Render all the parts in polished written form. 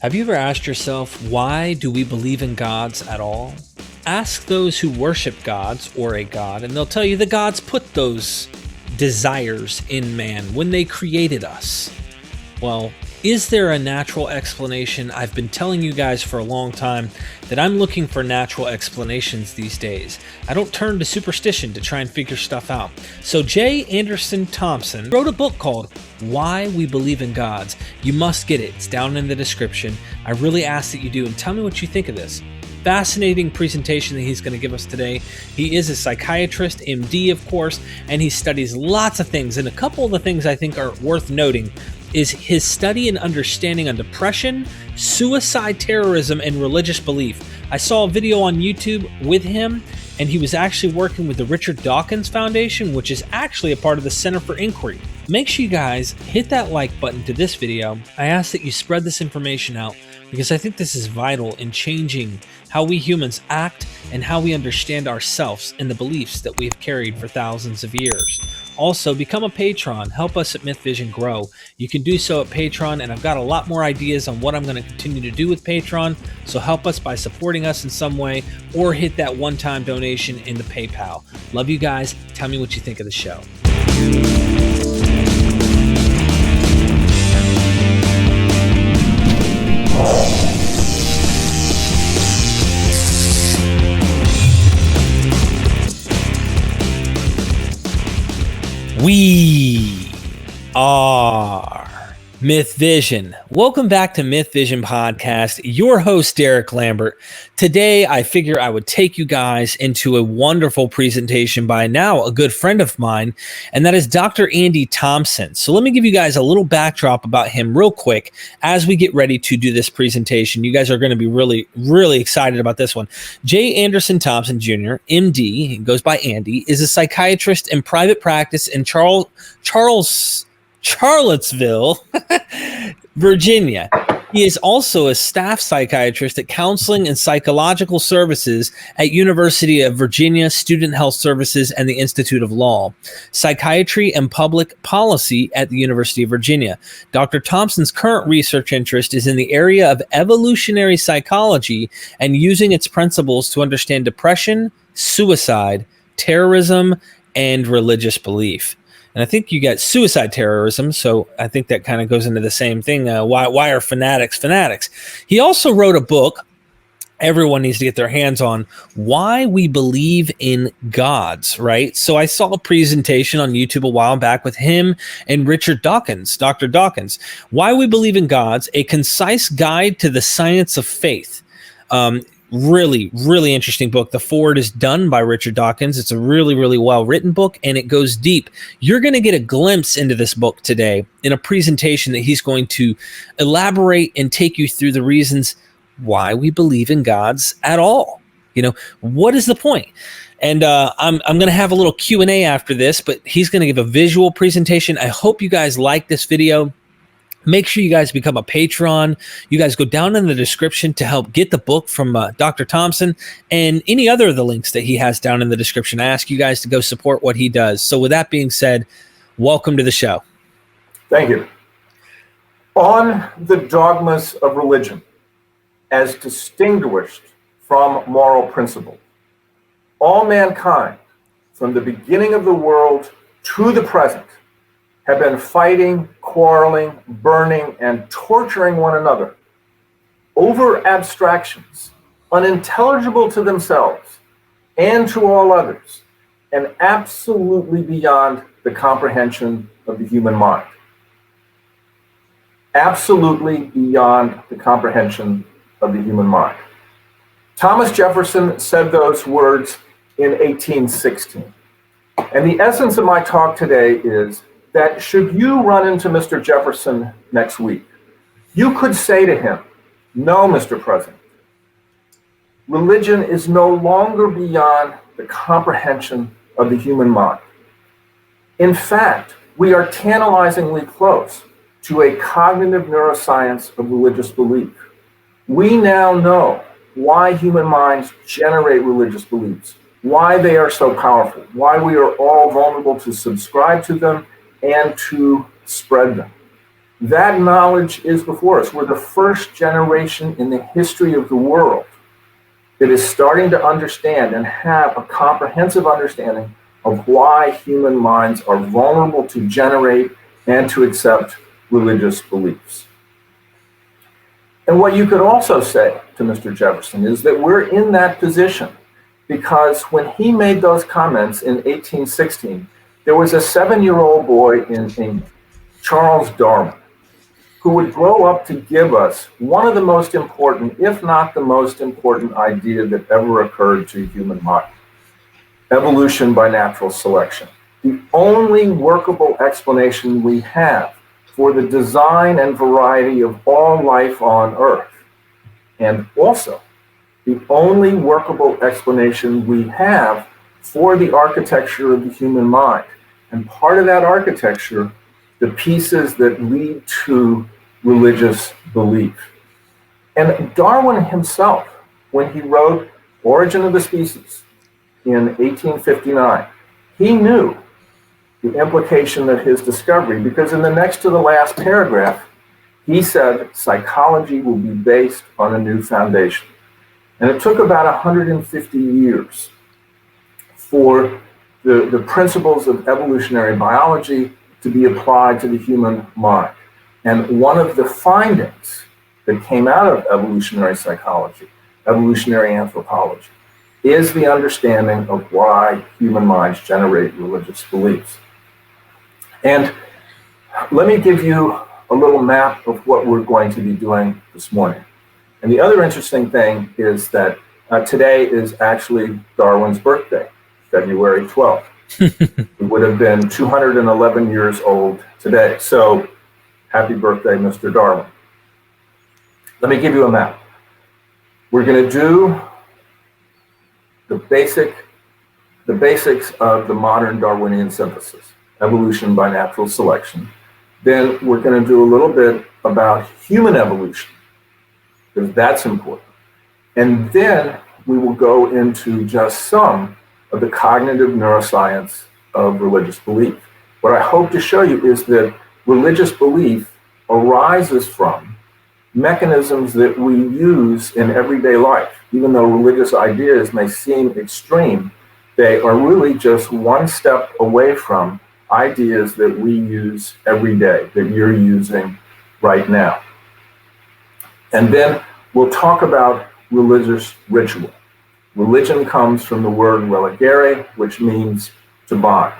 Have you ever asked yourself, why do we believe in gods at all? Ask those who worship gods or a god, and they'll tell you the gods put those desires in man when they created us. Well, is there a natural explanation? I've been telling you guys for a long time that I'm looking for natural explanations these days. I don't turn to superstition to try and figure stuff out. So J. Anderson Thompson wrote a book called Why We Believe in Gods. You must get it. It's down in the description. I really ask that you do, and tell me what you think of this. Fascinating presentation that he's going to give us today. He is a psychiatrist, MD, of course, and he studies lots of things. And a couple of the things I think are worth noting is his study and understanding on depression, suicide, terrorism, and religious belief. I saw a video on YouTube with him, and he was actually working with the Richard Dawkins Foundation, which is actually a part of the Center for Inquiry. Make sure you guys hit that like button to this video. I ask that you spread this information out because I think this is vital in changing how we humans act and how we understand ourselves and the beliefs that we've carried for thousands of years. Also, become a patron. Help us at Myth Vision grow. You can do so at Patreon, and I've got a lot more ideas on what I'm going to continue to do with Patreon, so help us by supporting us in some way or hit that one-time donation in the PayPal. Love you guys. Tell me what you think of the show. We are Myth Vision. Welcome back to Myth Vision Podcast. Your host, Derek Lambert. Today, I figure I would take you guys into a wonderful presentation by now a good friend of mine, and that is Dr. Andy Thompson. So let me give you guys a little backdrop about him real quick as we get ready to do this presentation. You guys are going to be really excited about this one. J. Anderson Thompson Jr., MD, he goes by Andy, is a psychiatrist in private practice in Charlottesville, Virginia. He is also a staff psychiatrist at Counseling and Psychological Services at University of Virginia Student Health Services and the Institute of Law, Psychiatry and Public Policy at the University of Virginia. Dr. Thompson's current research interest is in the area of evolutionary psychology and using its principles to understand depression, suicide, terrorism, and religious belief. And I think you got suicide terrorism, so I think that kind of goes into the same thing. Why are fanatics fanatics? He also wrote a book everyone needs to get their hands on, Why We Believe in Gods, right? So I saw a presentation on YouTube a while back with him and Richard Dawkins, Dr. Dawkins. Why We Believe in Gods, a concise guide to the science of faith. Really interesting book. The foreword is done by Richard Dawkins. It's a really well-written book, and it goes deep. You're going to get a glimpse into this book today in a presentation that he's going to elaborate and take you through the reasons why we believe in gods at all. You know, what is the point? And I'm going to have a little Q&A after this, but he's going to give a visual presentation. I hope you guys like this video. Make sure you guys become a patron. You guys go down in the description to help get the book from Dr. Thompson and any other of the links that he has down in the description. I ask you guys to go support what he does. So with that being said, welcome to the show. Thank you. On the dogmas of religion, as distinguished from moral principle, all mankind, from the beginning of the world to the present, have been fighting, quarreling, burning, and torturing one another over abstractions unintelligible to themselves and to all others, and absolutely beyond the comprehension of the human mind. Absolutely beyond the comprehension of the human mind. Thomas Jefferson said those words in 1816. And the essence of my talk today is that should you run into Mr. Jefferson next week, you could say to him, no, Mr. President, religion is no longer beyond the comprehension of the human mind. In fact, we are tantalizingly close to a cognitive neuroscience of religious belief. We now know why human minds generate religious beliefs, why they are so powerful, why we are all vulnerable to subscribe to them and to spread them. That knowledge is before us. We're the first generation in the history of the world that is starting to understand and have a comprehensive understanding of why human minds are vulnerable to generate and to accept religious beliefs. And what you could also say to Mr. Jefferson is that we're in that position because when he made those comments in 1816, there was a 7-year-old boy in England, Charles Darwin, who would grow up to give us one of the most important, if not the most important idea that ever occurred to human mind: evolution by natural selection. The only workable explanation we have for the design and variety of all life on Earth, and also the only workable explanation we have for the architecture of the human mind. And part of that architecture, the pieces that lead to religious belief. And Darwin himself, when he wrote Origin of the Species in 1859, he knew the implication of his discovery, because in the next to the last paragraph, he said psychology will be based on a new foundation. And it took about 150 years for the principles of evolutionary biology to be applied to the human mind. And one of the findings that came out of evolutionary psychology, evolutionary anthropology, is the understanding of why human minds generate religious beliefs. And let me give you a little map of what we're going to be doing this morning. And the other interesting thing is that today is actually Darwin's birthday, February 12th. He would have been 211 years old today. So happy birthday, Mr. Darwin. Let me give you a map. We're going to do the basics of the modern Darwinian synthesis, evolution by natural selection. Then we're going to do a little bit about human evolution, because that's important. And then we will go into just some of the cognitive neuroscience of religious belief. What I hope to show you is that religious belief arises from mechanisms that we use in everyday life. Even though religious ideas may seem extreme, they are really just one step away from ideas that we use every day, that you're using right now. And then we'll talk about religious ritual. Religion comes from the word religare, which means to bind.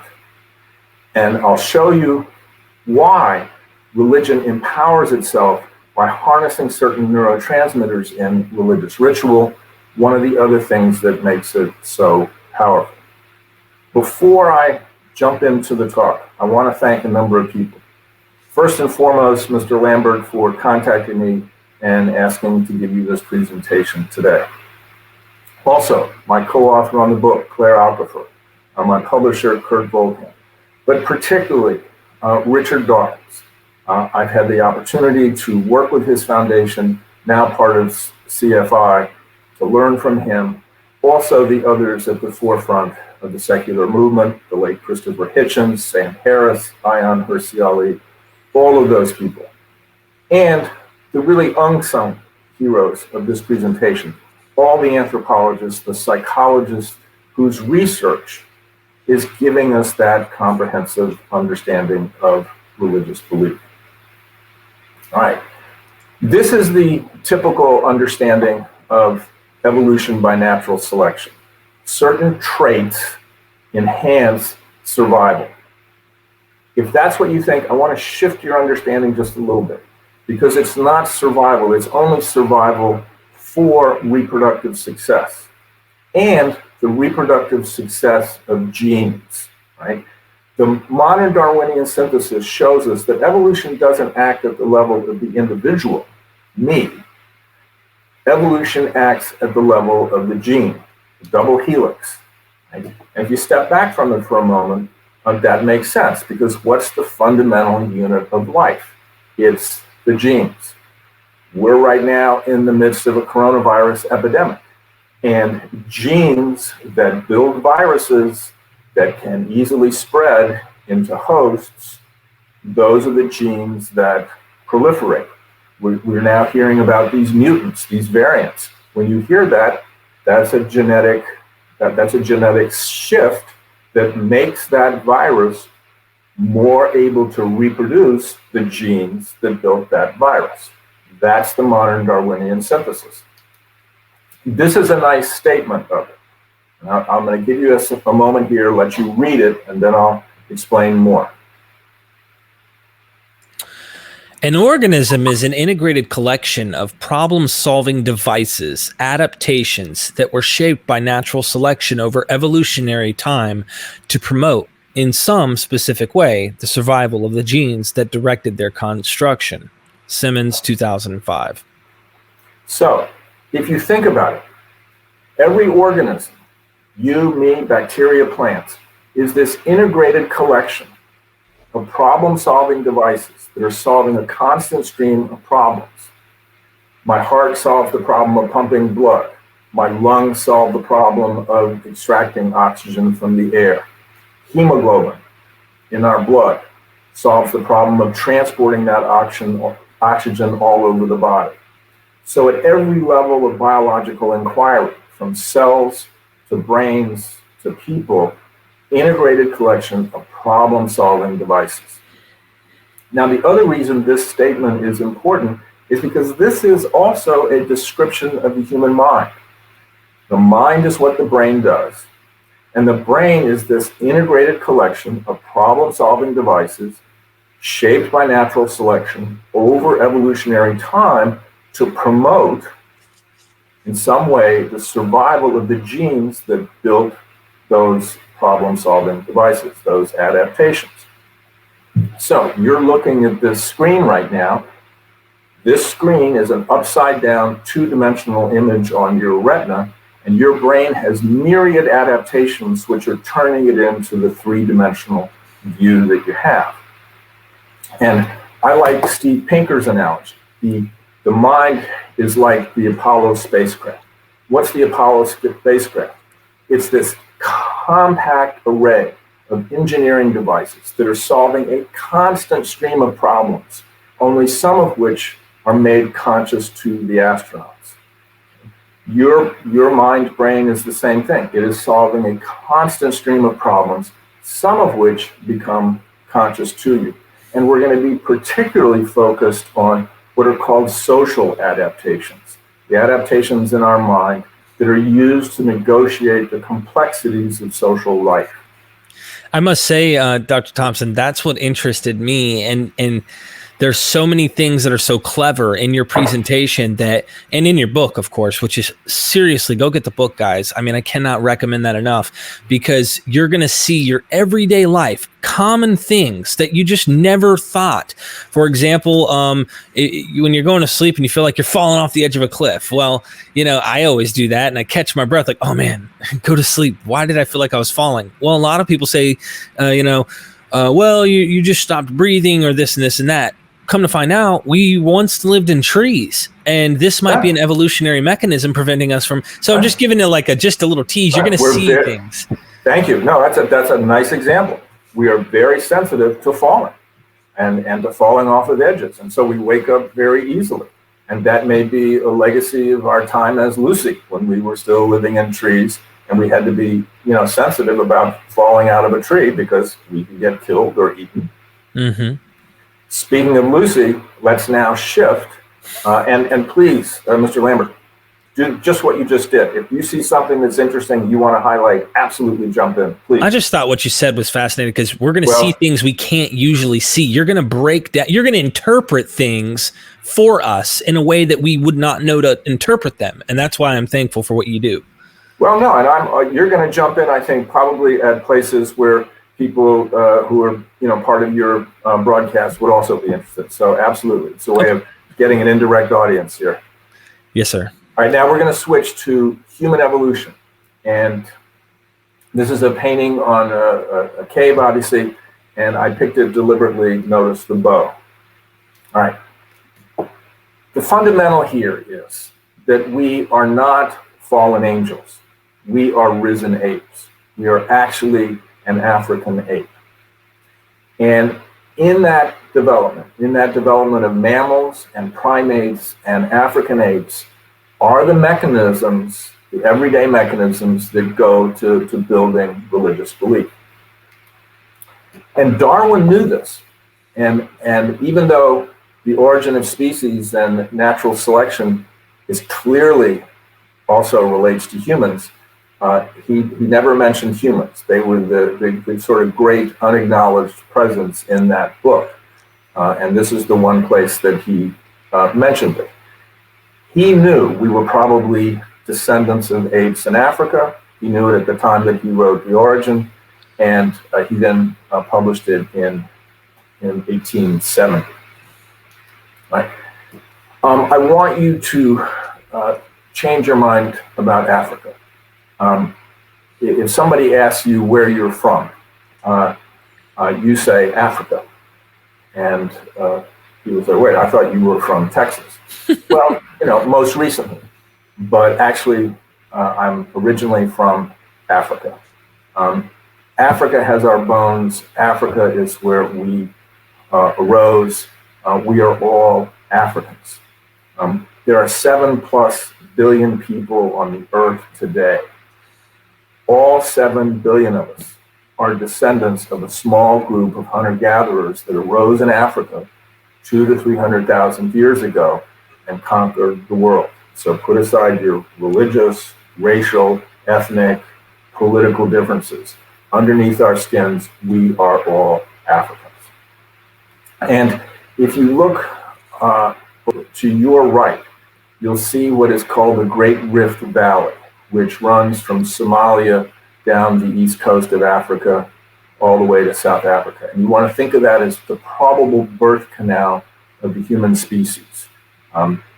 And I'll show you why religion empowers itself by harnessing certain neurotransmitters in religious ritual, one of the other things that makes it so powerful. Before I jump into the talk, I want to thank a number of people. First and foremost, Mr. Lambert, for contacting me and asking to give you this presentation today. Also, my co-author on the book, Clare Aukofer, my publisher, Kurt Volkan, but particularly Richard Dawkins. I've had the opportunity to work with his foundation, now part of CFI, to learn from him. Also, the others at the forefront of the secular movement, the late Christopher Hitchens, Sam Harris, Ayaan Hirsi Ali, all of those people. And the really unsung heroes of this presentation, all the anthropologists, the psychologists whose research is giving us that comprehensive understanding of religious belief. All right, this is the typical understanding of evolution by natural selection. Certain traits enhance survival. If that's what you think, I want to shift your understanding just a little bit, because it's not survival, it's only survival for reproductive success and the reproductive success of genes, right? The modern Darwinian synthesis shows us that evolution doesn't act at the level of the individual, me. Evolution acts at the level of the gene, the double helix. Right? And if you step back from it for a moment, that makes sense, because what's the fundamental unit of life? It's the genes. We're right now in the midst of a coronavirus epidemic, and genes that build viruses that can easily spread into hosts, those are the genes that proliferate. We're now hearing about these mutants, these variants. When you hear that, that's a genetic shift that makes that virus more able to reproduce the genes that built that virus. That's the modern Darwinian synthesis. This is a nice statement of it. I'm going to give you a moment here, let you read it, and then I'll explain more. An organism is an integrated collection of problem-solving devices, adaptations that were shaped by natural selection over evolutionary time to promote, in some specific way, the survival of the genes that directed their construction. Simmons, 2005. So, if you think about it, every organism, you, me, bacteria, plants, is this integrated collection of problem-solving devices that are solving a constant stream of problems. My heart solves the problem of pumping blood. My lungs solve the problem of extracting oxygen from the air. Hemoglobin in our blood solves the problem of transporting that oxygen all over the body. So at every level of biological inquiry, from cells to brains to people, integrated collection of problem-solving devices. Now, the other reason this statement is important is because this is also a description of the human mind. The mind is what the brain does, and the brain is this integrated collection of problem-solving devices shaped by natural selection over evolutionary time to promote, in some way, the survival of the genes that built those problem-solving devices, those adaptations. So you're looking at this screen right now. This screen is an upside-down, two-dimensional image on your retina, and your brain has myriad adaptations which are turning it into the three-dimensional view that you have. And I like Steve Pinker's analogy. The mind is like the Apollo spacecraft. What's the Apollo spacecraft? It's this compact array of engineering devices that are solving a constant stream of problems, only some of which are made conscious to the astronauts. Your mind brain is the same thing. It is solving a constant stream of problems, some of which become conscious to you. And we're going to be particularly focused on what are called social adaptations, the adaptations in our mind that are used to negotiate the complexities of social life. I must say, Dr. Thompson, that's what interested me. And there's so many things that are so clever in your presentation that, and in your book, of course, which is seriously, go get the book, guys. I mean, I cannot recommend that enough, because you're going to see your everyday life, common things that you just never thought. For example, when you're going to sleep and you feel like you're falling off the edge of a cliff. Well, I always do that, and I catch my breath like, oh man, go to sleep. Why did I feel like I was falling? Well, a lot of people say, well, you just stopped breathing, or this and this and that. Come to find out, we once lived in trees, and this might be an evolutionary mechanism preventing us from. So I'm just giving it just a little tease. You're going to see things. Thank you. No, that's a nice example. We are very sensitive to falling and to falling off of edges, and so we wake up very easily. And that may be a legacy of our time as Lucy, when we were still living in trees, and we had to be, sensitive about falling out of a tree because we can get killed or eaten. Mm-hmm. Speaking of Lucy, let's now shift, and please, Mr. Lambert, do just what you just did. If you see something that's interesting you want to highlight, absolutely jump in, please. I just thought what you said was fascinating, because we're going to see things we can't usually see. You're going to break down, you're going to interpret things for us in a way that we would not know to interpret them, and that's why I'm thankful for what you do. Well, no, and you're going to jump in, I think, probably at places where people who are, part of your broadcast would also be interested. So absolutely. It's a way of getting an indirect audience here. Yes, sir. All right, now we're going to switch to human evolution. And this is a painting on a cave, obviously, and I picked it deliberately, notice the bow. All right. The fundamental here is that we are not fallen angels. We are risen apes. We are actually an African ape. And in that development of mammals and primates and African apes, are the mechanisms, the everyday mechanisms that go to building religious belief. And Darwin knew this. And even though the origin of species and natural selection is clearly also relates to humans, he never mentioned humans. They were the sort of great unacknowledged presence in that book. And this is the one place that he mentioned it. He knew we were probably descendants of apes in Africa. He knew it at the time that he wrote The Origin, and he then published it in 1870. Right? I want you to change your mind about Africa. If somebody asks you where you're from, you say Africa. And you would say, wait, I thought you were from Texas. Well, most recently. But actually, I'm originally from Africa. Africa has our bones. Africa is where we arose. We are all Africans. There are 7+ billion people on the earth today. All 7 billion of us are descendants of a small group of hunter-gatherers that arose in Africa 200,000 to 300,000 years ago and conquered the world. So put aside your religious, racial, ethnic, political differences. Underneath our skins, we are all Africans. And if you look to your right, you'll see what is called the Great Rift Valley, which runs from Somalia down the east coast of Africa all the way to South Africa. And you want to think of that as the probable birth canal of the human species.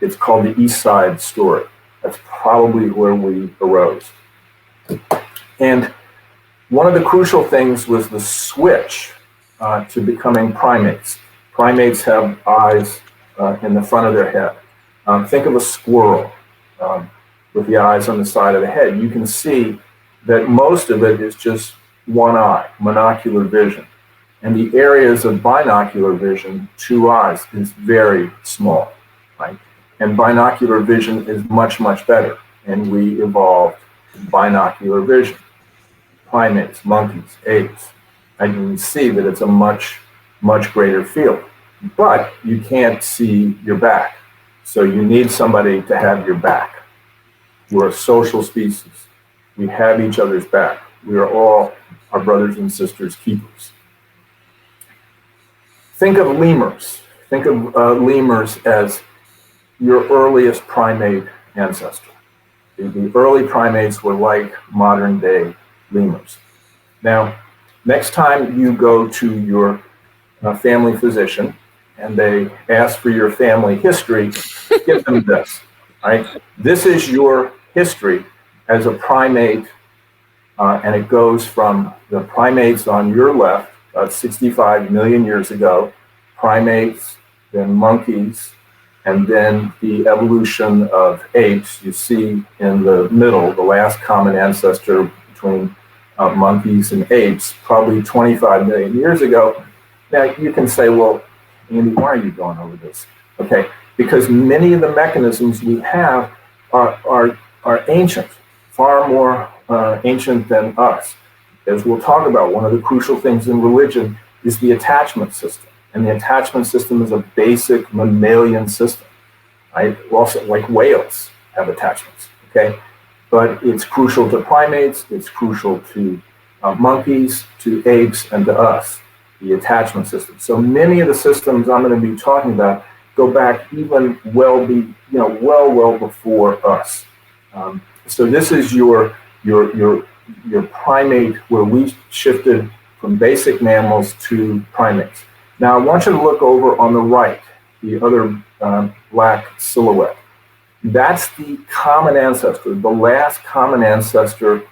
It's called the East Side Story. That's probably where we arose. And one of the crucial things was the switch to becoming primates. Primates have eyes in the front of their head. Think of a squirrel with the eyes on the side of the head. You can see that most of it is just one eye, monocular vision. And the areas of binocular vision, 2 eyes, is very small, right? And binocular vision is much, much better. And we evolved binocular vision. Primates, monkeys, apes. And you can see that it's a much, much greater field. But you can't see your back. So you need somebody to have your back. We're a social species. We have each other's back. We are all our brothers and sisters' keepers. Think of lemurs. Think of lemurs as your earliest primate ancestor. The early primates were like modern day lemurs. Now, next time you go to your family physician and they ask for your family history, give them this, right? This is your history as a primate, and it goes from the primates on your left, 65 million years ago, primates, then monkeys, and then the evolution of apes. You see in the middle, the last common ancestor between monkeys and apes, probably 25 million years ago. Now you can say, well, Andy, why are you going over this? Okay, because many of the mechanisms we have are ancient, far more ancient than us. As we'll talk about, one of the crucial things in religion is the attachment system. And the attachment system is a basic mammalian system, right? Also, like whales have attachments, okay? But it's crucial to primates, it's crucial to monkeys, to apes, and to us, the attachment system. So many of the systems I'm going to be talking about go back even well before us. So this is your primate where we shifted from basic mammals to primates. Now I want you to look over on the right, the other black silhouette. That's the common ancestor, the last common ancestor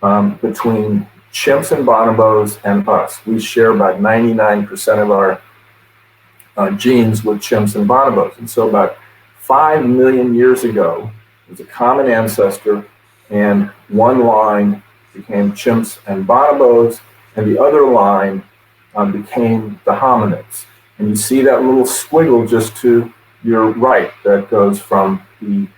between chimps and bonobos and us. We share about 99% of our genes with chimps and bonobos. And so about 5 million years ago, there's a common ancestor, and one line became chimps and bonobos, and the other line became the hominids. And you see that little squiggle just to your right that goes from the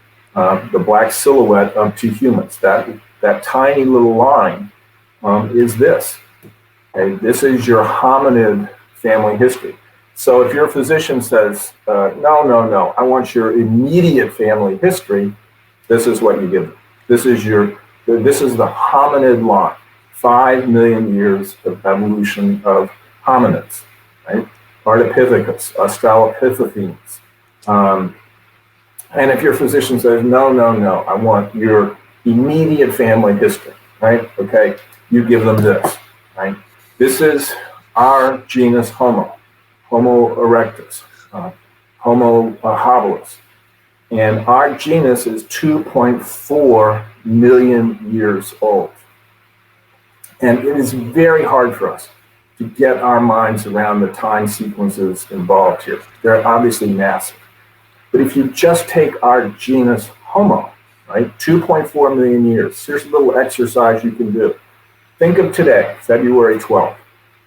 black silhouette up to humans. That tiny little line is this. Okay? This is your hominid family history. So if your physician says, no, I want your immediate family history, this is what you give them. This is the hominid line. 5 million years of evolution of hominids, right? Ardipithecus, Australopithecines. And if your physician says, no, I want your immediate family history, right? Okay, you give them this, right? This is our genus Homo erectus, Homo habilis. And our genus is 2.4 million years old. And it is very hard for us to get our minds around the time sequences involved here. They're obviously massive. But if you just take our genus Homo, right, 2.4 million years, here's a little exercise you can do. Think of today, February 12th,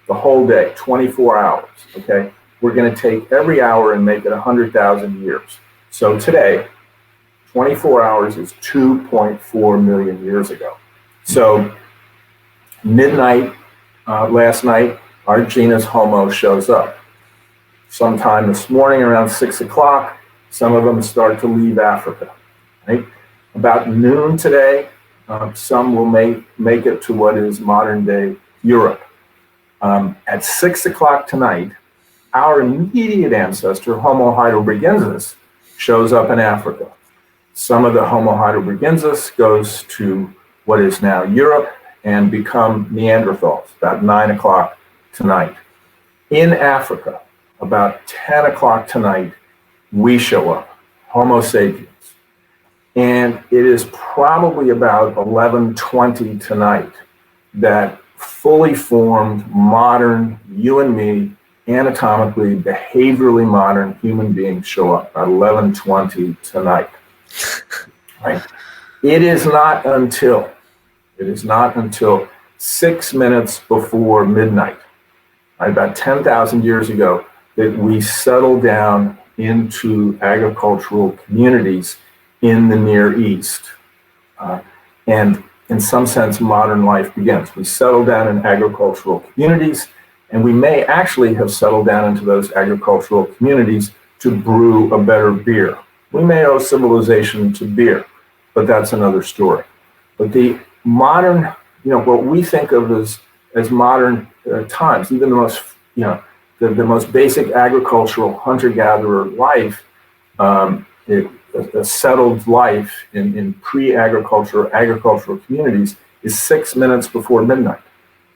the whole day, 24 hours, okay? We're going to take every hour and make it 100,000 years. So today, 24 hours is 2.4 million years ago. So midnight last night, our genus Homo shows up. Sometime this morning around 6 o'clock, some of them start to leave Africa. Right? About noon today, some will make it to what is modern day Europe. At 6 o'clock tonight, our immediate ancestor, Homo heidelbergensis, shows up in Africa. Some of the Homo heidelbergensis goes to what is now Europe and become Neanderthals, about 9 o'clock tonight. In Africa, about 10 o'clock tonight, we show up, Homo sapiens. And it is probably about 11:20 tonight that fully formed, modern, you and me, anatomically, behaviorally modern human beings show up at 11:20 tonight. Right? It is not until 6 minutes before midnight, right, about 10,000 years ago, that we settle down into agricultural communities in the Near East. And in some sense, modern life begins. We settle down in agricultural communities, and we may actually have settled down into those agricultural communities to brew a better beer. We may owe civilization to beer, but that's another story. But the modern, what we think of as modern times, even the most, the most basic agricultural hunter-gatherer life, a settled life in agricultural communities is 6 minutes before midnight,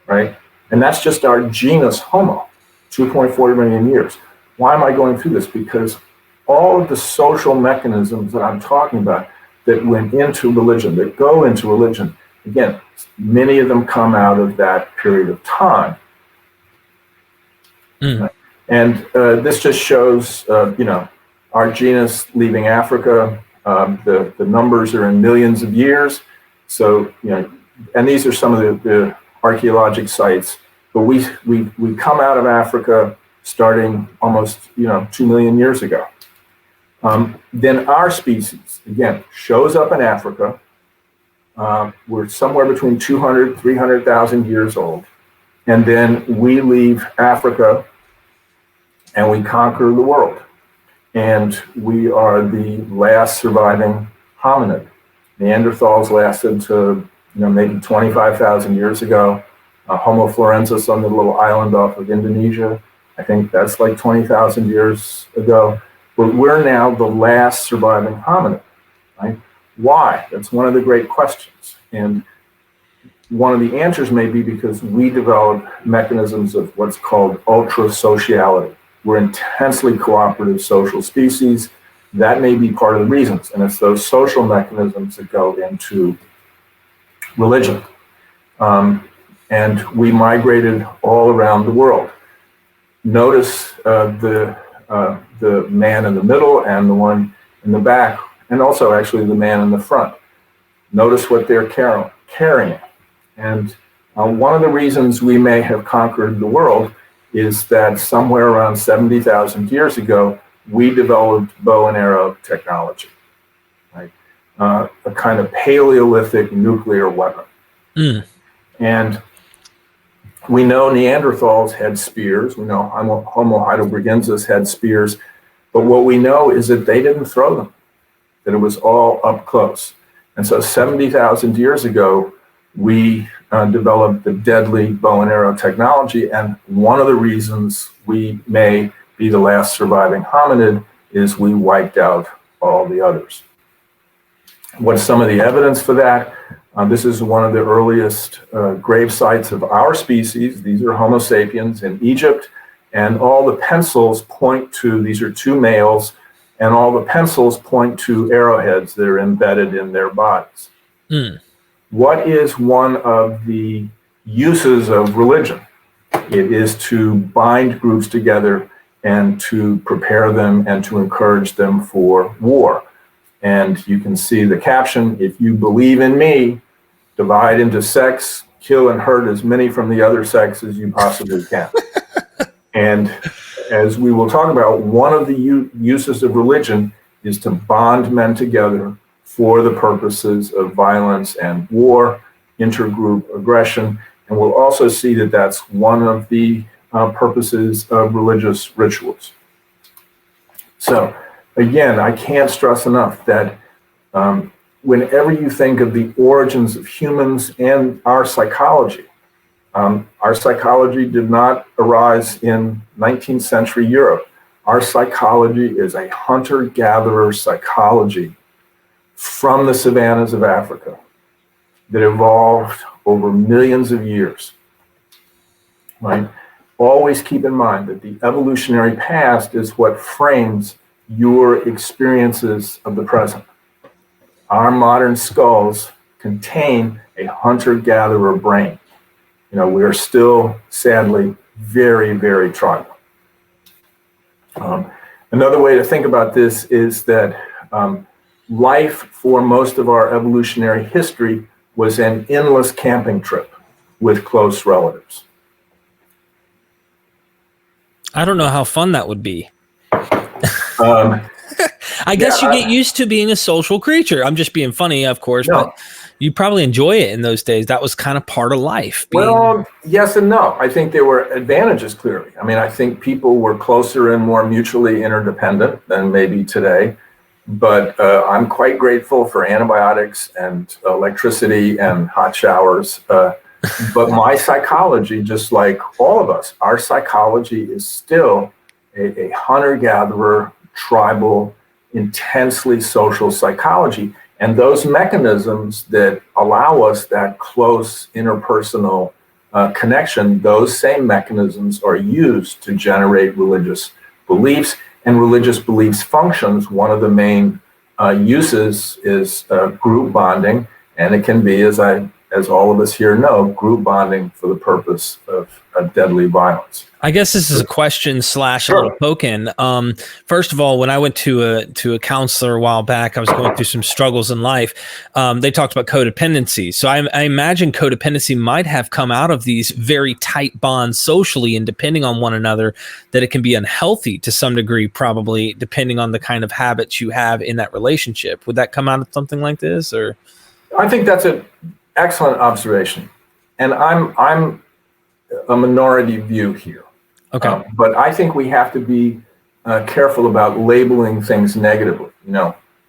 right? And that's just our genus Homo, 2.4 million years. Why am I going through this? Because all of the social mechanisms that I'm talking about that went into religion, that go into religion, again, many of them come out of that period of time. Mm. And this just shows, our genus leaving Africa. The numbers are in millions of years. So, and these are some of the archaeologic sites. But we come out of Africa starting almost 2 million years ago. Then our species, again, shows up in Africa. We're somewhere between 200, 300,000 years old. And then we leave Africa and we conquer the world. And we are the last surviving hominid. Neanderthals lasted to maybe 25,000 years ago. Homo florensis on the little island off of Indonesia, I think that's like 20,000 years ago. But we're now the last surviving hominid, right? Why? That's one of the great questions. And one of the answers may be because we developed mechanisms of what's called ultra-sociality. We're intensely cooperative social species. That may be part of the reasons. And it's those social mechanisms that go into religion. And we migrated all around the world. Notice the man in the middle and the one in the back, and also actually the man in the front. Notice what they're carrying. And one of the reasons we may have conquered the world is that somewhere around 70,000 years ago, we developed bow and arrow technology, right? A kind of Paleolithic nuclear weapon. Mm. And we know Neanderthals had spears. We know Homo heidelbergensis had spears. But what we know is that they didn't throw them, that it was all up close. And so 70,000 years ago, we developed the deadly bow and arrow technology. And one of the reasons we may be the last surviving hominid is we wiped out all the others. What's some of the evidence for that? This is one of the earliest grave sites of our species. These are Homo sapiens in Egypt. And all the pencils point to, these are two males, and all the pencils point to arrowheads that are embedded in their bodies. Mm. What is one of the uses of religion? It is to bind groups together and to prepare them and to encourage them for war. And you can see the caption, if you believe in me, divide into sects, kill and hurt as many from the other sects as you possibly can. And as we will talk about, one of the uses of religion is to bond men together for the purposes of violence and war, intergroup aggression. And we'll also see that that's one of the purposes of religious rituals. So again, I can't stress enough that whenever you think of the origins of humans and our psychology did not arise in 19th century Europe. Our psychology is a hunter-gatherer psychology from the savannas of Africa that evolved over millions of years, right? Always keep in mind that the evolutionary past is what frames your experiences of the present. Our modern skulls contain a hunter-gatherer brain. You know, we are still, sadly, very, very tribal. Another way to think about this is that life for most of our evolutionary history was an endless camping trip with close relatives. I don't know how fun that would be. I guess you get used to being a social creature. I'm just being funny, of course, but you probably enjoy it in those days. That was kind of part of life. Well, yes and no. I think there were advantages, clearly. I mean, I think people were closer and more mutually interdependent than maybe today. But I'm quite grateful for antibiotics and electricity and hot showers. But my psychology, just like all of us, our psychology is still a hunter-gatherer, tribal, intensely social psychology. And those mechanisms that allow us that close interpersonal connection, those same mechanisms are used to generate religious beliefs. And religious beliefs functions. One of the main uses is group bonding. And it can be, as all of us here know, group bonding for the purpose of deadly violence. I guess this is a question / a little poke-in. First of all, when I went to a counselor a while back, I was going through some struggles in life. They talked about codependency. So I imagine codependency might have come out of these very tight bonds socially and depending on one another, that it can be unhealthy to some degree, probably depending on the kind of habits you have in that relationship. Would that come out of something like this, or? I think that's an excellent observation. And I'm a minority view here. Okay. But I think we have to be careful about labeling things negatively,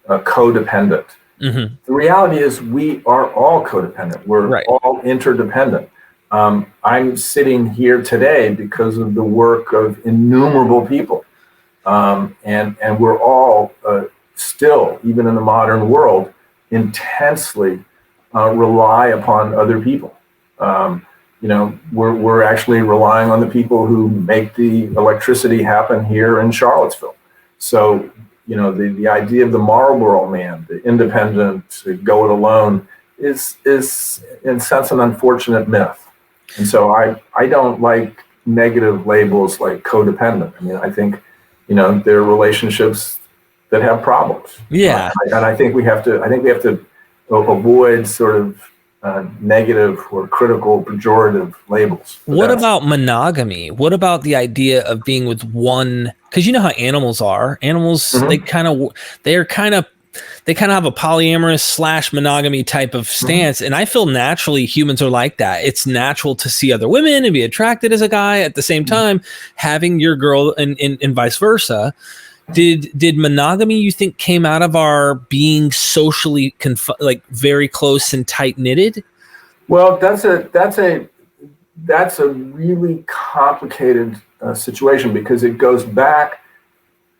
codependent. Mm-hmm. The reality is we are all codependent. We're all interdependent. I'm sitting here today because of the work of innumerable people. And we're all still, even in the modern world, intensely rely upon other people. We're actually relying on the people who make the electricity happen here in Charlottesville. So, the idea of the Marlboro man, the independent, go it alone, is in a sense an unfortunate myth. And so I don't like negative labels like codependent. I mean, I think, there are relationships that have problems. Yeah. And I think we have to avoid sort of negative or critical, pejorative labels. What about monogamy? What about the idea of being with one? Because you know how animals are. Animals, they kind of have a polyamorous / monogamy type of stance. And I feel naturally humans are like that. It's natural to see other women and be attracted as a guy. At the same time, having your girl and vice versa. Did monogamy, you think, came out of our being socially very close and tight knitted? Well, that's a really complicated situation, because it goes back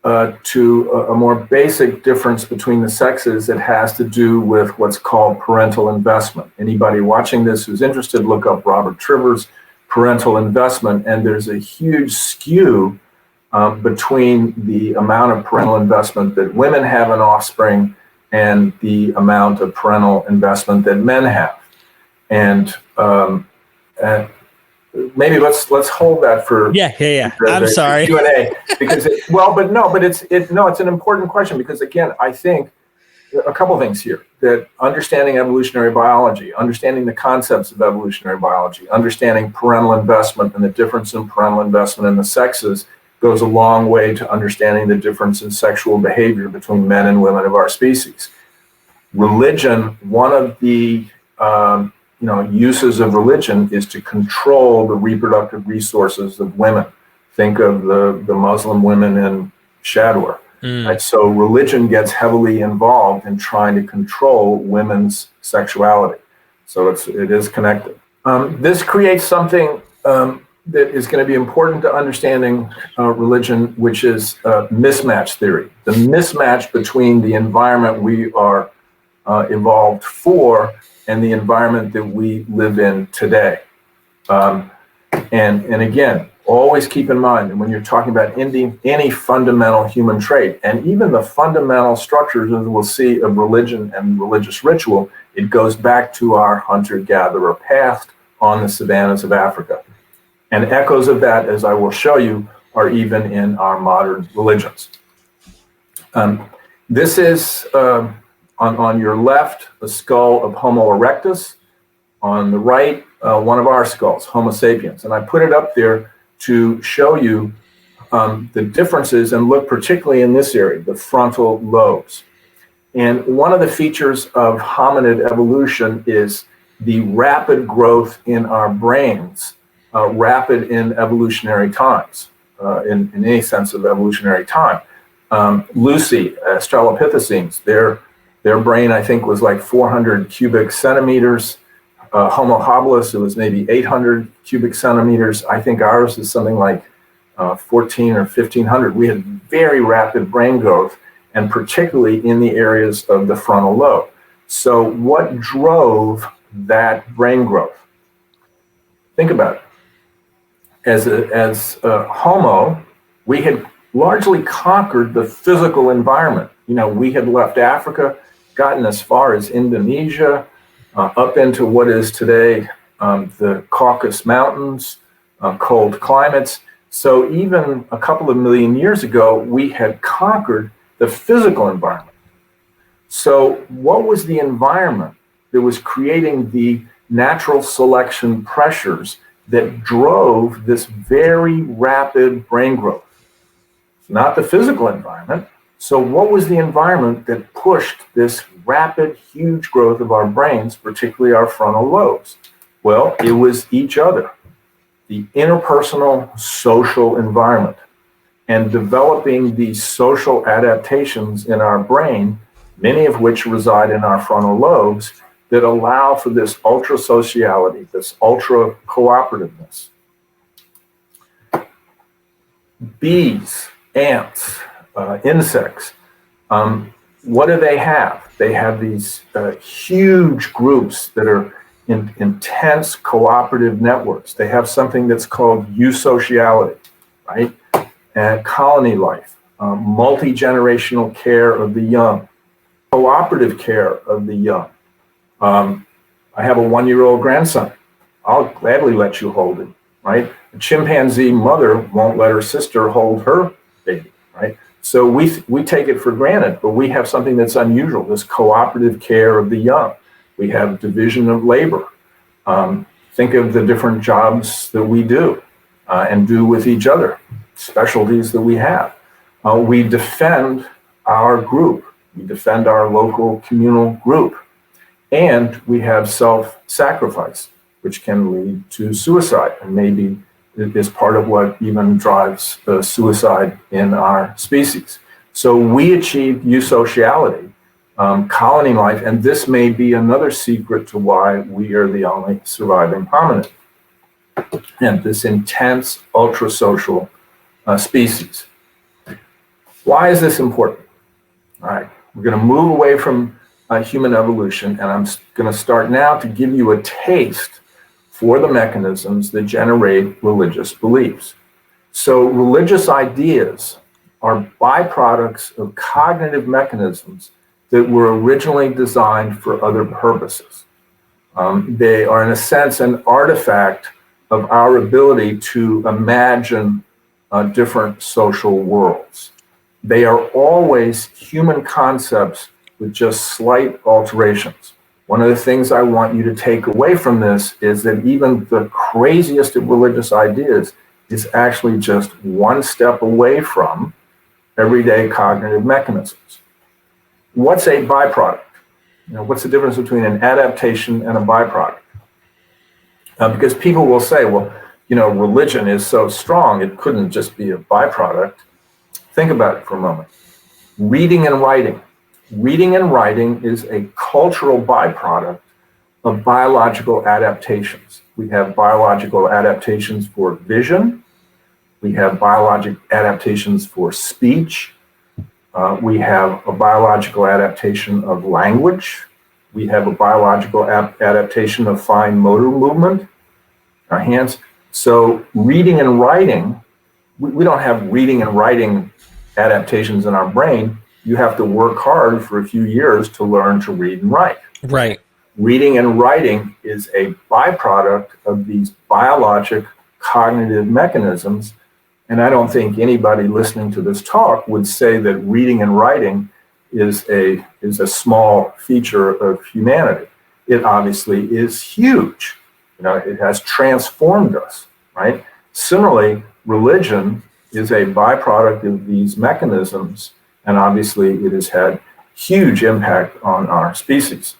to a more basic difference between the sexes that has to do with what's called parental investment. Anybody watching this who's interested, look up Robert Trivers' parental investment, and there's a huge skew between the amount of parental investment that women have in offspring and the amount of parental investment that men have. And maybe let's hold that for I'm sorry, Q&A, because it's an important question, because again, I think a couple things here: that understanding evolutionary biology, understanding the concepts of evolutionary biology, understanding parental investment and the difference in parental investment in the sexes goes a long way to understanding the difference in sexual behavior between men and women of our species. Religion, one of the uses of religion is to control the reproductive resources of women. Think of the Muslim women in Shadwar. Right? So religion gets heavily involved in trying to control women's sexuality. So it is connected. This creates something that is going to be important to understanding religion, which is mismatch theory. The mismatch between the environment we are evolved for and the environment that we live in today. And again, always keep in mind that when you're talking about any fundamental human trait, and even the fundamental structures, as we'll see, of religion and religious ritual, it goes back to our hunter-gatherer past on the savannas of Africa. And echoes of that, as I will show you, are even in our modern religions. This is, on your left, a skull of Homo erectus. On the right, one of our skulls, Homo sapiens. And I put it up there to show you the differences, and look particularly in this area, the frontal lobes. And one of the features of hominid evolution is the rapid growth in our brains, rapid in evolutionary times, in any sense of evolutionary time. Lucy, Australopithecines, their brain, I think, was like 400 cubic centimeters. Homo habilis, it was maybe 800 cubic centimeters. I think ours is something like 14 or 1500. We had very rapid brain growth, and particularly in the areas of the frontal lobe. So what drove that brain growth? Think about it. As a Homo, we had largely conquered the physical environment. We had left Africa, gotten as far as Indonesia, up into what is today the Caucasus Mountains, cold climates. So even a couple of million years ago, we had conquered the physical environment. So what was the environment that was creating the natural selection pressures that drove this very rapid brain growth? It's not the physical environment. So what was the environment that pushed this rapid, huge growth of our brains, particularly our frontal lobes? Well, it was each other, the interpersonal social environment, and developing these social adaptations in our brain, many of which reside in our frontal lobes, that allow for this ultra-sociality, this ultra-cooperativeness. Bees, ants, insects, what do they have? They have these huge groups that are in intense cooperative networks. They have something that's called eusociality, right? And colony life, multi-generational care of the young, cooperative care of the young. I have a 1-year-old grandson. I'll gladly let you hold him, right? A chimpanzee mother won't let her sister hold her baby, right? So we take it for granted, but we have something that's unusual, this cooperative care of the young. We have division of labor. Think of the different jobs that we do and do with each other, specialties that we have. We defend our group. We defend our local communal group. And we have self-sacrifice, which can lead to suicide, and maybe it is part of what even drives suicide in our species. So we achieve eusociality, colony life, and this may be another secret to why we are the only surviving hominid. And this intense, ultra-social species. Why is this important? All right, we're going to move away from human evolution, and I'm going to start now to give you a taste for the mechanisms that generate religious beliefs. So religious ideas are byproducts of cognitive mechanisms that were originally designed for other purposes. They are, in a sense, an artifact of our ability to imagine different social worlds. They are always human concepts with just slight alterations. One of the things I want you to take away from this is that even the craziest of religious ideas is actually just one step away from everyday cognitive mechanisms. What's a byproduct? What's the difference between an adaptation and a byproduct? Because people will say, well, religion is so strong, it couldn't just be a byproduct. Think about it for a moment. Reading and writing. Reading and writing is a cultural byproduct of biological adaptations. We have biological adaptations for vision. We have biological adaptations for speech. We have a biological adaptation of language. We have a biological adaptation of fine motor movement, our hands. So reading and writing, we don't have reading and writing adaptations in our brain. You have to work hard for a few years to learn to read and write. Right. Reading and writing is a byproduct of these biologic cognitive mechanisms. And I don't think anybody listening to this talk would say that reading and writing is a small feature of humanity. It obviously is huge. It has transformed us, right? Similarly, religion is a byproduct of these mechanisms, and obviously it has had huge impact on our species.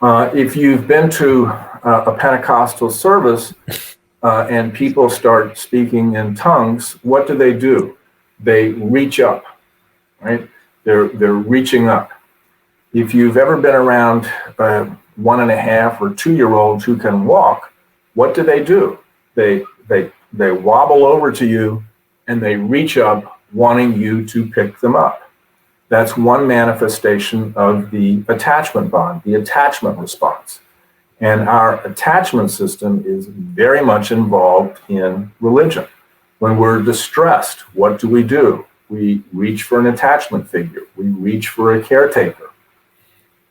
If you've been to a Pentecostal service and people start speaking in tongues, what do? They reach up, right? They're reaching up. If you've ever been around 1.5 or 2-year-olds who can walk, what do? They wobble over to you and they reach up wanting you to pick them up. That's one manifestation of the attachment bond, the attachment response. And our attachment system is very much involved in religion. When we're distressed, what do? We reach for an attachment figure. We reach for a caretaker.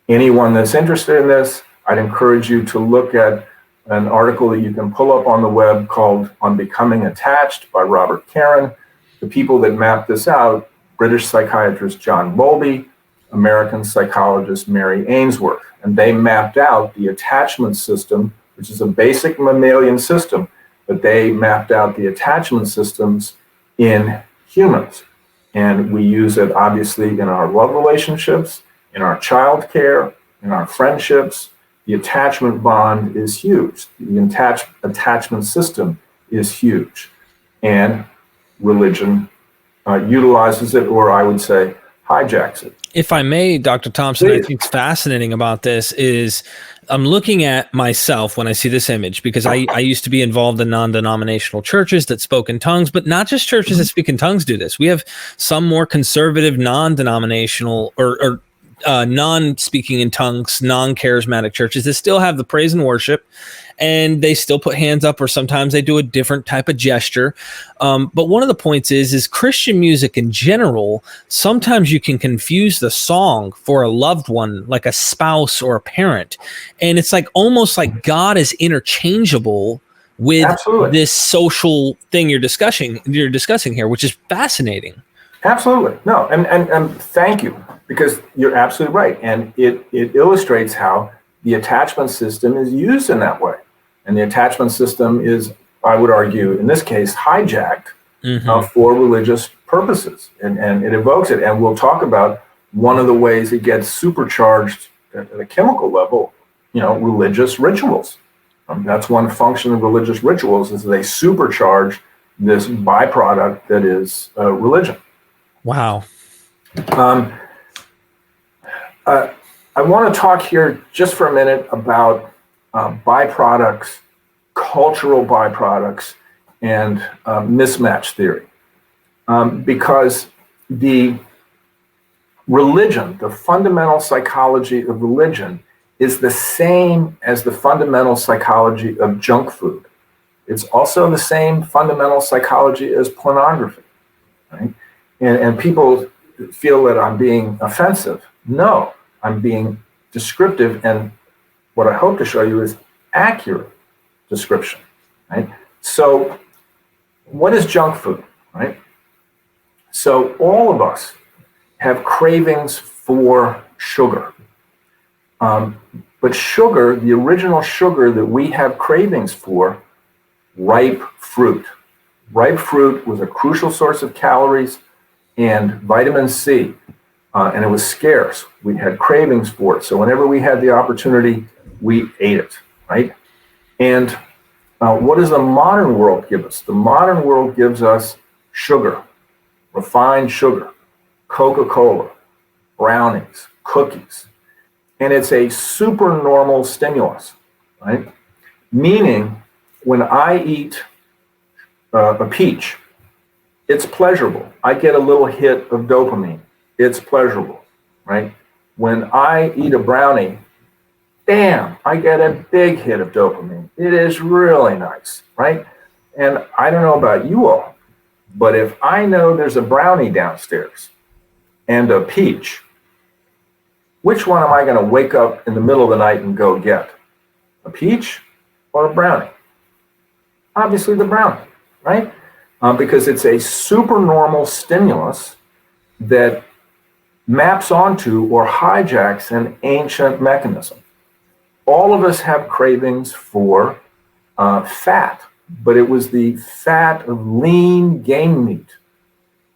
Anyone that's interested in this, I'd encourage you to look at an article that you can pull up on the web called On Becoming Attached by Robert Caron. The people that mapped this out, British psychiatrist John Bowlby, American psychologist Mary Ainsworth, and they mapped out the attachment system, which is a basic mammalian system, but they mapped out the attachment systems in humans. And we use it obviously in our love relationships, in our child care, in our friendships. The attachment bond is huge. The attachment system is huge. And religion utilizes it, or I would say hijacks it. If I may, Dr. Thompson, Please. I think it's fascinating about this is I'm looking at myself when I see this image, because I used to be involved in non-denominational churches that spoke in tongues, but not just churches that speak in tongues do this. We have some more conservative, non-denominational or non-speaking in tongues, non-charismatic churches that still have the praise and worship, and they still put hands up, or sometimes they do a different type of gesture. But one of the points is Christian music in general, sometimes you can confuse the song for a loved one, like a spouse or a parent. And it's like almost like God is interchangeable with Absolutely. This social thing you're discussing here, which is fascinating. Absolutely. No, and thank you. Because you're absolutely right. And it illustrates how the attachment system is used in that way. And the attachment system is, I would argue, in this case, hijacked for religious purposes. And it evokes it. And we'll talk about one of the ways it gets supercharged at a chemical level, religious rituals. That's one function of religious rituals, is they supercharge this byproduct that is religion. Wow. I want to talk here just for a minute about byproducts, cultural byproducts, and mismatch theory. Because the religion, the fundamental psychology of religion, is the same as the fundamental psychology of junk food. It's also the same fundamental psychology as pornography, right? And people feel that I'm being offensive. No, I'm being descriptive, and what I hope to show you is accurate description, right? So what is junk food, right? So all of us have cravings for sugar. But sugar, the original sugar that we have cravings for, ripe fruit. Ripe fruit was a crucial source of calories and vitamin C, and it was scarce. We had cravings for it. So whenever we had the opportunity, we ate it, right? And what does the modern world give us? The modern world gives us sugar, refined sugar, Coca-Cola, brownies, cookies. And it's a supernormal stimulus, right? Meaning, when I eat a peach, it's pleasurable. I get a little hit of dopamine. It's pleasurable, right? When I eat a brownie, damn, I get a big hit of dopamine. It is really nice, right? And I don't know about you all, but if I know there's a brownie downstairs and a peach, which one am I going to wake up in the middle of the night and go get? A peach or a brownie? Obviously the brownie, right? Because it's a supernormal stimulus that maps onto or hijacks an ancient mechanism. All of us have cravings for fat, but it was the fat of lean game meat.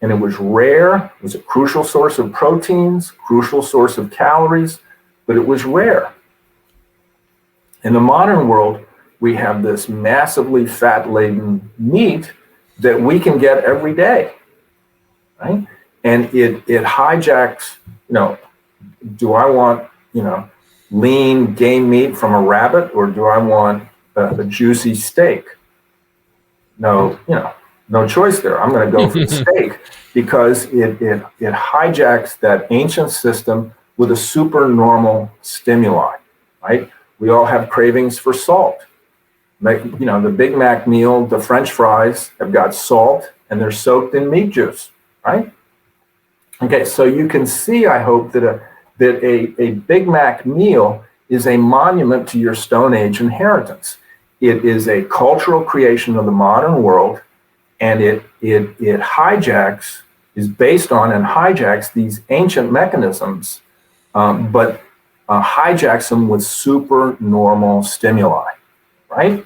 And it was rare, it was a crucial source of proteins, crucial source of calories, but it was rare. In the modern world, we have this massively fat-laden meat that we can get every day, right? And it hijacks, do I want, lean game meat from a rabbit, or do I want a juicy steak? No choice there. I'm going to go for the steak because it hijacks that ancient system with a supernormal stimuli, right? We all have cravings for salt. The Big Mac meal, the French fries have got salt and they're soaked in meat juice, right? Okay, so you can see, I hope, that a Big Mac meal is a monument to your Stone Age inheritance. It is a cultural creation of the modern world, and it hijacks, is based on and hijacks these ancient mechanisms, but hijacks them with supernormal stimuli, right?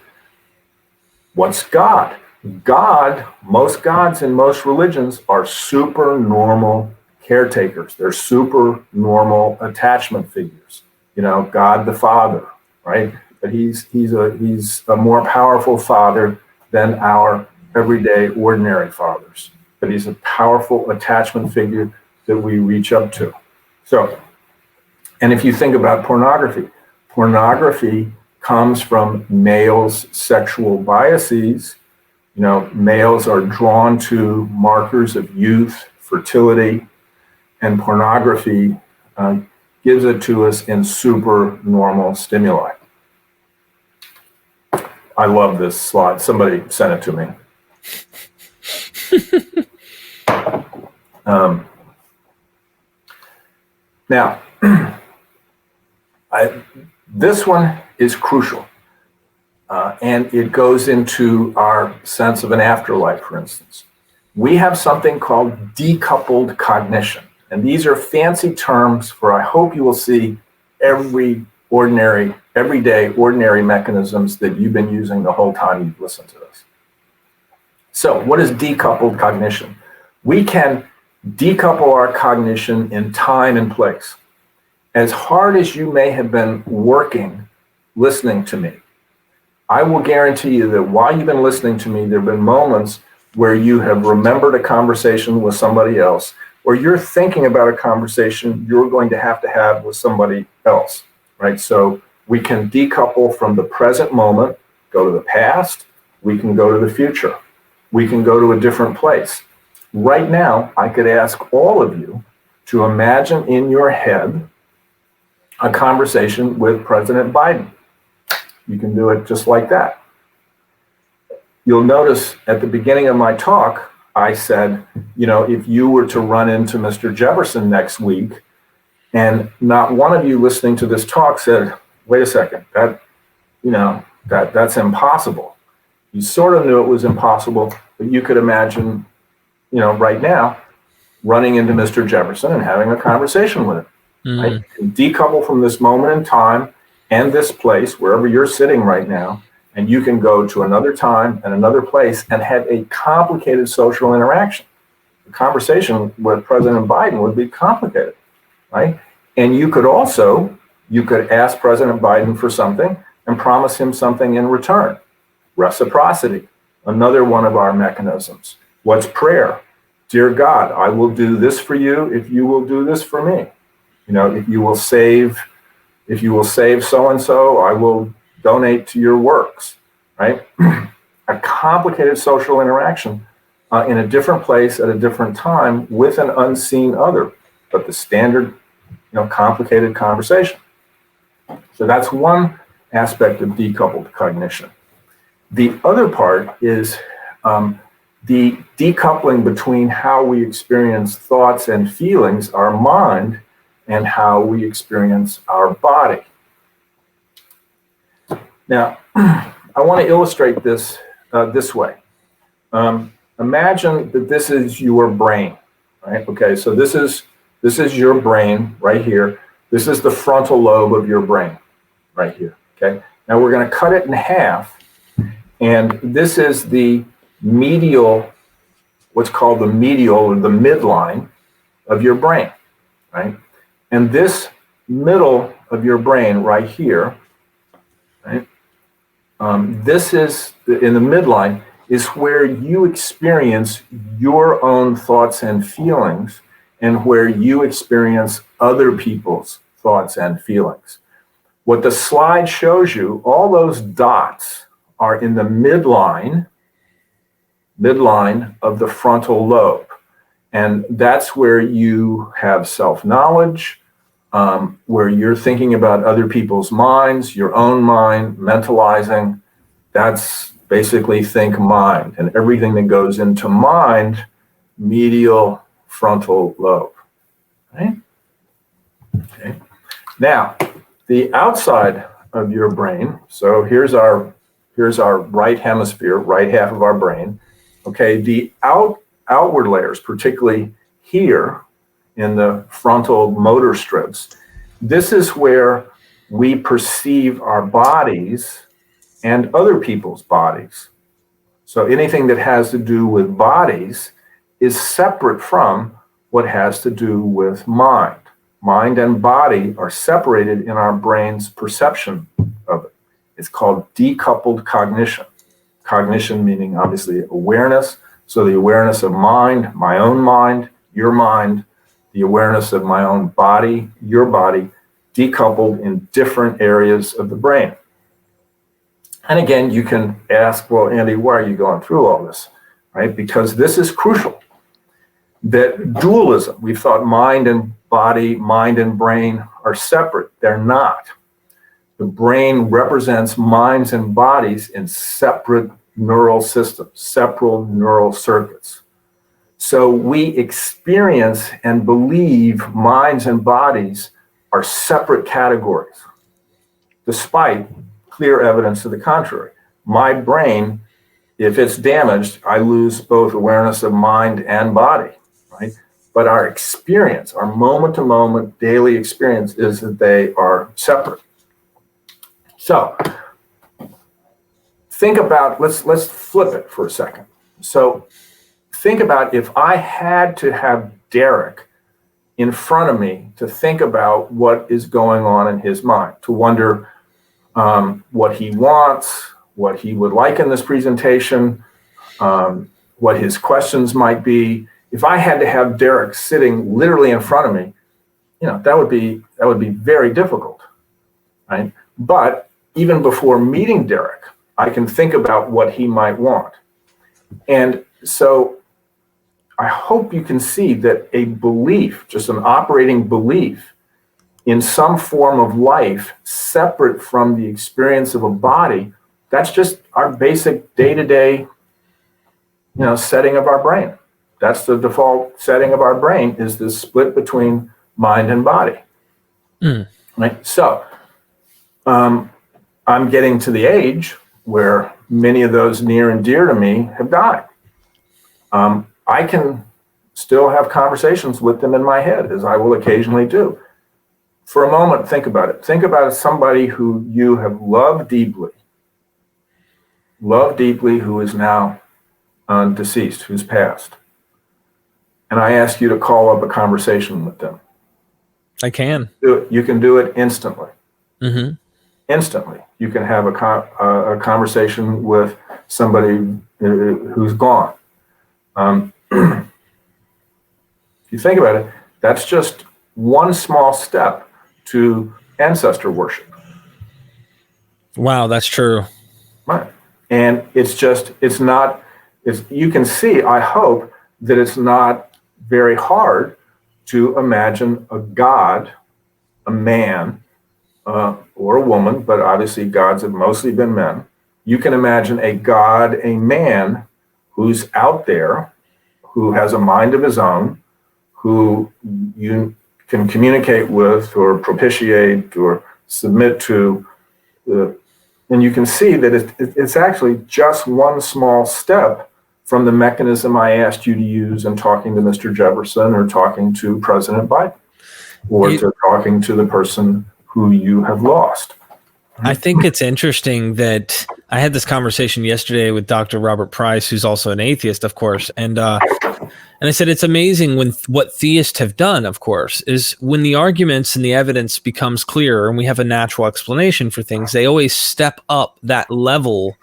What's God? God, most gods in most religions are supernormal caretakers. They're supernormal attachment figures. God the Father, right? But he's a more powerful father than our everyday ordinary fathers. But he's a powerful attachment figure that we reach up to. So, and if you think about pornography comes from males' sexual biases. Males are drawn to markers of youth, fertility, and pornography gives it to us in supernormal stimuli. I love this slide. Somebody sent it to me. Now, this one is crucial, and it goes into our sense of an afterlife, for instance. We have something called decoupled cognition, And these are fancy terms for, I hope you will see, everyday, ordinary mechanisms that you've been using the whole time you've listened to this. So what is decoupled cognition? We can decouple our cognition in time and place. As hard as you may have been working, listening to me, I will guarantee you that while you've been listening to me, there have been moments where you have remembered a conversation with somebody else, or you're thinking about a conversation you're going to have with somebody else, right? So we can decouple from the present moment, go to the past, we can go to the future, we can go to a different place. Right now, I could ask all of you to imagine in your head a conversation with President Biden. You can do it just like that. You'll notice at the beginning of my talk, I said, if you were to run into Mr. Jefferson next week, and not one of you listening to this talk said, wait a second, that's impossible. You sort of knew it was impossible, but you could imagine, right now, running into Mr. Jefferson and having a conversation with him. Right? You can decouple from this moment in time and this place, wherever you're sitting right now, and you can go to another time and another place and have a complicated social interaction. The conversation with President Biden would be complicated, right? And you could ask President Biden for something and promise him something in return. Reciprocity, another one of our mechanisms. What's prayer? Dear God, I will do this for you if you will do this for me. If you will save so-and-so, I will donate to your works, right? A complicated social interaction in a different place at a different time with an unseen other, but the standard, complicated conversation. So that's one aspect of decoupled cognition. The other part is the decoupling between how we experience thoughts and feelings, our mind, and how we experience our body. Now, I want to illustrate this this way. Imagine that this is your brain, right? Okay, so this is your brain right here. This is the frontal lobe of your brain right here, okay? Now we're going to cut it in half, and this is the medial, what's called the medial or the midline of your brain, right? And this middle of your brain right here, right? This is, in the midline, is where you experience your own thoughts and feelings and where you experience other people's thoughts and feelings. What the slide shows you, all those dots are in the midline of the frontal lobe. And that's where you have self-knowledge, where you're thinking about other people's minds, your own mind, mentalizing. That's basically think mind. And everything that goes into mind, medial frontal lobe. Right? Okay. Now, the outside of your brain, so here's our right hemisphere, right half of our brain. Okay, the outward layers, particularly here, in the frontal motor strips, this is where we perceive our bodies and other people's bodies. So anything that has to do with bodies is separate from what has to do with mind. Mind and body are separated in our brain's perception of it. It's called decoupled cognition. Cognition meaning obviously awareness. So the awareness of mind, my own mind, your mind, the awareness of my own body, your body, decoupled in different areas of the brain. And again, you can ask, well, Andy, why are you going through all this, right? Because this is crucial. That dualism, we've thought mind and body, mind and brain are separate. They're not. The brain represents minds and bodies in separate neural systems, separate neural circuits. So we experience and believe minds and bodies are separate categories, despite clear evidence to the contrary. My brain, if it's damaged, I lose both awareness of mind and body, right? but our experience, our moment-to-moment daily experience, is that they are separate. So think about, let's flip it for a second. So think about if I had to have Derek in front of me to think about what is going on in his mind, to wonder what he wants, what he would like in this presentation, what his questions might be. If I had to have Derek sitting literally in front of me, that would be very difficult, right? But even before meeting Derek, I can think about what he might want. And so I hope you can see that a belief, just an operating belief in some form of life separate from the experience of a body, that's just our basic day-to-day, setting of our brain. That's the default setting of our brain, is this split between mind and body. Right? So I'm getting to the age where many of those near and dear to me have died. I can still have conversations with them in my head, as I will occasionally do. For a moment, think about it. Think about somebody who you have loved deeply, who is now deceased, who's passed. And I ask you to call up a conversation with them. I can. You can do it instantly. Mm-hmm. Instantly. You can have a conversation with somebody who's gone. If you think about it, that's just one small step to ancestor worship. Wow, that's true. Right. And you can see, I hope, that it's not very hard to imagine a God, a man, or a woman, but obviously gods have mostly been men. You can imagine a God, a man, who's out there, who has a mind of his own, who you can communicate with or propitiate or submit to. And you can see that it's actually just one small step from the mechanism I asked you to use in talking to Mr. Jefferson, or talking to President Biden, or to talking to the person who you have lost. I think it's interesting that I had this conversation yesterday with Dr. Robert Price, who's also an atheist, of course. And I said, it's amazing when what theists have done, of course, is when the arguments and the evidence becomes clearer and we have a natural explanation for things, they always step up that level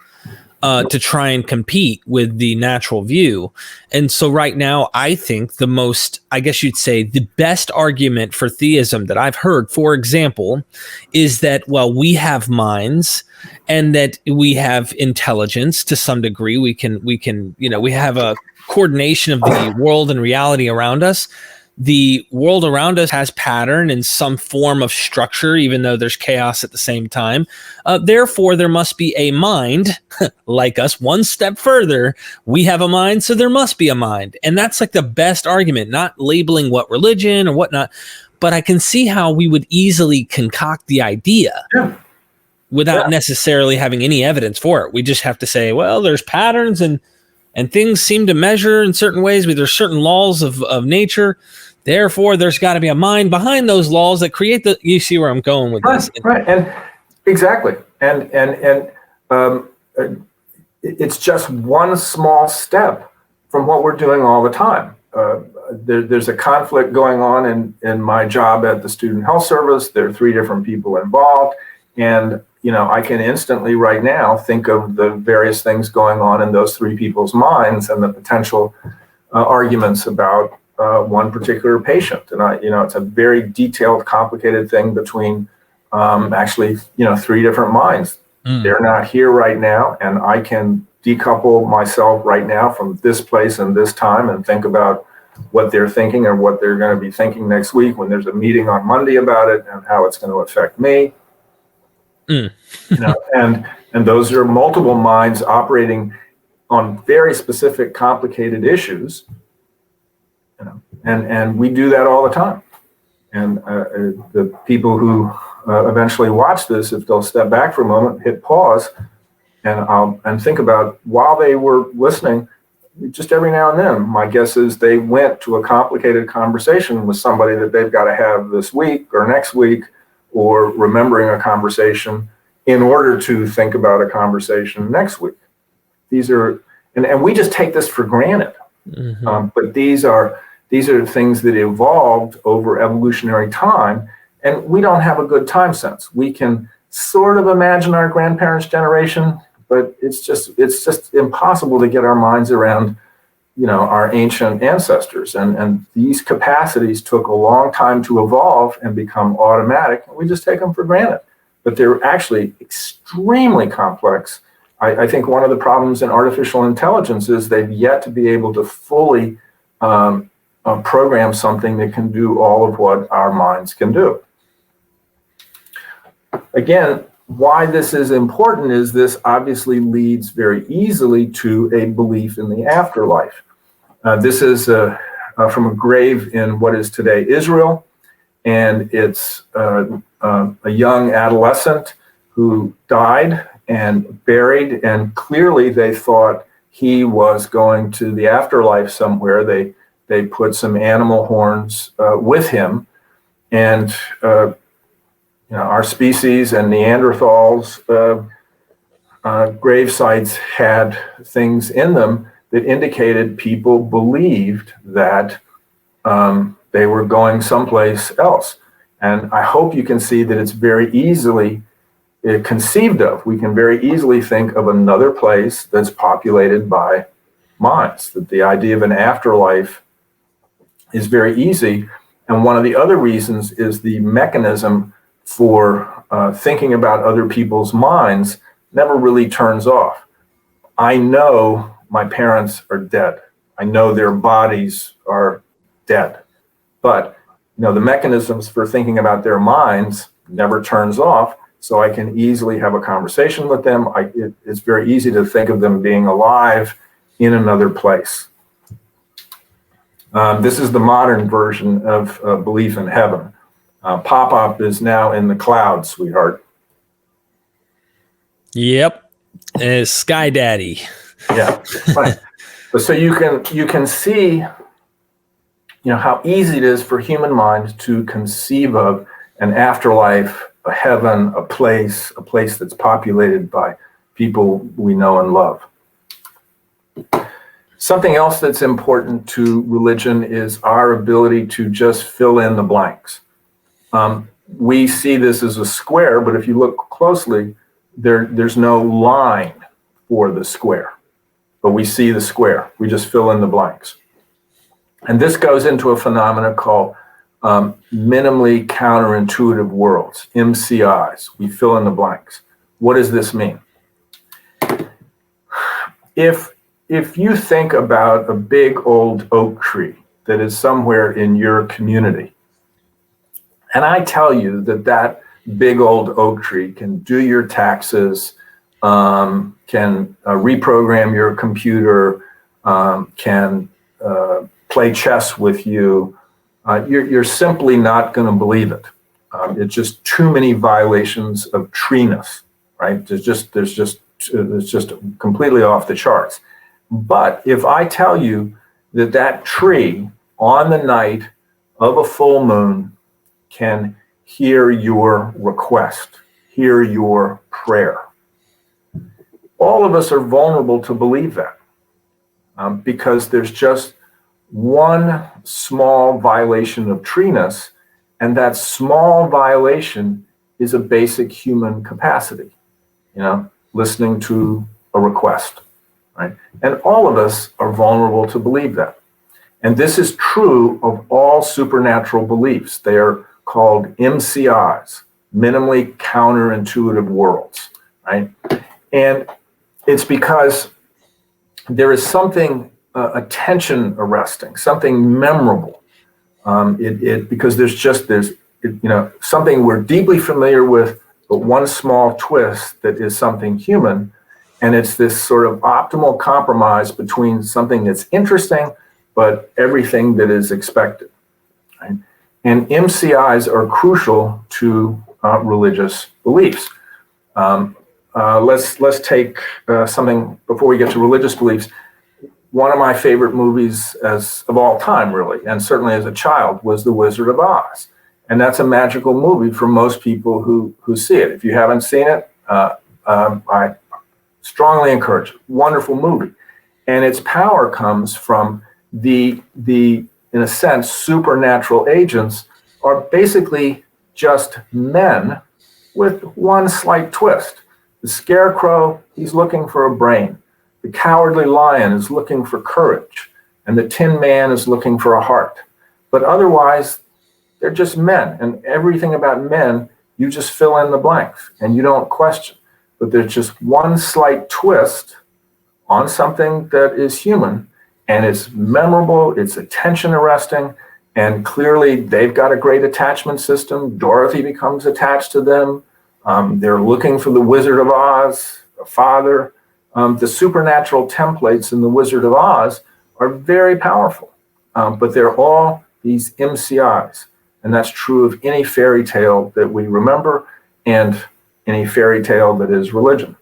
to try and compete with the natural view. And so right now, I think the most, I guess you'd say, the best argument for theism that I've heard, for example, is that, well, we have minds and that we have intelligence to some degree. We can, we have a coordination of the world and reality around us. The world around us has pattern and some form of structure, even though there's chaos at the same time. Therefore, there must be a mind like us. One step further, we have a mind, so there must be a mind. And that's like the best argument, not labeling what religion or whatnot. But I can see how we would easily concoct the idea without necessarily having any evidence for it. We just have to say, well, there's patterns and things seem to measure in certain ways. There's certain laws of nature. Therefore, there's got to be a mind behind those laws that create the. You see where I'm going with this, right? And exactly, and it's just one small step from what we're doing all the time. There's a conflict going on in my job at the Student Health Service. There are 3 different people involved, and I can instantly right now think of the various things going on in those 3 people's minds and the potential arguments about one particular patient. And it's a very detailed, complicated thing between actually 3 different minds. They're not here right now, and I can decouple myself right now from this place and this time and think about what they're thinking or what they're going to be thinking next week when there's a meeting on Monday about it and how it's going to affect me. And those are multiple minds operating on very specific, complicated issues. And we do that all the time. And the people who eventually watch this, if they'll step back for a moment, hit pause, and think about, while they were listening, just every now and then, my guess is they went to a complicated conversation with somebody that they've got to have this week or next week, or remembering a conversation in order to think about a conversation next week. These are, and we just take this for granted. But these are things that evolved over evolutionary time, and we don't have a good time sense. We can sort of imagine our grandparents' generation, but it's just impossible to get our minds around, our ancient ancestors. And these capacities took a long time to evolve and become automatic, and we just take them for granted. But they're actually extremely complex. I think one of the problems in artificial intelligence is they've yet to be able to fully program something that can do all of what our minds can do. Again, why this is important is this obviously leads very easily to a belief in the afterlife. This is from a grave in what is today Israel, and it's a young adolescent who died and buried, and clearly they thought he was going to the afterlife somewhere. They put some animal horns with him, and our species and Neanderthals grave sites had things in them that indicated people believed that they were going someplace else. And I hope you can see that it's very easily conceived of. We can very easily think of another place that's populated by minds, that the idea of an afterlife is very easy. And one of the other reasons is the mechanism for thinking about other people's minds never really turns off. I know my parents are dead. I know their bodies are dead. But the mechanisms for thinking about their minds never turns off. So I can easily have a conversation with them. It's very easy to think of them being alive in another place. This is the modern version of belief in heaven. Pop-Up is now in the clouds, sweetheart. Yep. Sky Daddy. Yeah. Right. But so you can see, how easy it is for human minds to conceive of an afterlife, a heaven, a place that's populated by people we know and love. Something else that's important to religion is our ability to just fill in the blanks. We see this as a square, but if you look closely, there's no line for the square. But we see the square. We just fill in the blanks. And this goes into a phenomenon called minimally counterintuitive worlds, MCIs. We fill in the blanks. What does this mean? If you think about a big old oak tree that is somewhere in your community, and I tell you that big old oak tree can do your taxes, can reprogram your computer, can play chess with you, you're simply not going to believe it. It's just too many violations of treeness, right? It's just completely off the charts. But if I tell you that tree on the night of a full moon can hear your request, hear your prayer, all of us are vulnerable to believe that because there's just one small violation of treeness, and that small violation is a basic human capacity, listening to a request, right? And all of us are vulnerable to believe that. And this is true of all supernatural beliefs. They are called MCIs, minimally counterintuitive worlds, right? And it's because there is something attention arresting, something memorable. Because there's something we're deeply familiar with, but one small twist that is something human, and it's this sort of optimal compromise between something that's interesting, but everything that is expected. Right? And MCIs are crucial to religious beliefs. Let's take something before we get to religious beliefs. one of my favorite movies of all time, really, and certainly as a child, was The Wizard of Oz. And that's a magical movie for most people who see it. If you haven't seen it, I strongly encourage it. Wonderful movie. And its power comes from the in a sense, supernatural agents are basically just men with one slight twist. The scarecrow, he's looking for a brain. The cowardly lion is looking for courage. And the tin man is looking for a heart. But otherwise, they're just men. And everything about men, you just fill in the blanks and you don't question. But there's just one slight twist on something that is human, and it's memorable, it's attention arresting, and clearly they've got a great attachment system. Dorothy becomes attached to them. They're looking for the Wizard of Oz, a father. The supernatural templates in the Wizard of Oz are very powerful, but they're all these MCIs. And that's true of any fairy tale that we remember and any fairy tale that is religion.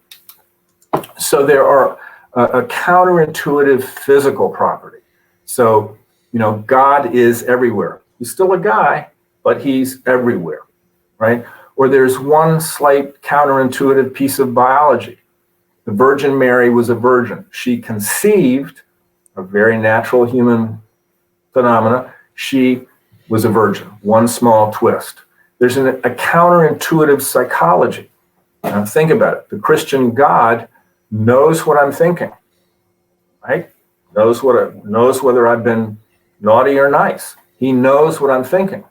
So there are a counterintuitive physical property. So, God is everywhere. He's still a guy, but he's everywhere, right? Or there's one slight counterintuitive piece of biology. The Virgin Mary was a virgin. She conceived, a very natural human phenomena. She was a virgin, one small twist. There's a counterintuitive psychology. Now think about it. The Christian God knows what I'm thinking, right? Knows whether I've been naughty or nice. He knows what I'm thinking.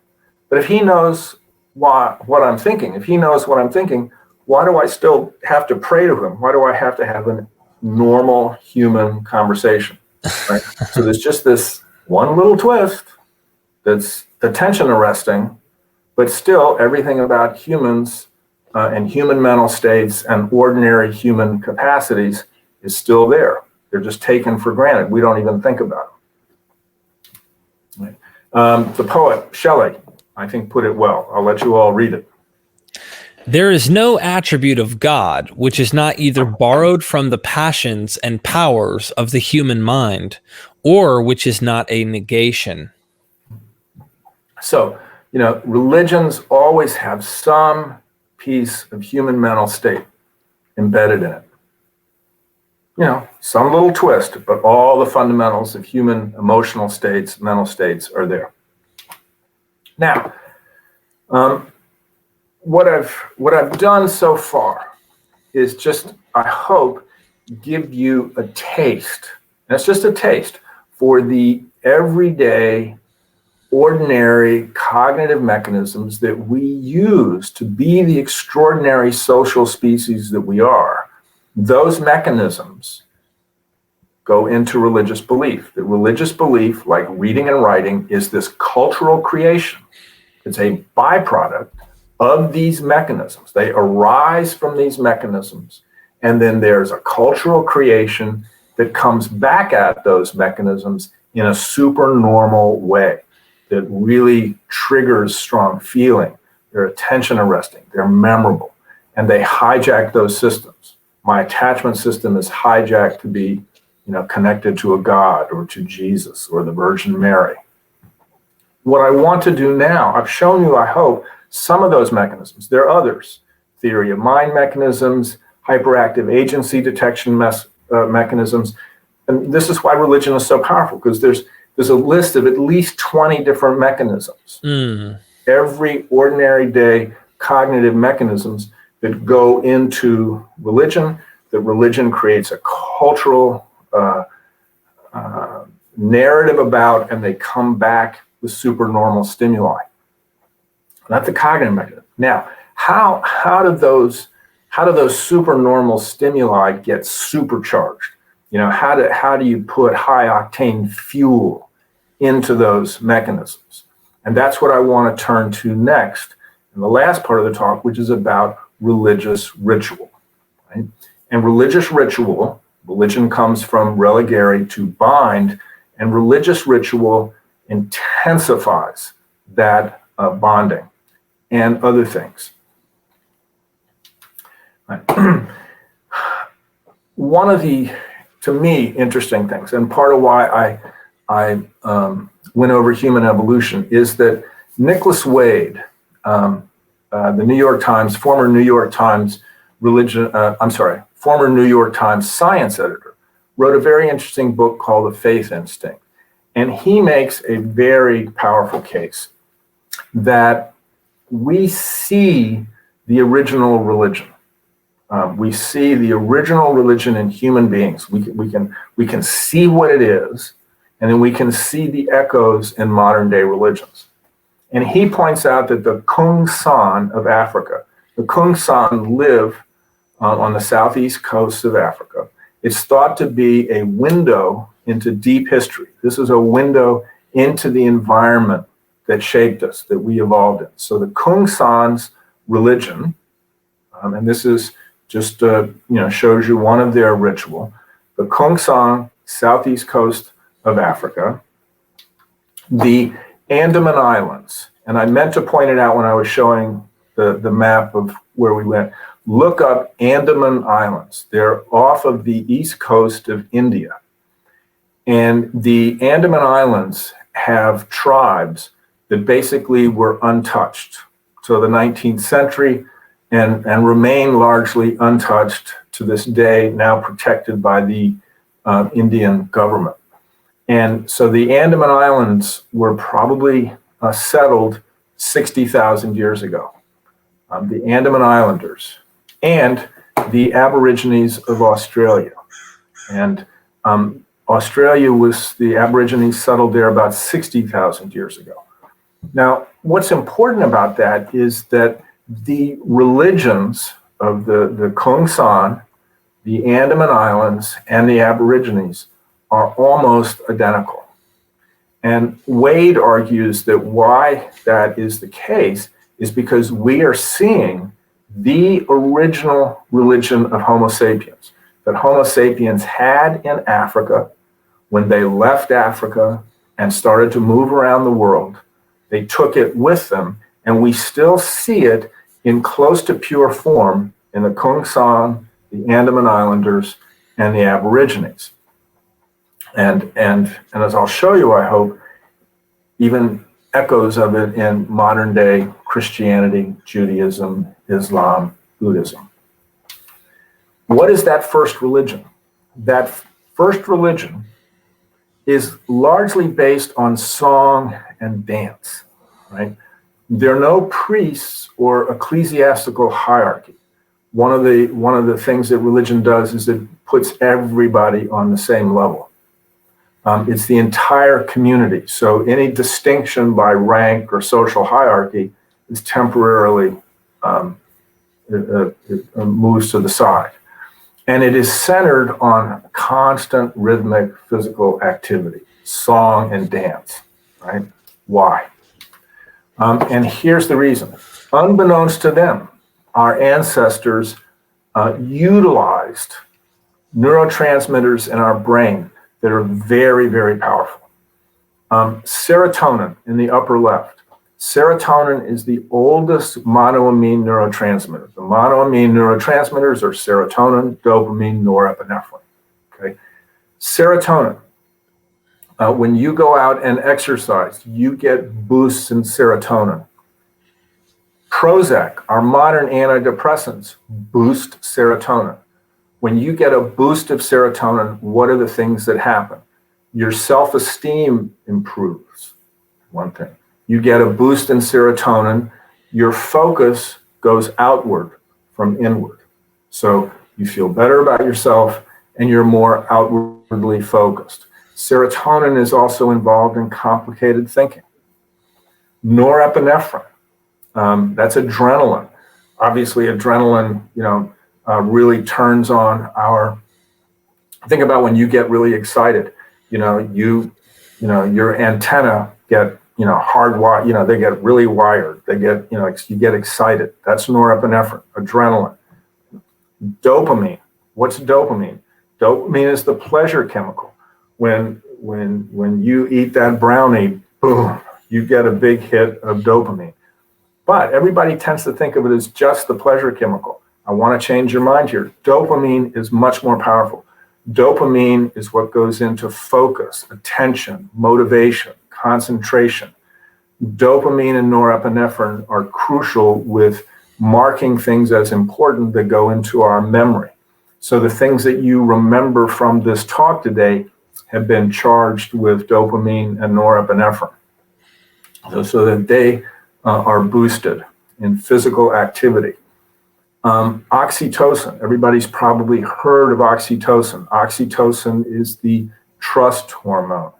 But if he knows what I'm thinking, why do I still have to pray to him? Why do I have to have a normal human conversation, right? So there's just this one little twist that's attention arresting, but still everything about humans and human mental states and ordinary human capacities is still there. They're just taken for granted. We don't even think about them. Right? The poet Shelley, I think, put it well. I'll let you all read it. There is no attribute of God which is not either borrowed from the passions and powers of the human mind, or which is not a negation. So, religions always have some piece of human mental state embedded in it. Some little twist, but all the fundamentals of human emotional states, mental states are there. Now, what I've done so far is just, I hope, give you a taste, and it's just a taste, for the everyday, ordinary cognitive mechanisms that we use to be the extraordinary social species that we are. Those mechanisms go into religious belief. That religious belief, like reading and writing, is this cultural creation. It's a byproduct of these mechanisms. They arise from these mechanisms, and then there's a cultural creation that comes back at those mechanisms in a supernormal way that really triggers strong feeling. They're attention arresting, they're memorable, and they hijack those systems. My attachment system is hijacked to be, connected to a God or to Jesus or the Virgin Mary. What I want to do now, I've shown you, I hope, some of those mechanisms. There are others. Theory of mind mechanisms, hyperactive agency detection mechanisms. And this is why religion is so powerful, because there's a list of at least 20 different mechanisms. Every ordinary day cognitive mechanisms that go into religion, that religion creates a cultural narrative about, and they come back with supernormal stimuli. That's the cognitive mechanism. Now, how do those supernormal stimuli get supercharged? How do you put high octane fuel into those mechanisms? And that's what I want to turn to next in the last part of the talk, which is about religious ritual. Right? And religious ritual, religion comes from religare, to bind, and religious ritual intensifies that bonding and other things. Right. to me, interesting things. And part of why I went over human evolution is that Nicholas Wade, the New York Times, former New York Times former New York Times science editor, wrote a very interesting book called The Faith Instinct. And he makes a very powerful case that we see the original religion. We see the original religion in human beings. We can see what it is, and then we can see the echoes in modern day religions. And he points out that the Kung San of Africa, the Kung San live on the southeast coast of Africa. It's thought to be a window into deep history. This is a window into the environment that shaped us, that we evolved in. So the Kung San's religion, and this is just shows you one of their ritual. The Kung San, southeast coast of Africa, the Andaman Islands, and I meant to point it out when I was showing the map of where we went. Look up Andaman Islands. They're off of the east coast of India. And the Andaman Islands have tribes that basically were untouched. So the 19th century and remain largely untouched to this day, now protected by the Indian government. And so the Andaman Islands were probably settled 60,000 years ago. The Andaman Islanders and the Aborigines of Australia. And Australia was, the Aborigines settled there about 60,000 years ago. Now, what's important about that is that the religions of the Kung San, the Andaman Islands, and the Aborigines are almost identical. And Wade argues that why that is the case is because we are seeing the original religion of Homo sapiens, that Homo sapiens had in Africa when they left Africa and started to move around the world. They took it with them, and we still see it in close to pure form in the Kung San, the Andaman Islanders, and the Aborigines. And as I'll show you, I hope, even echoes of it in modern day Christianity, Judaism, Islam, Buddhism. What is that first religion? That first religion is largely based on song and dance, right? There are no priests or ecclesiastical hierarchy. One of the things that religion does is it puts everybody on the same level. It's the entire community. So any distinction by rank or social hierarchy is temporarily it moves to the side. And it is centered on constant rhythmic physical activity, song and dance, right? Why? And here's the reason. Unbeknownst to them, our ancestors utilized neurotransmitters in our brain that are very, very powerful. Serotonin in the upper left. Serotonin is the oldest monoamine neurotransmitter. The monoamine neurotransmitters are serotonin, dopamine, norepinephrine. Okay? Serotonin. When you go out and exercise, you get boosts in serotonin. Prozac, our modern antidepressants, boost serotonin. When you get a boost of serotonin, what are the things that happen? Your self-esteem improves, one thing. You get a boost in serotonin, your focus goes outward from inward. So you feel better about yourself and you're more outwardly focused. Serotonin is also involved in complicated thinking. Norepinephrine, that's adrenaline. Obviously, adrenaline, really turns on our. Think about when you get really excited. Your antenna get hardwired. They get really wired. They get you get excited. That's norepinephrine, adrenaline. Dopamine. What's dopamine? Dopamine is the pleasure chemical. When you eat that brownie, boom, you get a big hit of dopamine. But everybody tends to think of it as just the pleasure chemical. I want to change your mind here. Dopamine is much more powerful. Dopamine is what goes into focus, attention, motivation, concentration. Dopamine and norepinephrine are crucial with marking things as important that go into our memory. So the things that you remember from this talk today have been charged with dopamine and norepinephrine, so that they are boosted in physical activity. Oxytocin, everybody's probably heard of oxytocin. Oxytocin is the trust hormone,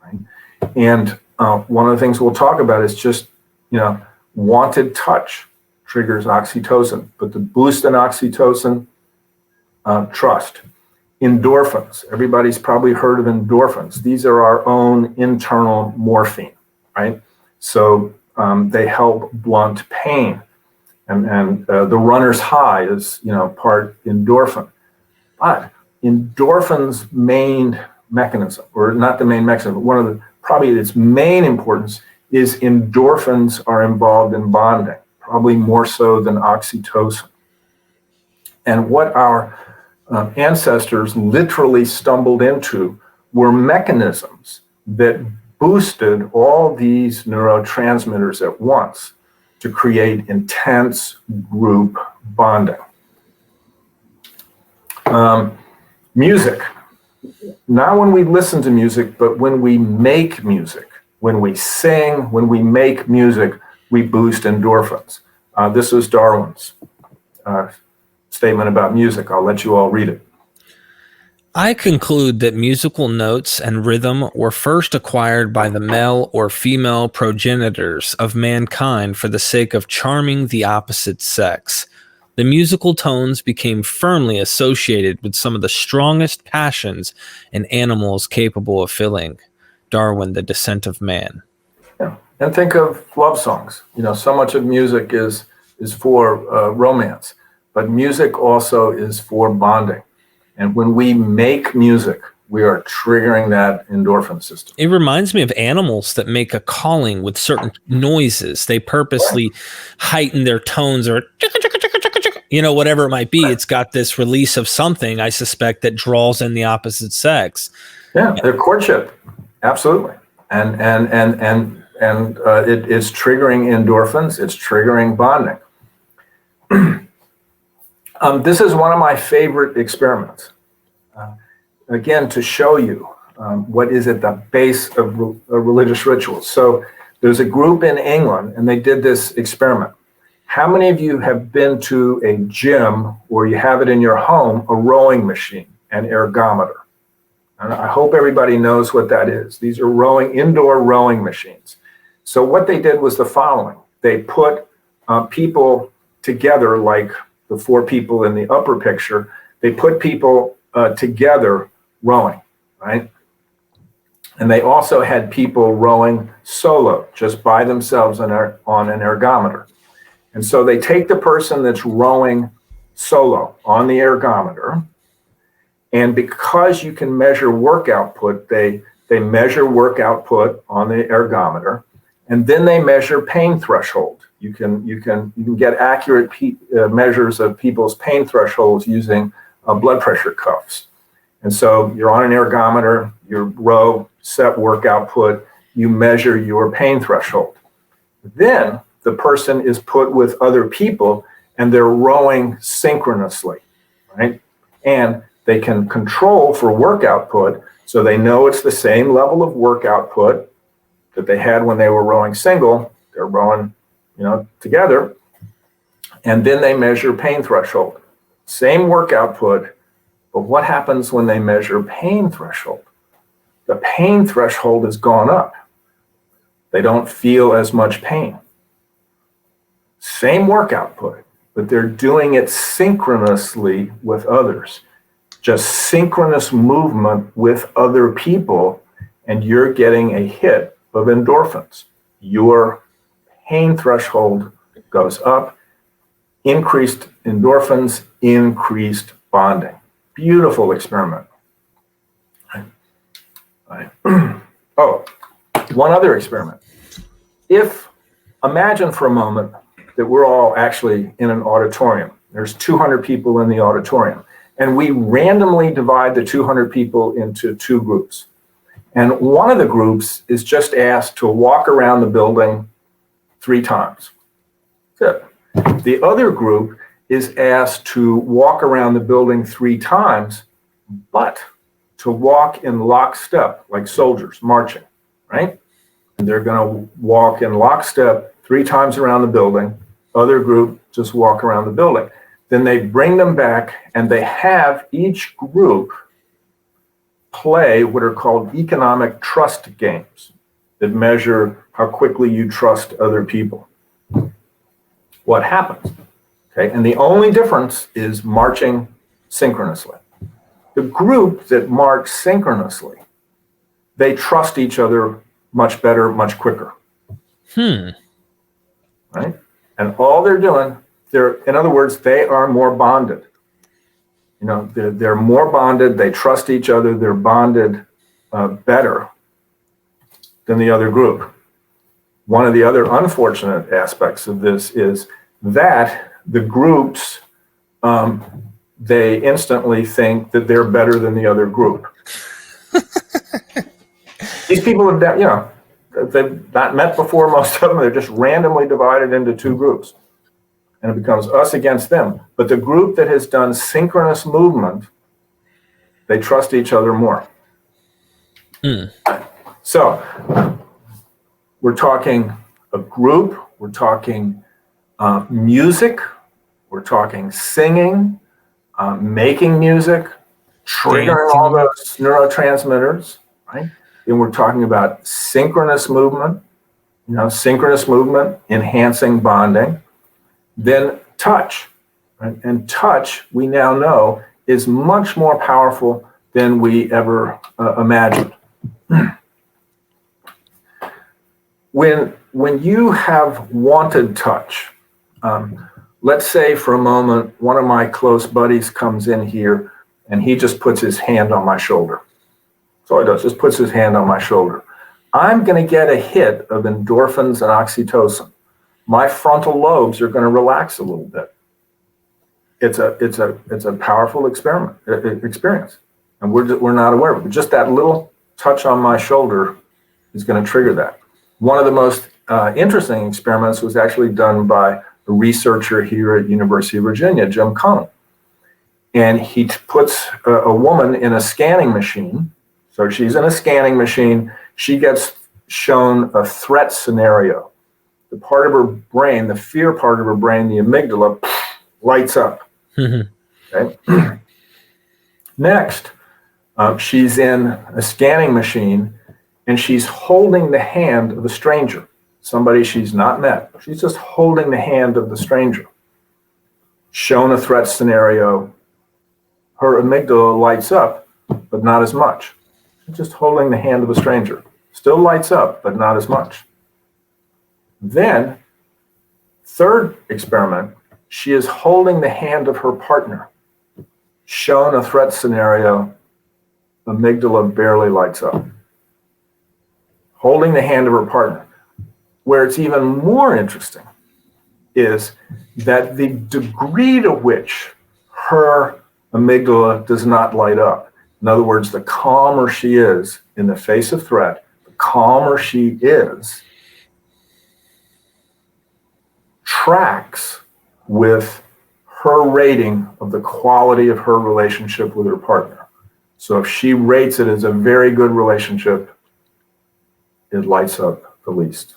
right? And one of the things we'll talk about is just, wanted touch triggers oxytocin, but the boost in oxytocin, trust. Endorphins, everybody's probably heard of endorphins. These are our own internal morphine, right? So they help blunt pain. And the runner's high is, part endorphin. But endorphin's main mechanism, or not the main mechanism, but one of the, probably its main importance is endorphins are involved in bonding, probably more so than oxytocin. And what our ancestors literally stumbled into were mechanisms that boosted all these neurotransmitters at once to create intense group bonding. Music. Not when we listen to music, but when we make music. When we sing, when we make music, we boost endorphins. This is Darwin's statement about music. I'll let you all read it. I conclude that musical notes and rhythm were first acquired by the male or female progenitors of mankind for the sake of charming the opposite sex. The musical tones became firmly associated with some of the strongest passions an animal is capable of feeling. Darwin, The Descent of Man. Yeah. And think of love songs. So much of music is for romance, but music also is for bonding. And when we make music, we are triggering that endorphin system. It reminds me of animals that make a calling with certain noises. They purposely heighten their tones or whatever it might be. It's got this release of something, I suspect, that draws in the opposite sex. Yeah, their courtship. Absolutely. And it is triggering endorphins. It's triggering bonding. This is one of my favorite experiments. Again, to show you what is at the base of religious rituals. So there's a group in England, and they did this experiment. How many of you have been to a gym, or you have it in your home, a rowing machine, an ergometer? And I hope everybody knows what that is. These are indoor rowing machines. So what they did was the following. They put people together, like the four people in the upper picture. They put people together rowing, right? And they also had people rowing solo, just by themselves on an ergometer. And so they take the person that's rowing solo on the ergometer, and because you can measure work output, they measure work output on the ergometer, and then they measure pain threshold. You can get accurate measures of people's pain thresholds using blood pressure cuffs. And so you're on an ergometer, you row, set work output, you measure your pain threshold. Then the person is put with other people and they're rowing synchronously, right? And they can control for work output, so they know it's the same level of work output that they had when they were rowing single. They're rowing, together. And then they measure pain threshold. Same work output, but what happens when they measure pain threshold? The pain threshold has gone up. They don't feel as much pain. Same work output, but they're doing it synchronously with others. Just synchronous movement with other people, and you're getting a hit of endorphins. Your pain threshold goes up, increased endorphins, increased bonding. Beautiful experiment. Right. Oh, one other experiment. Imagine for a moment that we're all actually in an auditorium. There's 200 people in the auditorium. And we randomly divide the 200 people into two groups. And one of the groups is just asked to walk around the building 3 times. Good. The other group is asked to walk around the building 3 times, but to walk in lockstep, like soldiers marching, right? And they're going to walk in lockstep 3 times around the building. Other group just walk around the building. Then they bring them back, and they have each group play what are called economic trust games that measure how quickly you trust other people. What happens? Okay, and the only difference is marching synchronously. The group that march synchronously, they trust each other much better, much quicker. Right? And all they're doing, in other words, they are more bonded. You know, they're more bonded, they trust each other, they're bonded better than the other group. One of the other unfortunate aspects of this is that the groups, they instantly think that they're better than the other group. These people have, you know, they've not met before, most of them, they're just randomly divided into 2 groups. And it becomes us against them. But the group that has done synchronous movement, they trust each other more. So we're talking a group, we're talking music, we're talking singing, making music, triggering all those neurotransmitters, right? And we're talking about synchronous movement, you know, synchronous movement, enhancing bonding. Then touch, right? And touch, we now know, is much more powerful than we ever imagined. When you have wanted touch, let's say for a moment, one of my close buddies comes in here and he just puts his hand on my shoulder. That's all he does, just puts his hand on my shoulder. I'm going to get a hit of endorphins and oxytocin. My frontal lobes are going to relax a little bit. It's a powerful experience, and we're not aware of it. But just that little touch on my shoulder is going to trigger that. One of the most interesting experiments was actually done by a researcher here at University of Virginia, Jim Cohn, and he puts a woman in a scanning machine. So she's in a scanning machine. She gets shown a threat scenario. The part of her brain, the fear part of her brain, the amygdala, lights up. Okay? Next, she's in a scanning machine, and she's holding the hand of a stranger, somebody she's not met. She's just holding the hand of the stranger. Shown a threat scenario, her amygdala lights up, but not as much. She's just holding the hand of a stranger. Still lights up, but not as much. Then, third experiment, she is holding the hand of her partner. Shown a threat scenario, amygdala barely lights up. Holding the hand of her partner. Where it's even more interesting is that the degree to which her amygdala does not light up, in other words, the calmer she is in the face of threat, the calmer she is, tracks with her rating of the quality of her relationship with her partner. So if she rates it as a very good relationship, it lights up the least.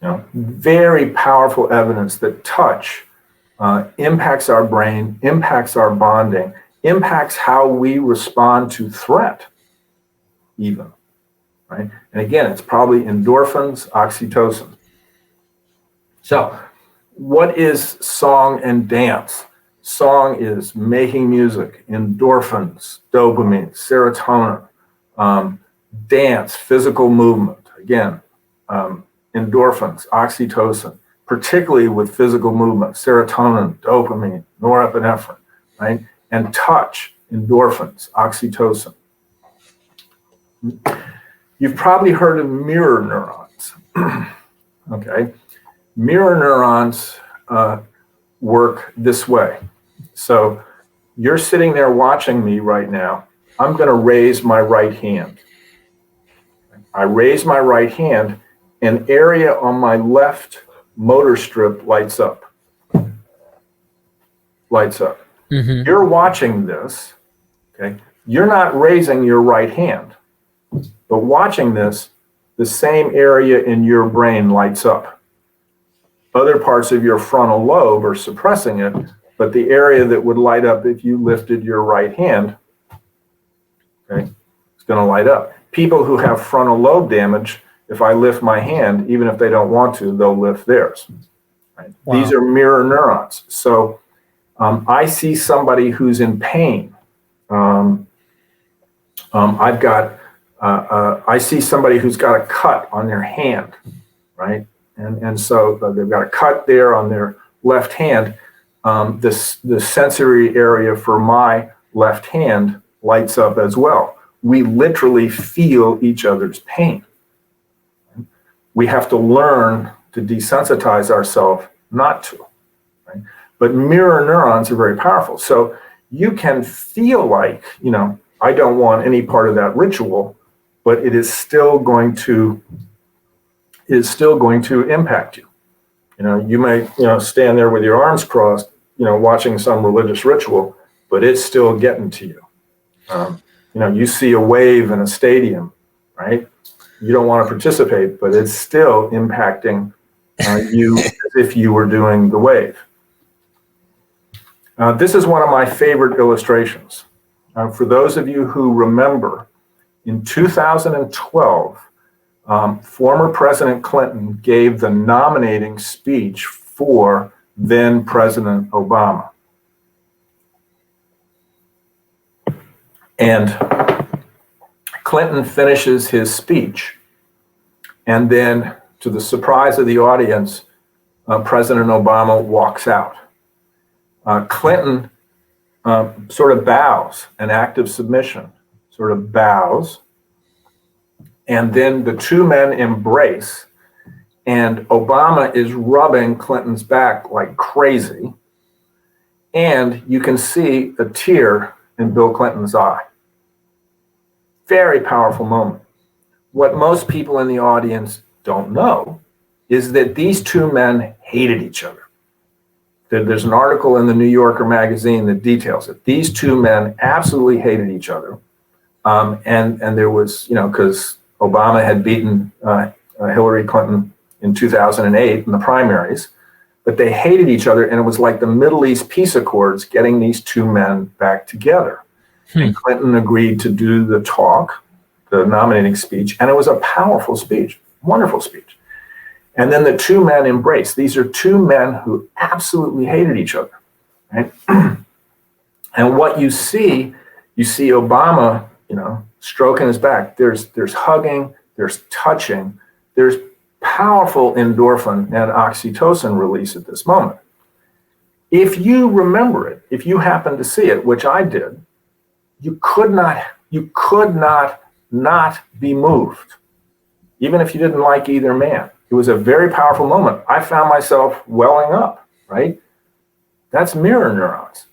You know, very powerful evidence that touch impacts our brain, impacts our bonding, impacts how we respond to threat, even. Right? And again, it's probably endorphins, oxytocin. So, what is song and dance? Song is making music, endorphins, dopamine, serotonin. Dance, physical movement, again, endorphins, oxytocin, particularly with physical movement, serotonin, dopamine, norepinephrine, right? And touch, endorphins, oxytocin. You've probably heard of mirror neurons. Okay. Mirror neurons work this way. So you're sitting there watching me right now. I'm going to raise my right hand. I raise my right hand, an area on my left motor strip lights up. Lights up. Mm-hmm. You're watching this, okay? You're not raising your right hand, but watching this, the same area in your brain lights up. Other parts of your frontal lobe are suppressing it, but the area that would light up if you lifted your right hand, okay, it's going to light up. People who have frontal lobe damage, if I lift my hand, even if they don't want to, they'll lift theirs. Right? Wow. These are mirror neurons. So I see somebody who's in pain. I see somebody who's got a cut on their hand, right? And so they've got a cut there on their left hand. The sensory area for my left hand lights up as well. We literally feel each other's pain. We have to learn to desensitize ourselves not to. Right? But mirror neurons are very powerful. So you can feel like, I don't want any part of that ritual, but it is still going to impact you. You may, stand there with your arms crossed, watching some religious ritual, but it's still getting to you. You see a wave in a stadium, right? You don't want to participate, but it's still impacting you as if you were doing the wave. This is one of my favorite illustrations. For those of you who remember, in 2012, former President Clinton gave the nominating speech for then President Obama. And Clinton finishes his speech, and then, to the surprise of the audience, President Obama walks out. Clinton sort of bows, an act of submission, sort of bows, and then the two men embrace, and Obama is rubbing Clinton's back like crazy, and you can see a tear in Bill Clinton's eye. Very powerful moment. What most people in the audience don't know is that these two men hated each other. There's an article in the New Yorker magazine that details it. These two men absolutely hated each other. And there was, because Obama had beaten Hillary Clinton in 2008 in the primaries, but they hated each other, and it was like the Middle East peace accords getting these two men back together. And Clinton agreed to do the talk, the nominating speech, and it was a powerful speech, wonderful speech. And then the two men embraced. These are two men who absolutely hated each other, right? And what you see Obama, stroking his back. There's hugging, there's touching, there's powerful endorphin and oxytocin release at this moment. If you remember it, if you happen to see it, which I did, you could not be moved, even if you didn't like either man. It was a very powerful moment. I found myself welling up, right? That's mirror neurons.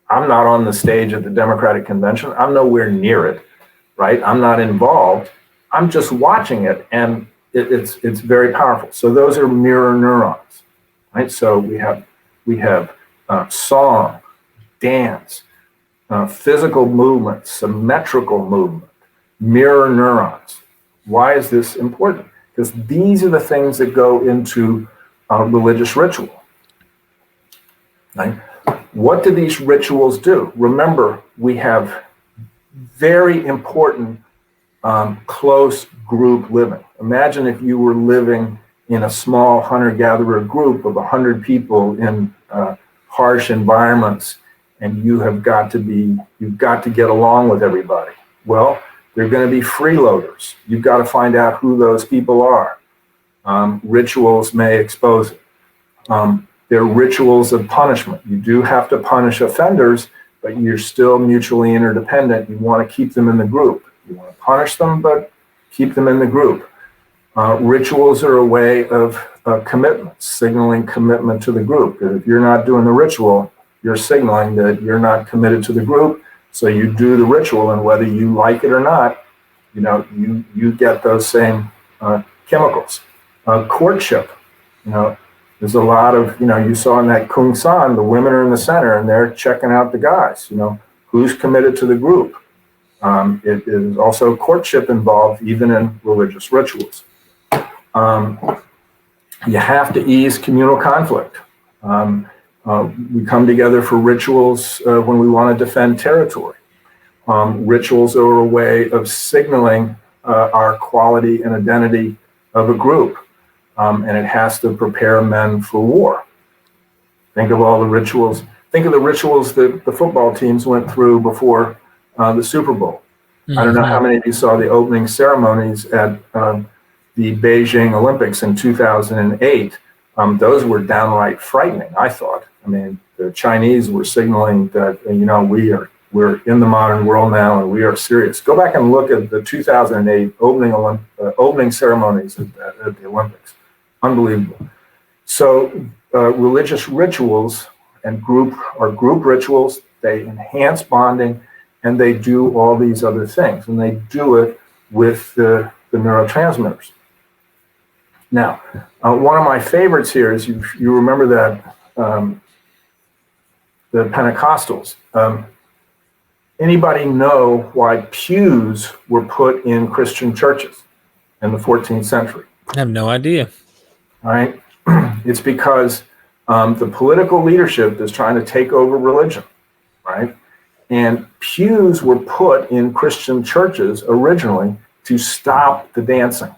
I'm not on the stage at the Democratic Convention. I'm nowhere near it, right? I'm not involved. I'm just watching it, and it's very powerful. So those are mirror neurons, right? So we have song, dance, physical movement, symmetrical movement, mirror neurons. Why is this important? Because these are the things that go into religious ritual. Right? What do these rituals do? Remember, we have very important close group living. Imagine if you were living in a small hunter-gatherer group of 100 people in harsh environments, and you've got to get along with everybody. Well, they're going to be freeloaders. You've got to find out who those people are. Rituals may expose it. They're rituals of punishment. You do have to punish offenders, but you're still mutually interdependent. You want to keep them in the group. You want to punish them, but keep them in the group. Rituals are a way of commitment, signaling commitment to the group. Because if you're not doing the ritual, you're signaling that you're not committed to the group. So you do the ritual, and whether you like it or not, you get those same chemicals. Courtship, there's a lot of, you saw in that Kung San, the women are in the center and they're checking out the guys, who's committed to the group. It is also courtship involved, even in religious rituals. You have to ease communal conflict. We come together for rituals when we want to defend territory. Rituals are a way of signaling our quality and identity of a group, and it has to prepare men for war. Think of all the rituals. Think of the rituals that the football teams went through before the Super Bowl. I don't know how many of you saw the opening ceremonies at the Beijing Olympics in 2008. Those were downright frightening, I thought. I mean, the Chinese were signaling that, we're in the modern world now and we are serious. Go back and look at the 2008 opening ceremonies at the Olympics. Unbelievable. So religious rituals and group rituals, they enhance bonding, and they do all these other things, and they do it with the neurotransmitters. Now, one of my favorites here is you remember that the Pentecostals. Anybody know why pews were put in Christian churches in the 14th century? I have no idea. All right. It's because the political leadership is trying to take over religion, right? And pews were put in Christian churches originally to stop the dancing.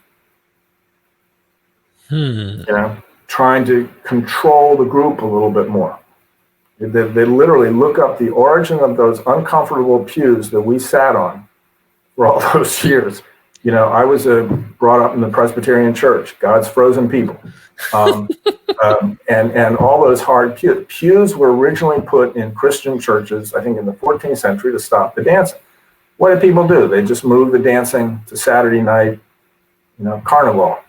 Trying to control the group a little bit more. They literally look up the origin of those uncomfortable pews that we sat on for all those years. I was brought up in the Presbyterian Church, God's frozen people. And all those hard pews. Pews were originally put in Christian churches, I think in the 14th century, to stop the dancing. What did people do? They just moved the dancing to Saturday night, carnival.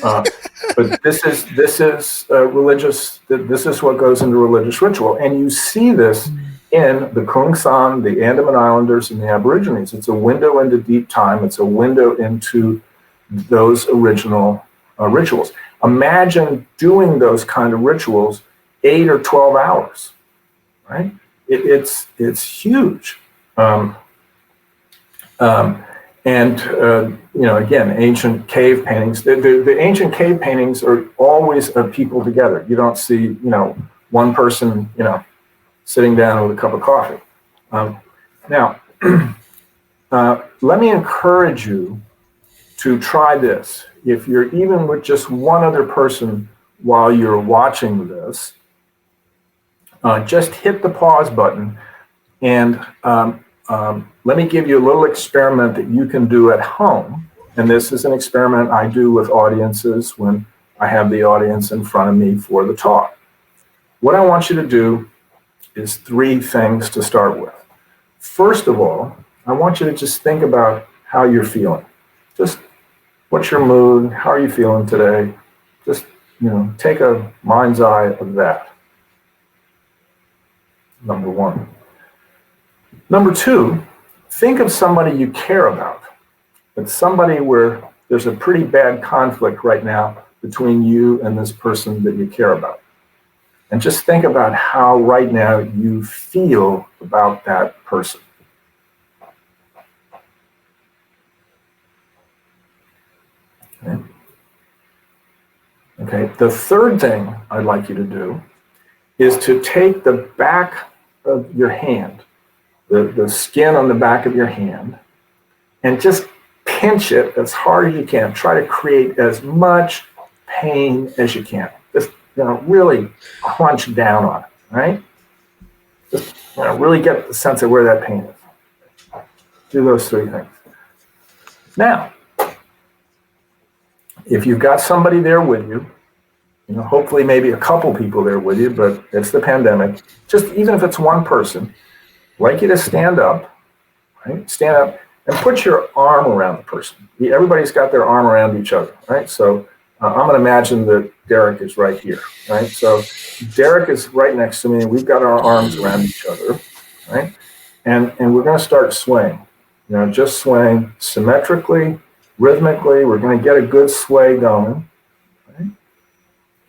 But this is religious. This is what goes into religious ritual, and you see this in the Kung San, the Andaman Islanders, and the Aborigines. It's a window into deep time. It's a window into those original rituals. Imagine doing those kind of rituals 8 or 12 hours, right? It's huge. Again, ancient cave paintings. The ancient cave paintings are always of people together. You don't see, one person, sitting down with a cup of coffee. Now, let me encourage you to try this. If you're even with just one other person while you're watching this, just hit the pause button and let me give you a little experiment that you can do at home. And this is an experiment I do with audiences when I have the audience in front of me for the talk. What I want you to do is 3 things to start with. First of all, I want you to just think about how you're feeling. Just what's your mood? How are you feeling today? Just, take a mind's eye of that. Number 1. Number 2, think of somebody you care about. It's somebody where there's a pretty bad conflict right now between you and this person that you care about. And just think about how right now you feel about that person. Okay. The third thing I'd like you to do is to take the back of your hand, the skin on the back of your hand, and just pinch it as hard as you can. Try to create as much pain as you can. Just really crunch down on it, right? Just really get the sense of where that pain is. Do those 3 things. Now, if you've got somebody there with you, hopefully maybe a couple people there with you, but it's the pandemic. Just even if it's one person, I'd like you to stand up, right? Stand up and put your arm around the person. Everybody's got their arm around each other, right? So I'm going to imagine that Derek is right here, right? So Derek is right next to me, and we've got our arms around each other, right? And we're going to start swaying, just swaying symmetrically, rhythmically. We're going to get a good sway going, right?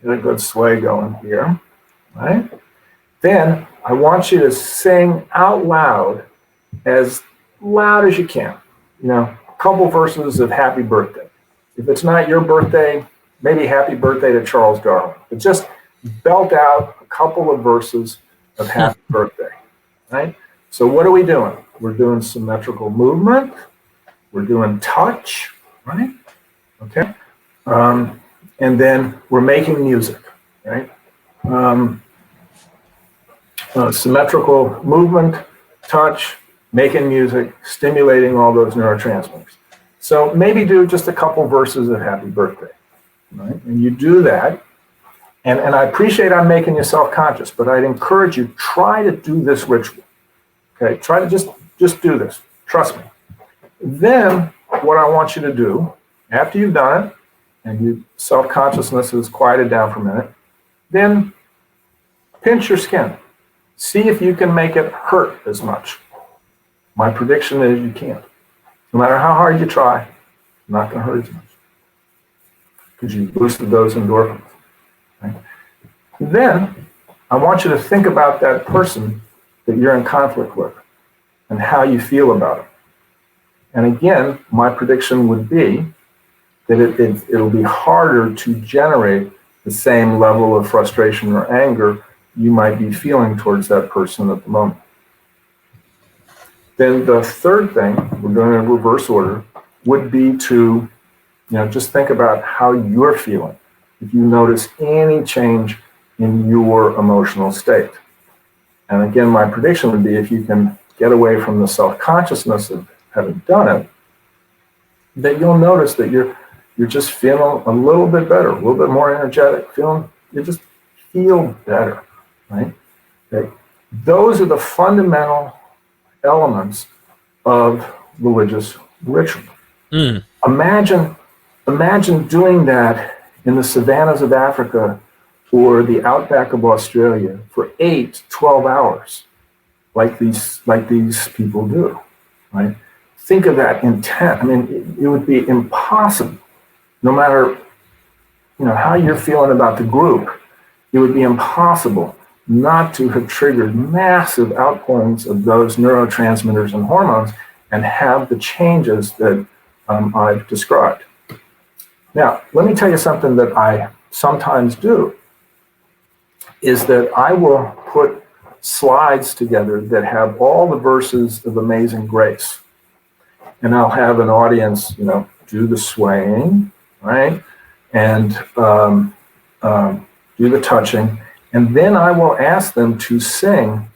Get a good sway going here, right? Then I want you to sing out loud as you can, a couple verses of Happy Birthday. If it's not your birthday, maybe Happy Birthday to Charles Darwin. But just belt out a couple of verses of Happy Birthday, right? So what are we doing? We're doing symmetrical movement. We're doing touch, right? Okay. And then we're making music, right? Symmetrical movement, touch, making music, stimulating all those neurotransmitters. So maybe do just a couple verses of Happy Birthday, right? And you do that. And I appreciate I'm making you self-conscious, but I'd encourage you, try to do this ritual. Okay, try to just do this. Trust me. Then what I want you to do, after you've done it, and your self-consciousness is quieted down for a minute, then pinch your skin. See if you can make it hurt as much. My prediction is you can't. No matter how hard you try, it's not going to hurt as much because you boosted those endorphins. Right? Then I want you to think about that person that you're in conflict with and how you feel about it. And again, my prediction would be that it'll be harder to generate the same level of frustration or anger you might be feeling towards that person at the moment. Then the third thing, we're doing it in reverse order, would be to just think about how you're feeling. If you notice any change in your emotional state. And again, my prediction would be if you can get away from the self-consciousness of having done it, that you'll notice that you're just feeling a little bit better, a little bit more energetic, you just feel better, right? Okay. Those are the fundamental elements of religious ritual. Imagine doing that in the savannas of Africa or the outback of Australia for 8, 12 hours, like these people do, right? Think of that intent. I mean, it would be impossible, no matter how you're feeling about the group, it would be impossible not to have triggered massive outpourings of those neurotransmitters and hormones and have the changes that I've described. Now, let me tell you something that I sometimes do, is that I will put slides together that have all the verses of Amazing Grace. And I'll have an audience, do the swaying, right? And do the touching. And then I will ask them to sing,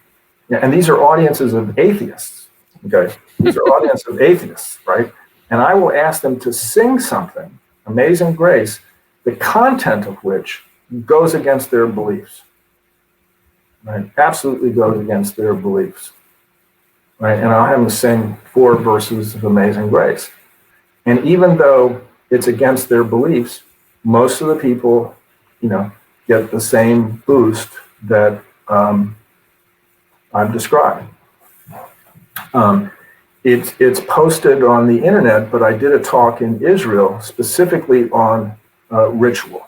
and these are audiences of atheists, okay? These are audiences of atheists, right? And I will ask them to sing something, Amazing Grace, the content of which goes against their beliefs, right? Absolutely goes against their beliefs, right? And I'll have them sing 4 verses of Amazing Grace. And even though it's against their beliefs, most of the people, get the same boost that I've described. It's posted on the internet, but I did a talk in Israel specifically on ritual.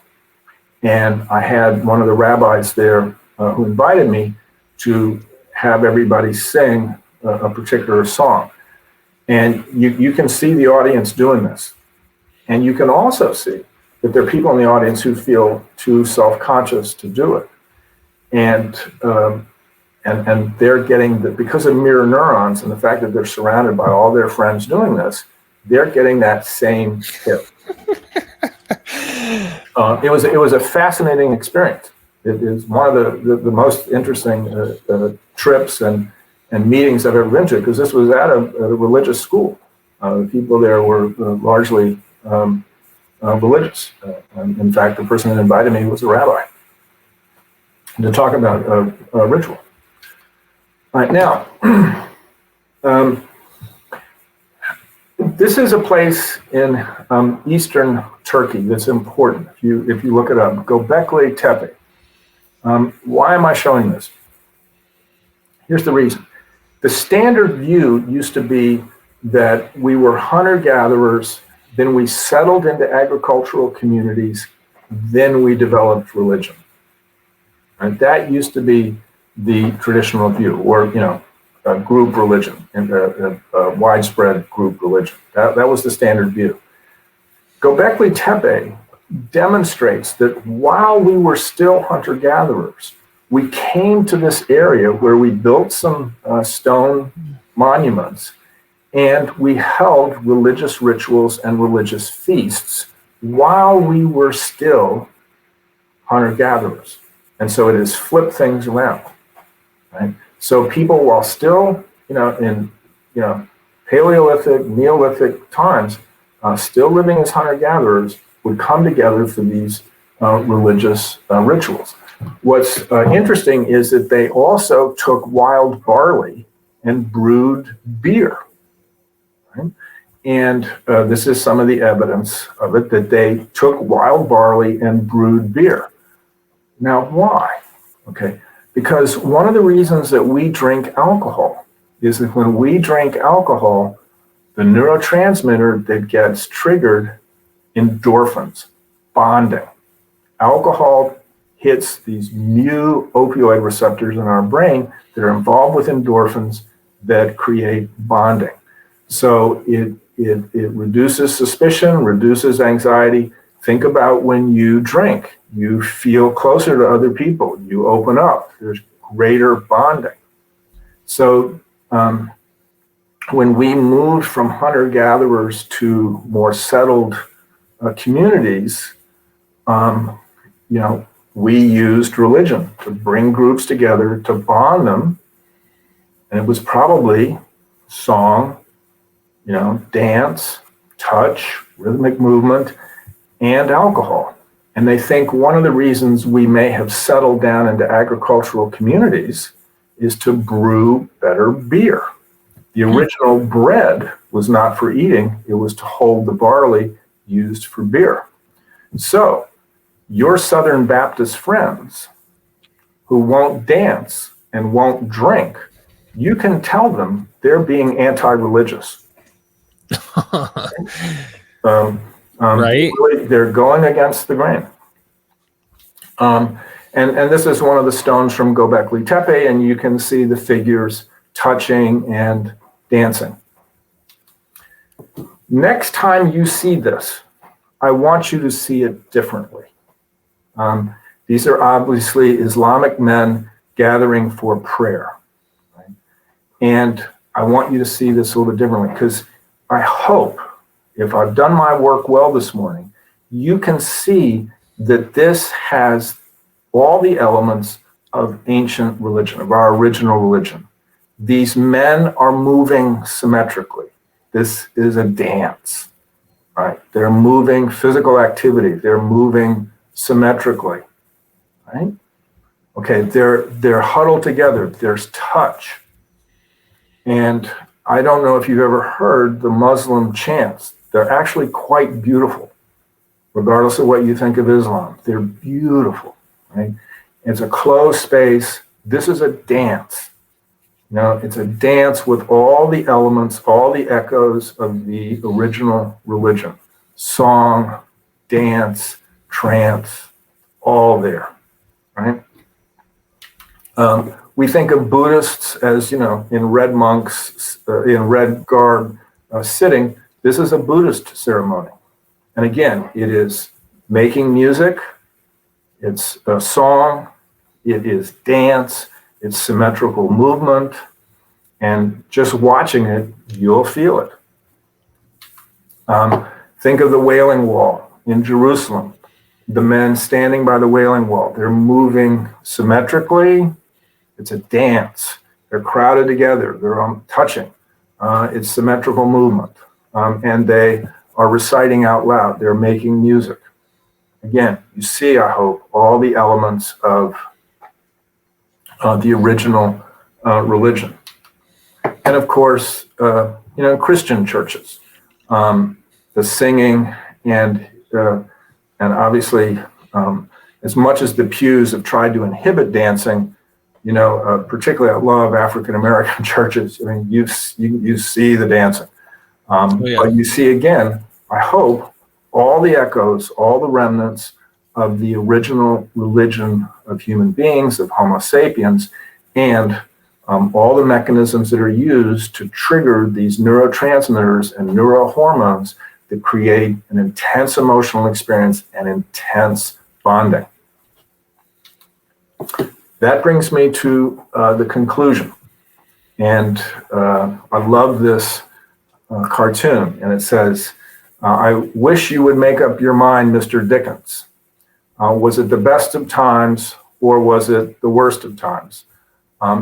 And I had one of the rabbis there who invited me to have everybody sing a particular song. And you can see the audience doing this. And you can also see that there are people in the audience who feel too self-conscious to do it. And they're getting, because of mirror neurons and the fact that they're surrounded by all their friends doing this, they're getting that same hit. It was a fascinating experience. It is one of the most interesting trips and meetings I've ever been to, because this was at a religious school. The people there were largely religious. In fact, the person that invited me was a rabbi to talk about ritual. All right, now, this is a place in eastern Turkey that's important. If you look it up, Gobekli Tepe. Why am I showing this? Here's the reason. The standard view used to be that we were hunter-gatherers, then we settled into agricultural communities, then we developed religion. And that used to be the traditional view, or a group religion, and a widespread group religion. That was the standard view. Gobekli Tepe demonstrates that while we were still hunter-gatherers, we came to this area where we built some stone monuments, and we held religious rituals and religious feasts while we were still hunter-gatherers. And so it has flipped things around, right? So people, while still, in Paleolithic, Neolithic times, still living as hunter-gatherers, would come together for these religious rituals. What's interesting is that they also took wild barley and brewed beer. Right? And this is some of the evidence of it, that they took wild barley and brewed beer. Now, why? Okay, because one of the reasons that we drink alcohol is that when we drink alcohol, the neurotransmitter that gets triggered, endorphins, bonding. Alcohol hits these mu opioid receptors in our brain that are involved with endorphins that create bonding. So it reduces suspicion, reduces anxiety. Think about when you drink. You feel closer to other people. You open up. There's greater bonding. So when we moved from hunter-gatherers to more settled communities, we used religion to bring groups together, to bond them. And it was probably song, dance, touch, rhythmic movement, and alcohol. And they think one of the reasons we may have settled down into agricultural communities is to brew better beer. The original bread was not for eating, it was to hold the barley used for beer. So, your Southern Baptist friends who won't dance and won't drink, you can tell them they're being anti-religious. Right? They're going against the grain. And this is one of the stones from Gobekli Tepe, and you can see the figures touching and dancing. Next time you see this, I want you to see it differently. These are obviously Islamic men gathering for prayer. Right? And I want you to see this a little bit differently, because I hope, if I've done my work well this morning, you can see that this has all the elements of ancient religion, of our original religion. These men are moving symmetrically. This is a dance, right? They're moving physical activity. They're moving symmetrically, right? Okay, they're huddled together. There's touch. And I don't know if you've ever heard the Muslim chants. They're actually quite beautiful, regardless of what you think of Islam. They're beautiful, right? It's a closed space. This is a dance. It's a dance with all the elements, all the echoes of the original religion. Song, dance, trance, all there, right? We think of Buddhists as, in red monks, in red garb, sitting. This is a Buddhist ceremony. And again, it is making music, it's a song, it is dance, it's symmetrical movement, and just watching it, you'll feel it. Think of the Wailing Wall in Jerusalem. The men standing by the Wailing Wall, they're moving symmetrically. It's a dance. They're crowded together. They're touching. It's symmetrical movement. And they are reciting out loud. They're making music. Again, you see, I hope, all the elements of the original religion. And of course, Christian churches, the singing and and obviously, as much as the pews have tried to inhibit dancing, particularly at a lot of African American churches, I mean, you see the dancing. But you see again, I hope, all the echoes, all the remnants of the original religion of human beings, of Homo sapiens, and all the mechanisms that are used to trigger these neurotransmitters and neurohormones that create an intense emotional experience and intense bonding. That brings me to the conclusion. And I love this cartoon, and it says, I wish you would make up your mind, Mr. Dickens. Was it the best of times or was it the worst of times?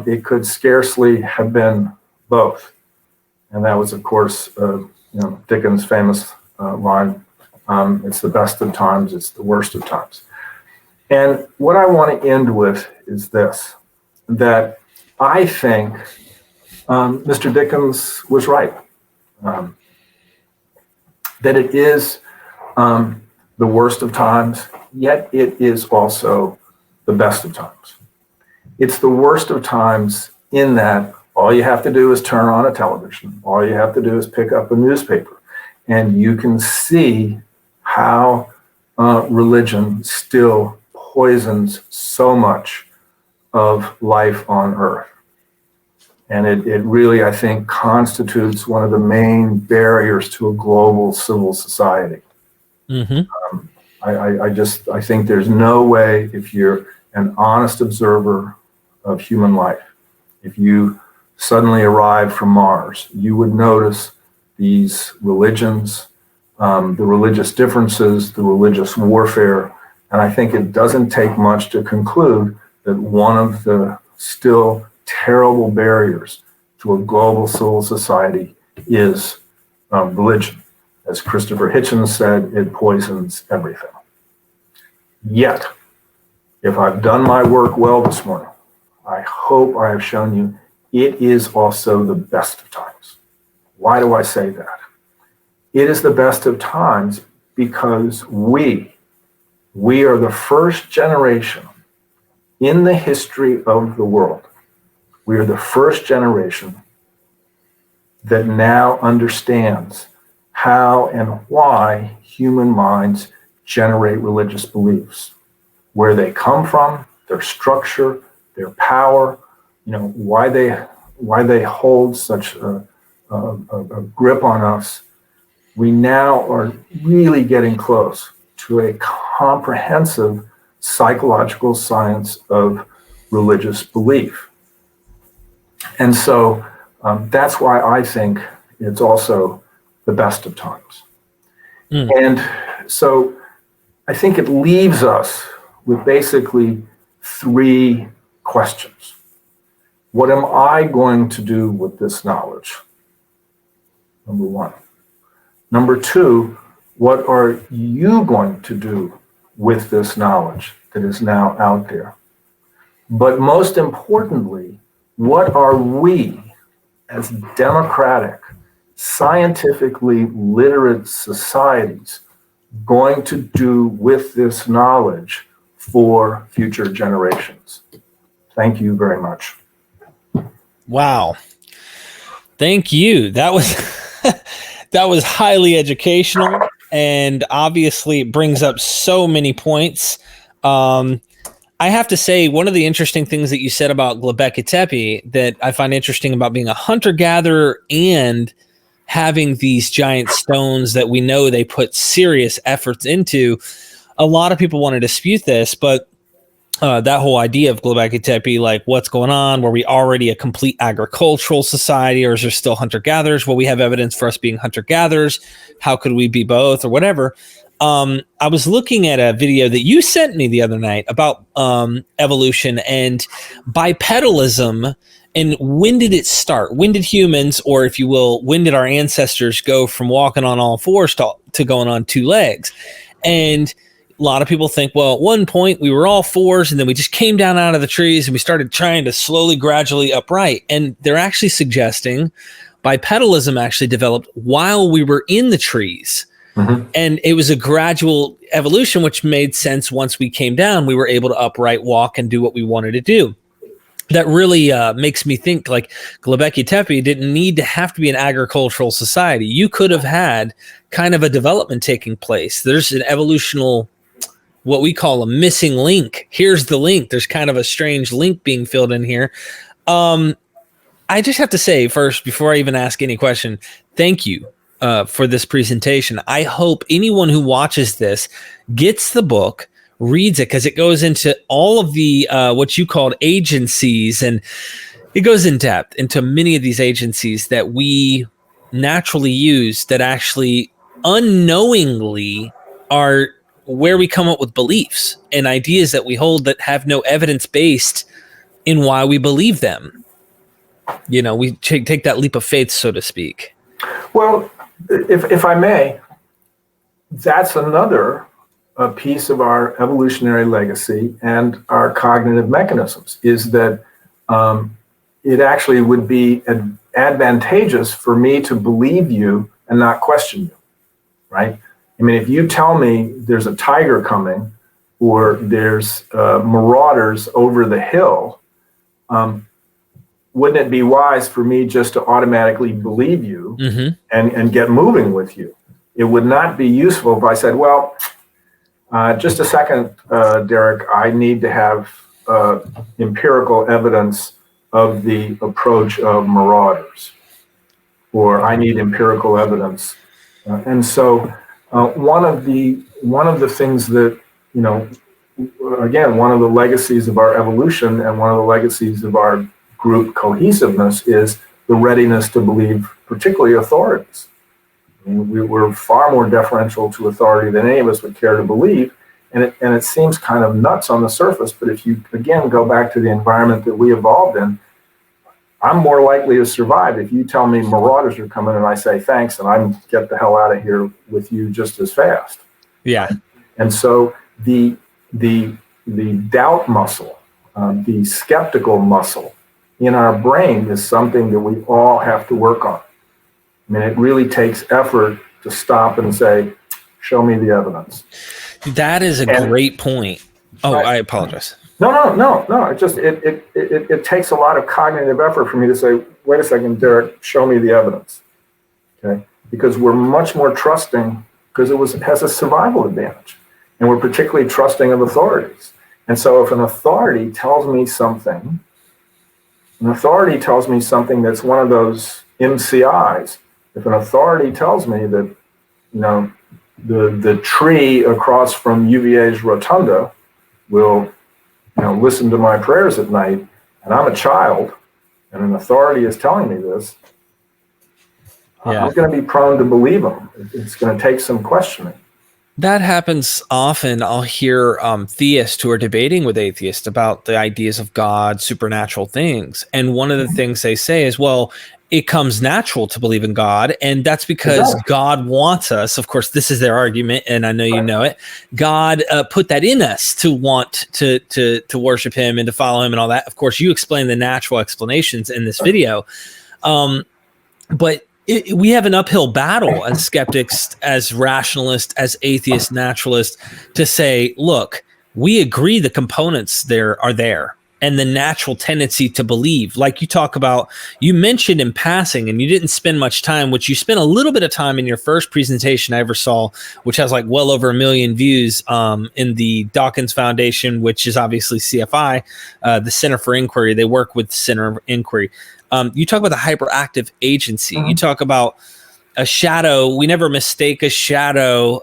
It could scarcely have been both. And that was, of course, Dickens' famous line, it's the best of times, it's the worst of times. And what I want to end with is this, that I think Mr. Dickens was right. That it is the worst of times, yet it is also the best of times. It's the worst of times in that all you have to do is turn on a television. All you have to do is pick up a newspaper, and you can see how religion still poisons so much of life on Earth. And it really, I think, constitutes one of the main barriers to a global civil society. Mm-hmm. I think there's no way, if you're an honest observer of human life, if you suddenly arrived from Mars, you would notice these religions, the religious differences, the religious warfare. And I think it doesn't take much to conclude that one of the still terrible barriers to a global civil society is religion. As Christopher Hitchens said, it poisons everything. Yet, if I've done my work well this morning, I hope I have shown you it is also the best of times. Why do I say that? It is the best of times because we are the first generation in the history of the world. We are the first generation that now understands how and why human minds generate religious beliefs, where they come from, their structure, their power, why they hold such a grip on us. We now are really getting close to a comprehensive psychological science of religious belief. And so that's why I think it's also the best of times. And so I think it leaves us with basically three questions. What am I going to do with this knowledge? Number one. Number two, what are you going to do with this knowledge that is now out there? But most importantly, what are we as democratic, scientifically literate societies going to do with this knowledge for future generations? Thank you very much. Wow. Thank you. That was that was highly educational, and obviously it brings up so many points. I have to say, one of the interesting things that you said about Gobekli Tepe that I find interesting about being a hunter-gatherer and having these giant stones that we know they put serious efforts into, a lot of people want to dispute this, but that whole idea of Gobekli Tepe, like what's going on? Were we already a complete agricultural society, or is there still hunter-gatherers? Well, we have evidence for us being hunter-gatherers. How could we be both or whatever? I was looking at a video that you sent me the other night about evolution and bipedalism, and when did it start? When did humans, or if you will, when did our ancestors go from walking on all fours to going on two legs? And a lot of people think, well, at one point we were all fours and then we just came down out of the trees and we started trying to slowly, gradually upright. And they're actually suggesting bipedalism actually developed while we were in the trees. And it was a gradual evolution, which made sense. Once we came down, we were able to upright walk and do what we wanted to do. That really makes me think like Gobekli Tepe didn't need to have to be an agricultural society. You could have had kind of a development taking place. There's an evolutional, what we call a missing link. Here's the link. There's kind of a strange link being filled in here. I just have to say first, before I even ask any question, thank you for this presentation. I hope anyone who watches this gets the book, reads it, because it goes into all of the what you called agencies, and it goes in depth into many of these agencies that we naturally use that actually unknowingly are where we come up with beliefs and ideas that we hold that have no evidence based in why we believe them. You know, we take that leap of faith, so to speak. Well, if I may, that's another piece of our evolutionary legacy and our cognitive mechanisms, is that it actually would be advantageous for me to believe you and not question you, right? I mean, if you tell me there's a tiger coming or there's marauders over the hill, wouldn't it be wise for me just to automatically believe you and get moving with you? It would not be useful if I said, well, just a second, Derek, I need to have empirical evidence of the approach of marauders, or I need empirical evidence. And so one of the things that, you know, again, one of the legacies of our evolution and one of the legacies of our group cohesiveness is the readiness to believe, particularly authorities. I mean, we're far more deferential to authority than any of us would care to believe, and it seems kind of nuts on the surface, but if you, again, go back to the environment that we evolved in, I'm more likely to survive if you tell me marauders are coming and I say thanks and I get the hell out of here with you just as fast. Yeah. And so the doubt muscle, the skeptical muscle in our brain is something that we all have to work on. I mean, it really takes effort to stop and say, show me the evidence. That is a great point. Oh, right. I apologize. No. It takes a lot of cognitive effort for me to say, wait a second, Derek, show me the evidence. Okay? Because we're much more trusting, because it has a survival advantage. And we're particularly trusting of authorities. And so if an authority tells me something that's one of those MCIs, if an authority tells me that, you know, the tree across from UVA's rotunda will, you know, listen to my prayers at night, and I'm a child, and an authority is telling me this, I'm going to be prone to believe them. It's going to take some questioning. That happens often. I'll hear theists who are debating with atheists about the ideas of God, supernatural things. And one of the things they say is, well, it comes natural to believe in God. And that's because God wants us. Of course, this is their argument, and I know you know it. God put that in us to want to worship him and to follow him and all that. Of course, you explain the natural explanations in this video. But we have an uphill battle as skeptics, as rationalists, as atheists, naturalists, to say, look, we agree the components there are there and the natural tendency to believe. Like you talk about, you mentioned in passing, and you didn't spend much time, which you spent a little bit of time in your first presentation I ever saw, which has like well over 1 million views in the Dawkins Foundation, which is obviously CFI, the Center for Inquiry. They work with Center of Inquiry. You talk about the hyperactive agency. You talk about a shadow. We never mistake a shadow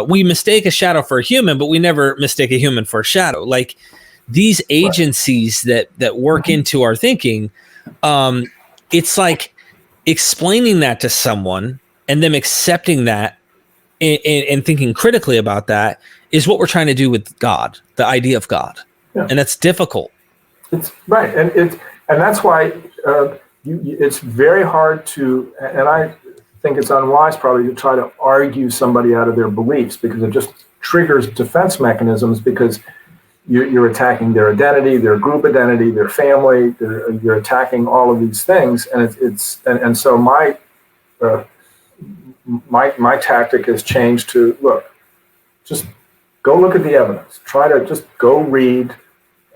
we mistake a shadow for a human, but we never mistake a human for a shadow. Like these agencies that work into our thinking, it's like explaining that to someone and them accepting that and thinking critically about that is what we're trying to do with God, the idea of God. Yeah. And that's difficult. It's right. And that's why it's very hard to, and I think it's unwise probably to try to argue somebody out of their beliefs, because it just triggers defense mechanisms, because you're attacking their identity, their group identity, their family, you're attacking all of these things. And and so my tactic has changed to, look, just go look at the evidence. Try to just go read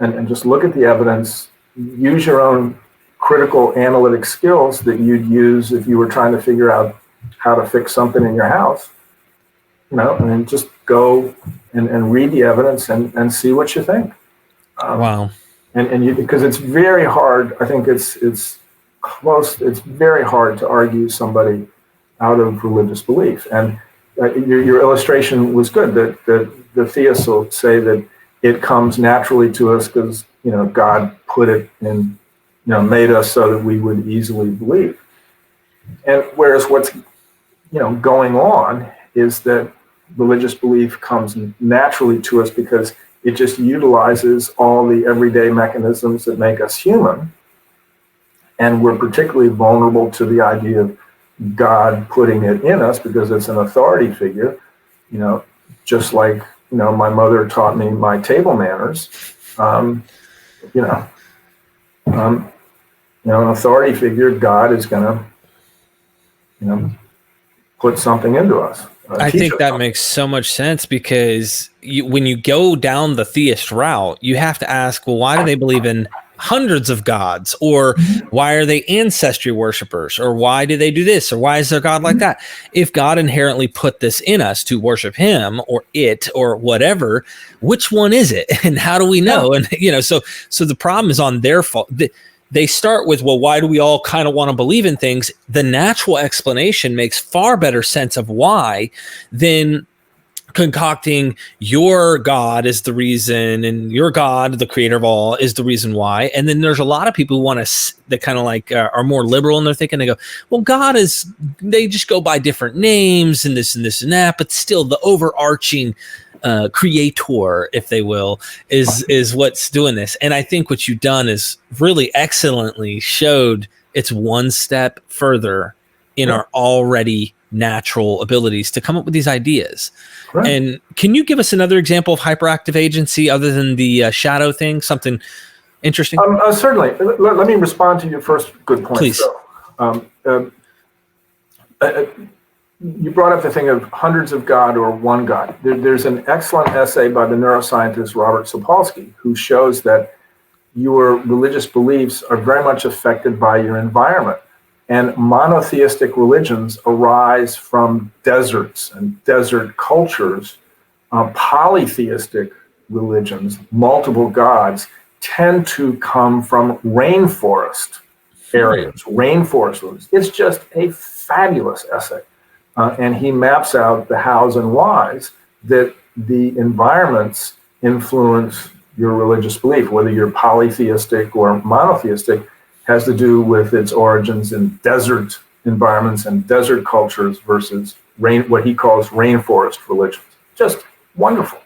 and just look at the evidence. Use your own critical analytic skills that you'd use if you were trying to figure out how to fix something in your house, and then just go and read the evidence and see what you think. Wow. And because it's very hard, I think it's very hard to argue somebody out of religious belief. And your illustration was good, that the theists will say that it comes naturally to us because, God put it in, made us so that we would easily believe. And whereas what's, going on is that religious belief comes naturally to us because it just utilizes all the everyday mechanisms that make us human. And we're particularly vulnerable to the idea of God putting it in us because it's an authority figure, just like, my mother taught me my table manners. An authority figure, God is going to, put something into us. I think that makes so much sense because when you go down the theist route, you have to ask, well, why do they believe in hundreds of gods? Or why are they ancestry worshipers? Or why do they do this? Or why is their God like that? If God inherently put this in us to worship him or it or whatever, which one is it? And how do we know? And, so the problem is on their fault. They start with, well, why do we all kind of want to believe in things? The natural explanation makes far better sense of why than concocting your God is the reason and your God, the creator of all, is the reason why. And then there's a lot of people who want to, that kind of like are more liberal in their thinking. They go, well, God is, they just go by different names and this and this and that, but still the overarching creator, if they will, is what's doing this. And I think what you've done is really excellently showed it's one step further in our already natural abilities to come up with these ideas. Right. And can you give us another example of hyperactive agency other than the shadow thing? Something interesting? Certainly. Let me respond to your first good point. Please. You brought up the thing of hundreds of God or one God. There's an excellent essay by the neuroscientist Robert Sapolsky who shows that your religious beliefs are very much affected by your environment. And monotheistic religions arise from deserts and desert cultures. Polytheistic religions, multiple gods, tend to come from rainforest areas, rainforest religions. It's just a fabulous essay. And he maps out the hows and whys that the environments influence your religious belief, whether you're polytheistic or monotheistic, has to do with its origins in desert environments and desert cultures versus what he calls rainforest religions. Just wonderful.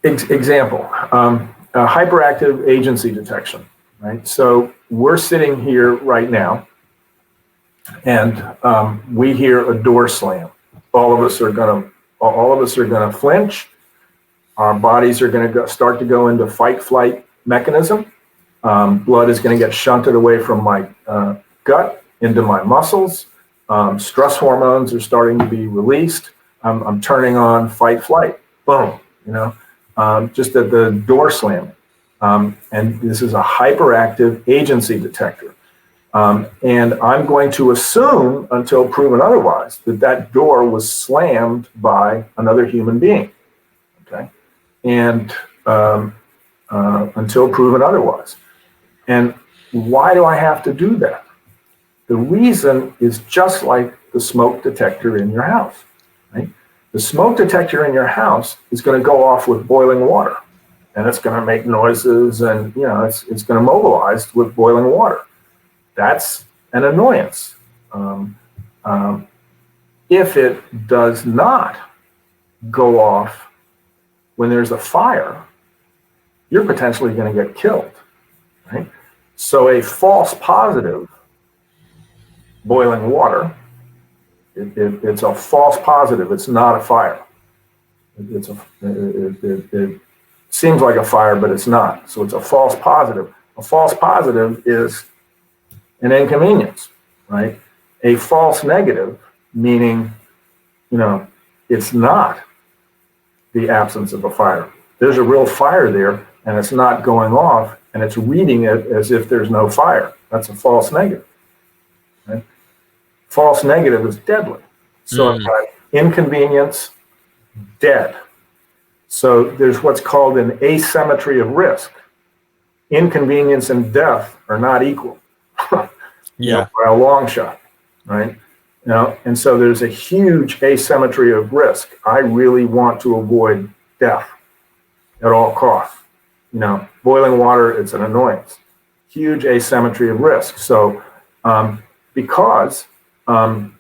Example, hyperactive agency detection, right? So we're sitting here right now, and we hear a door slam. All of us are gonna flinch. Our bodies are gonna start to go into fight-flight mechanism. Blood is going to get shunted away from my gut into my muscles. Stress hormones are starting to be released. I'm turning on fight flight. Boom, just at the door slamming. And this is a hyperactive agency detector. And I'm going to assume, until proven otherwise, that door was slammed by another human being. Okay, and until proven otherwise. And why do I have to do that? The reason is just like the smoke detector in your house, right? The smoke detector in your house is going to go off with boiling water, and it's going to make noises, and it's going to mobilize with boiling water. That's an annoyance. If it does not go off when there's a fire, you're potentially going to get killed, right? So a false positive, boiling water, it's a false positive. It's not a fire. It seems like a fire, but it's not. So it's a false positive. A false positive is an inconvenience, right? A false negative, meaning, it's not the absence of a fire. There's a real fire there, and it's not going off, and it's reading it as if there's no fire. That's a false negative. Right? False negative is deadly. So I've got inconvenience, dead. So there's what's called an asymmetry of risk. Inconvenience and death are not equal. By a long shot, right? And so there's a huge asymmetry of risk. I really want to avoid death at all costs. Boiling water, it's an annoyance. Huge asymmetry of risk. So because our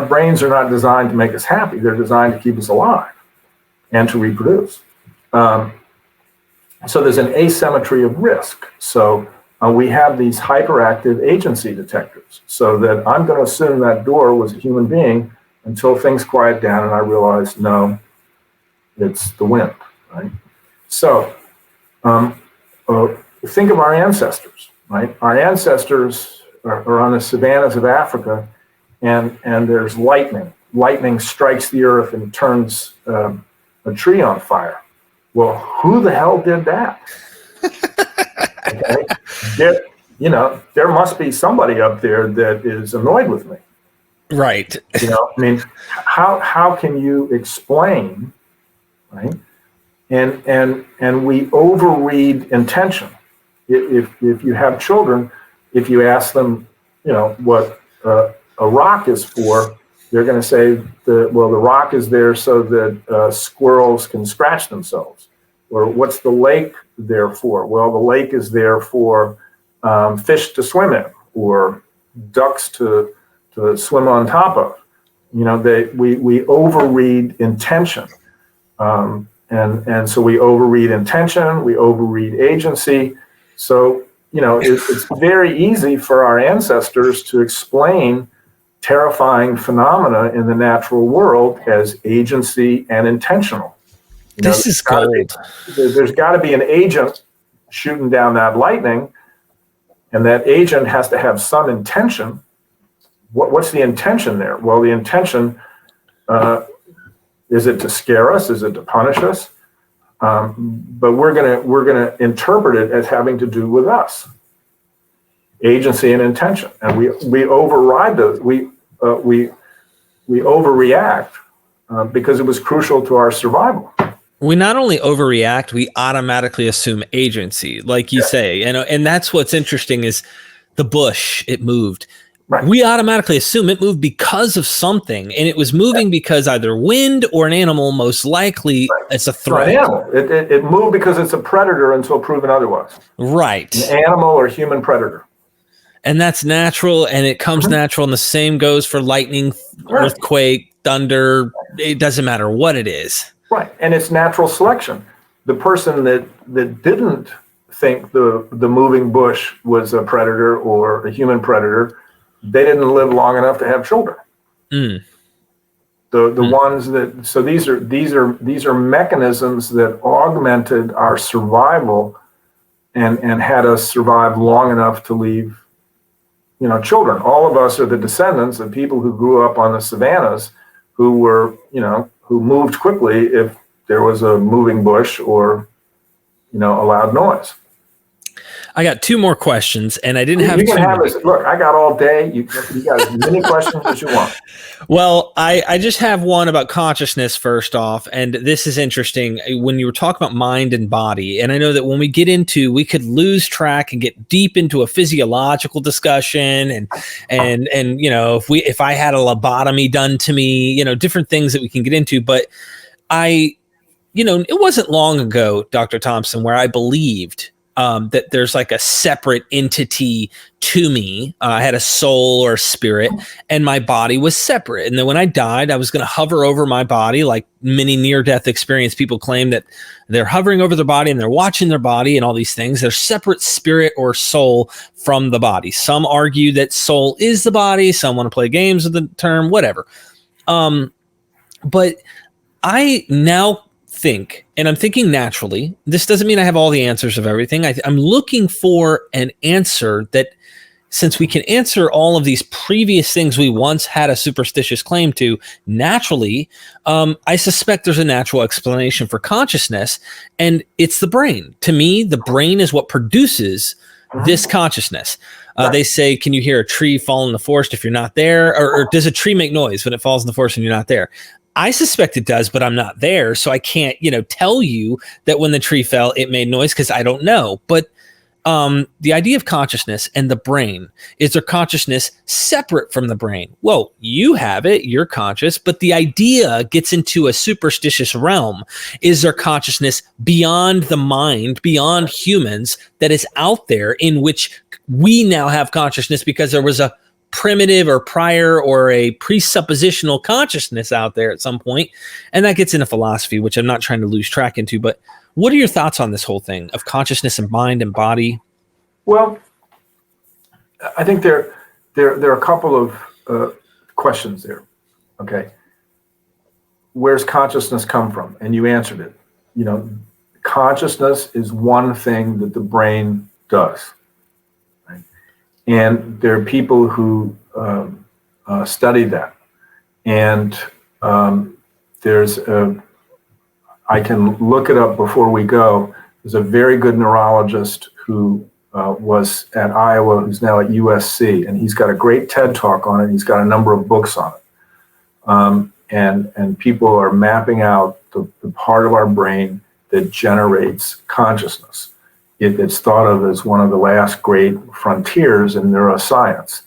brains are not designed to make us happy, they're designed to keep us alive and to reproduce. So there's an asymmetry of risk. So we have these hyperactive agency detectors, so that I'm going to assume that door was a human being until things quiet down and I realize, no, it's the wind, right? So think of our ancestors, right? Our ancestors are on the savannas of Africa, and there's lightning. Lightning strikes the earth and turns a tree on fire. Well, who the hell did that? Okay. There must be somebody up there that is annoyed with me. Right. How can you explain, right? And we overread intention. If you have children, if you ask them, what a rock is for, they're going to say the rock is there so that squirrels can scratch themselves. Or what's the lake there for? Well, the lake is there for fish to swim in, or ducks to swim on top of. We overread intention. And so we overread intention, we overread agency. So, it's very easy for our ancestors to explain terrifying phenomena in the natural world as agency and intentional. This is gold. There's got to be an agent shooting down that lightning, and that agent has to have some intention. What's the intention there? Well, the intention, is it to scare us? Is it to punish us? But we're gonna interpret it as having to do with us, agency and intention, and we override those. We overreact because it was crucial to our survival. We not only overreact, we automatically assume agency, like you say, and that's what's interesting is the bush, it moved. Right. We automatically assume it moved because of something, and it was moving because either wind or an animal, most likely it's a threat. An animal. It moved because it's a predator until proven otherwise. Right. An animal or human predator. And that's natural, and it comes natural, and the same goes for lightning, earthquake, thunder. It doesn't matter what it is. Right, and it's natural selection. The person that didn't think the moving bush was a predator or a human predator, they didn't live long enough to have children. The ones that, so these are mechanisms that augmented our survival and had us survive long enough to leave, children. All of us are the descendants of people who grew up on the savannas, who were, who moved quickly if there was a moving bush or, a loud noise. I got two more questions, and I didn't have. Look, I got all day. You got as many questions as you want. Well, I just have one about consciousness first off, and this is interesting. When you were talking about mind and body, and I know that when we get into, we could lose track and get deep into a physiological discussion, and if I had a lobotomy done to me, different things that we can get into, but it wasn't long ago, Dr. Thompson, where I believed that there's like a separate entity to me. I had a soul or a spirit, and my body was separate. And then when I died, I was going to hover over my body, like many near-death experience people claim that they're hovering over their body and they're watching their body and all these things. They're separate spirit or soul from the body. Some argue that soul is the body. Some want to play games with the term, whatever. But I now think, and I'm thinking naturally, this doesn't mean I have all the answers of everything. I'm looking for an answer that since we can answer all of these previous things we once had a superstitious claim to naturally, I suspect there's a natural explanation for consciousness, and it's the brain. To me, the brain is what produces this consciousness. They say, can you hear a tree fall in the forest if you're not there? Or does a tree make noise when it falls in the forest and you're not there? I suspect it does, but I'm not there, so I can't, tell you that when the tree fell, it made noise because I don't know. But the idea of consciousness and the brain, is there consciousness separate from the brain? Well, you have it, you're conscious, but the idea gets into a superstitious realm. Is there consciousness beyond the mind, beyond humans, that is out there, in which we now have consciousness because there was a primitive or prior or a presuppositional consciousness out there at some point? And that gets into philosophy, which I'm not trying to lose track into, but what are your thoughts on this whole thing of consciousness and mind and body? Well, I think there are a couple of questions there. Okay, where's consciousness come from? And you answered it. Consciousness is one thing that the brain does, right? And there are people who study that, and I can look it up before we go. There's a very good neurologist who was at Iowa, who's now at USC, and he's got a great TED Talk on it. He's got a number of books on it. And people are mapping out the part of our brain that generates consciousness. It's thought of as one of the last great frontiers in neuroscience.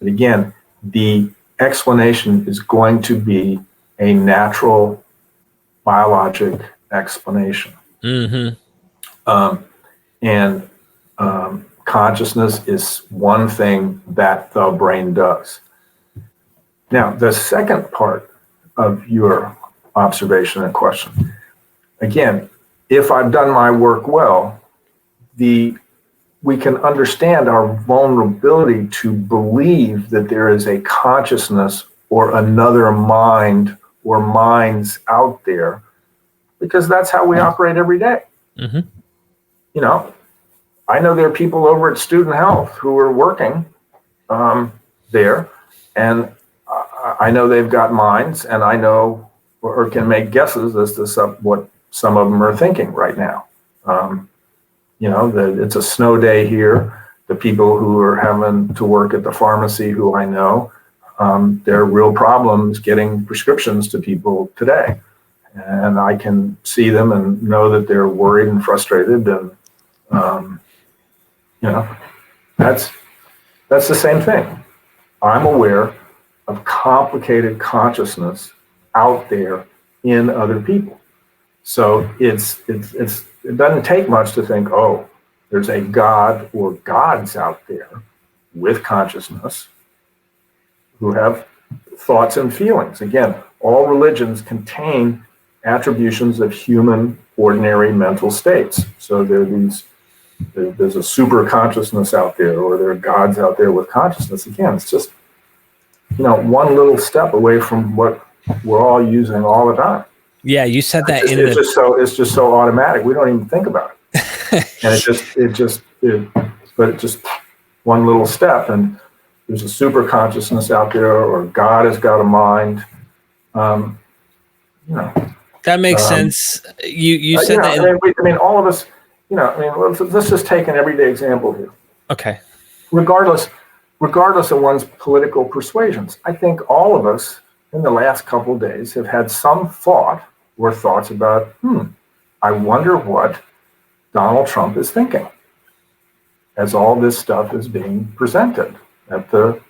But again, the explanation is going to be a natural biologic explanation. Consciousness is one thing that the brain does. Now, the second part of your observation and question, again, if I've done my work well, we can understand our vulnerability to believe that there is a consciousness or another mind or minds out there, because that's how we operate every day. I know there are people over at Student Health who are working there, and I know they've got minds, and I know or can make guesses as to what some of them are thinking right now. It's a snow day here. The people who are having to work at the pharmacy, who I know, there are real problems getting prescriptions to people today. And I can see them and know that they're worried and frustrated. And, that's the same thing. I'm aware of complicated consciousness out there in other people. So it doesn't take much to think, oh, there's a God or gods out there with consciousness who have thoughts and feelings. Again, all religions contain attributions of human ordinary mental states. So there's a super consciousness out there, or there are gods out there with consciousness. Again, it's just, one little step away from what we're all using all the time. Yeah, you said that it's just so automatic. We don't even think about it. And it's just one little step, and there's a super consciousness out there, or God has got a mind. That makes sense. You said that. I mean, all of us. Let's just take an everyday example here. Okay. Regardless of one's political persuasions, I think all of us in the last couple of days have had some thought or thoughts about, I wonder what Donald Trump is thinking as all this stuff is being presented at the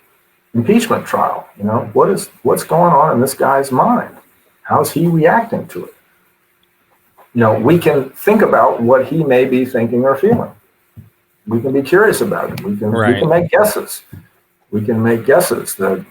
impeachment trial. What's going on in this guy's mind? How's he reacting to it? We can think about what he may be thinking or feeling. We can be curious about it. We can make guesses. We can make guesses that,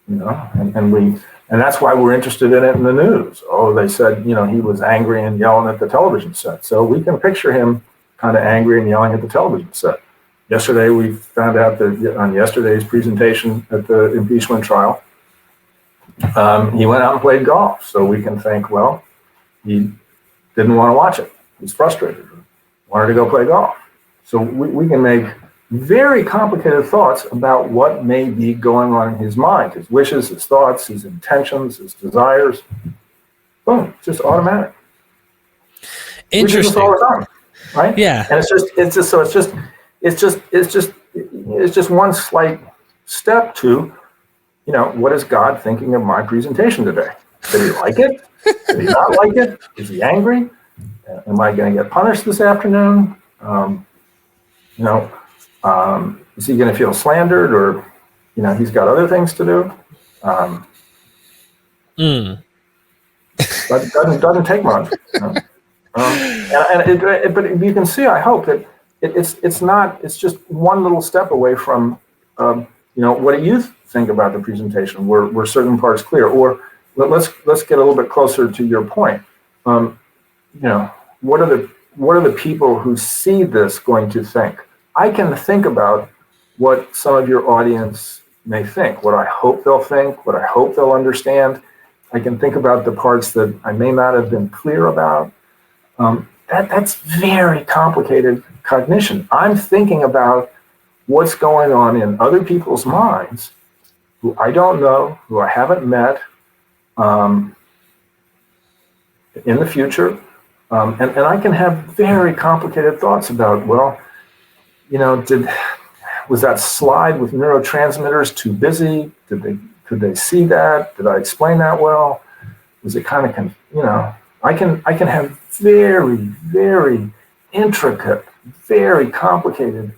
and that's why we're interested in it in the news. Oh, they said, he was angry and yelling at the television set. So we can picture him kind of angry and yelling at the television set. Yesterday, we found out that on yesterday's presentation at the impeachment trial, he went out and played golf. So we can think, well, he didn't want to watch it. He was frustrated. Wanted to go play golf. So we can make very complicated thoughts about what may be going on in his mind, his wishes, his thoughts, his intentions, his desires. Boom, just automatic. Interesting. We do this all the time, right? Yeah. And it's just one slight step to, what is God thinking of my presentation today? Did he like it? Did he not like it? Is he angry? Am I going to get punished this afternoon? Is he going to feel slandered, or, he's got other things to do? Doesn't take much. But you can see, I hope, that it's just one little step away from, what do you think about the presentation? Were certain parts clear? Or let's get a little bit closer to your point. What are the people who see this going to think? I can think about what some of your audience may think, what I hope they'll think, what I hope they'll understand. I can think about the parts that I may not have been clear about. That's very complicated cognition. I'm thinking about what's going on in other people's minds who I don't know, who I haven't met, in the future. And I can have very complicated thoughts about, was that slide with neurotransmitters too busy? Could they see that? Did I explain that well? Was it kind of, I can have very, very intricate, very complicated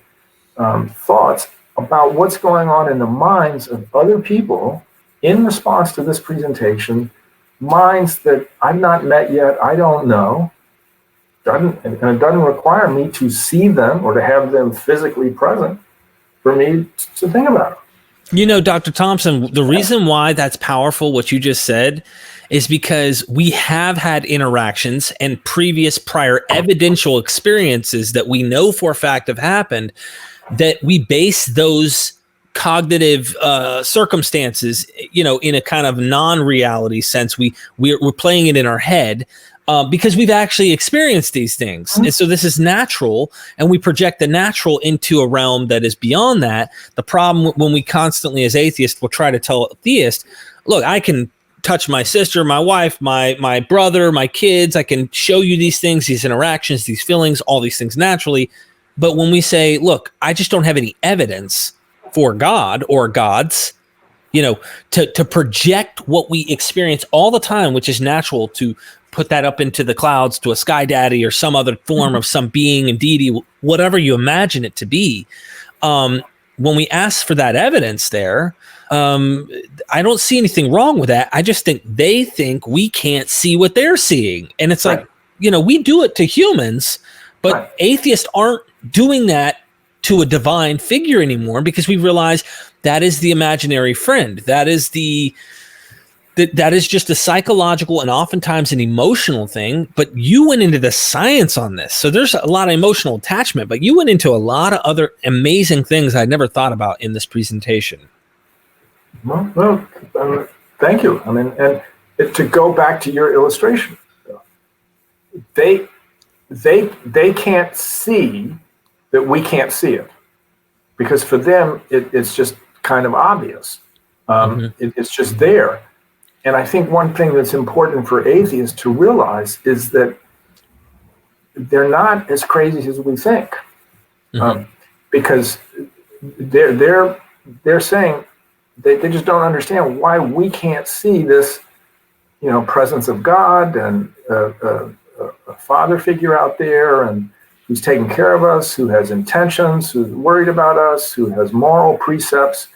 thoughts about what's going on in the minds of other people in response to this presentation, minds that I've not met yet, I don't know. And it doesn't require me to see them or to have them physically present for me to think about it. Dr. Thompson, the reason why that's powerful, what you just said, is because we have had interactions and prior evidential experiences that we know for a fact have happened, that we base those cognitive circumstances, in a kind of non-reality sense. We're playing it in our head. Because we've actually experienced these things. And so this is natural, and we project the natural into a realm that is beyond that. The problem when we constantly, as atheists, will try to tell a theist, look, I can touch my sister, my wife, my brother, my kids. I can show you these things, these interactions, these feelings, all these things naturally. But when we say, look, I just don't have any evidence for God or gods, to project what we experience all the time, which is natural, to put that up into the clouds to a sky daddy or some other form of some being and deity, whatever you imagine it to be. When we ask for that evidence there, I don't see anything wrong with that. I just think they think we can't see what they're seeing. And it's like, we do it to humans, but atheists aren't doing that to a divine figure anymore, because we realize that is the imaginary friend. That is just a psychological and oftentimes an emotional thing. But you went into the science on this. So there's a lot of emotional attachment, but you went into a lot of other amazing things I'd never thought about in this presentation. Well, thank you. And to go back to your illustration, they can't see that we can't see it, because for them it's just kind of obvious. It's just there. And I think one thing that's important for atheists to realize is that they're not as crazy as we think, because they're saying they just don't understand why we can't see this, presence of God and a father figure out there, and who's taking care of us, who has intentions, who's worried about us, who has moral precepts.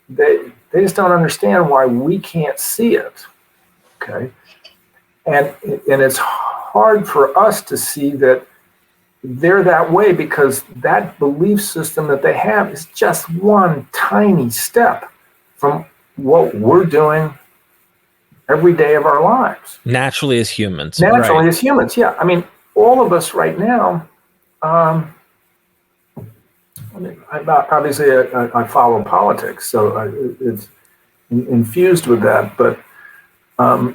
They just don't understand why we can't see it, okay? And it's hard for us to see that they're that way, because that belief system that they have is just one tiny step from what we're doing every day of our lives. Naturally as humans. As humans, yeah. All of us right now, obviously I follow politics, so it's infused with that. But all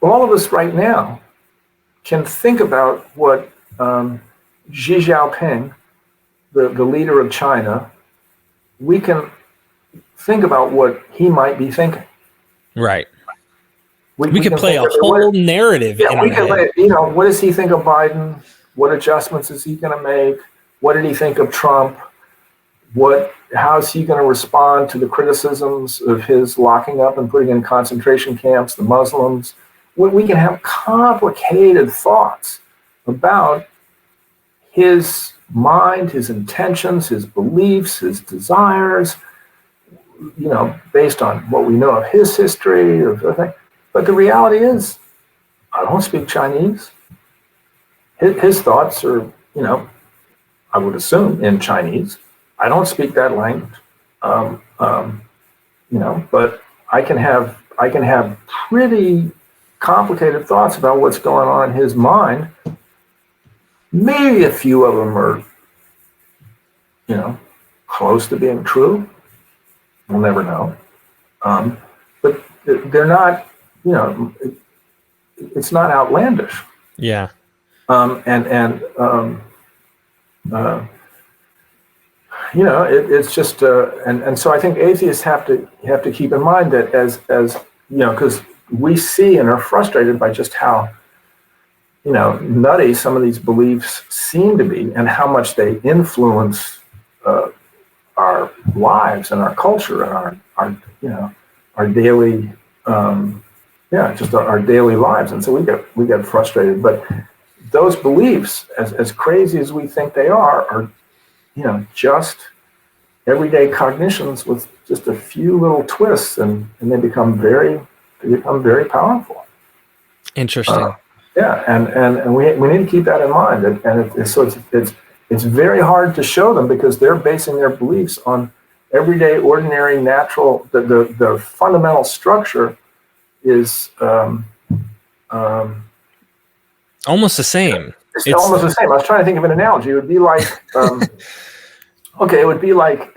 of us right now can think about what Xi Jinping the leader of China, we can think about what he might be thinking. Right. We We could can play a think of whole narrative in we our can head. what does he think of Biden? What adjustments is he going to make? What did he think of Trump? How's he going to respond to the criticisms of his locking up and putting in concentration camps, the Muslims? We can have complicated thoughts about his mind, his intentions, his beliefs, his desires, based on what we know of his history, or everything. But the reality is, I don't speak Chinese. His thoughts are, I would assume, in Chinese. I don't speak that language, but I can have pretty complicated thoughts about what's going on in his mind. Maybe a few of them are, close to being true. We'll never know. But they're not, it's not outlandish. Yeah. It's just, and so I think atheists have to keep in mind that as because we see and are frustrated by just how, nutty some of these beliefs seem to be, and how much they influence our lives and our culture and our daily, just our daily lives. And so we get frustrated. But those beliefs, as crazy as we think they are just everyday cognitions with just a few little twists, and they become very powerful. Interesting. And we need to keep that in mind. And it's very hard to show them, because they're basing their beliefs on everyday, ordinary, natural. The fundamental structure is almost the same. It's almost the same. I was trying to think of an analogy. It would be like, it would be like,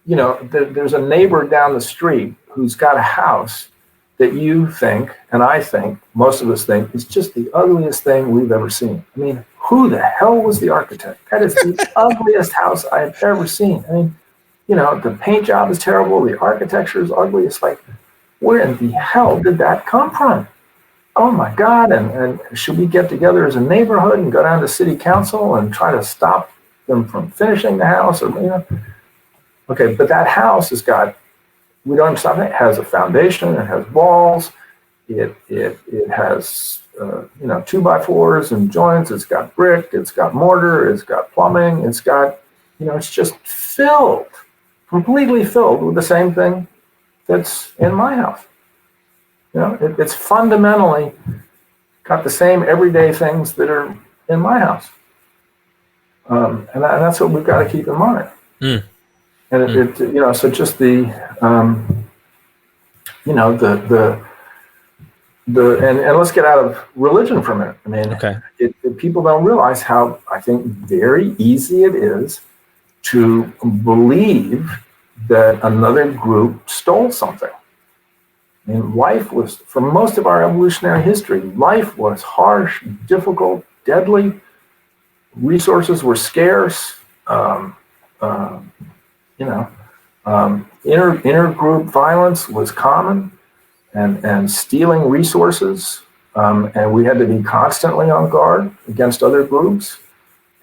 there's a neighbor down the street who's got a house that you think, and I think, most of us think, is just the ugliest thing we've ever seen. I mean, who the hell was the architect? That is the ugliest house I have ever seen. I mean, the paint job is terrible. The architecture is ugly. It's like, where in the hell did that come from? Oh my God, and should we get together as a neighborhood and go down to city council and try to stop them from finishing the house? Or, okay, but that house has got, we don't stop it, has a foundation, it has walls, it has, 2x4s and joints, it's got brick, it's got mortar, it's got plumbing, it's got, it's just filled, completely filled with the same thing that's in my house. It's fundamentally got the same everyday things that are in my house. And that's what we've got to keep in mind. And so just the and let's get out of religion for a minute. I mean, okay. People don't realize how, I think, very easy it is to believe that another group stole something. I mean, life was, for most of our evolutionary history, life was harsh, difficult, deadly. Resources were scarce. Intergroup violence was common, and stealing resources, and we had to be constantly on guard against other groups,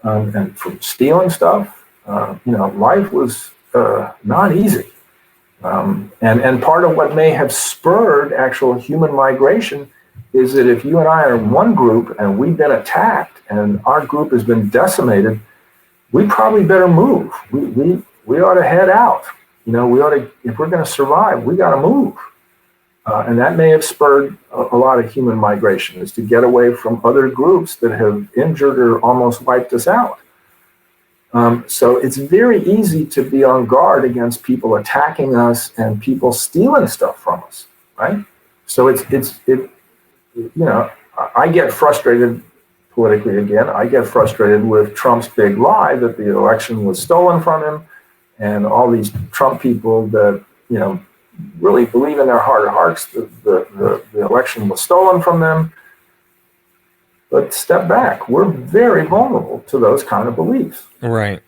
and from stealing stuff. Life was not easy. And part of what may have spurred actual human migration is that if you and I are in one group and we've been attacked and our group has been decimated, we probably better move. We ought to head out. We ought to, if we're going to survive, we got to move. And that may have spurred a lot of human migration, is to get away from other groups that have injured or almost wiped us out. So it's very easy to be on guard against people attacking us and people stealing stuff from us, right? So I get frustrated politically again. I get frustrated with Trump's big lie that the election was stolen from him, and all these Trump people that, really believe in their heart of hearts that the election was stolen from them. But step back. We're very vulnerable to those kind of beliefs. Right.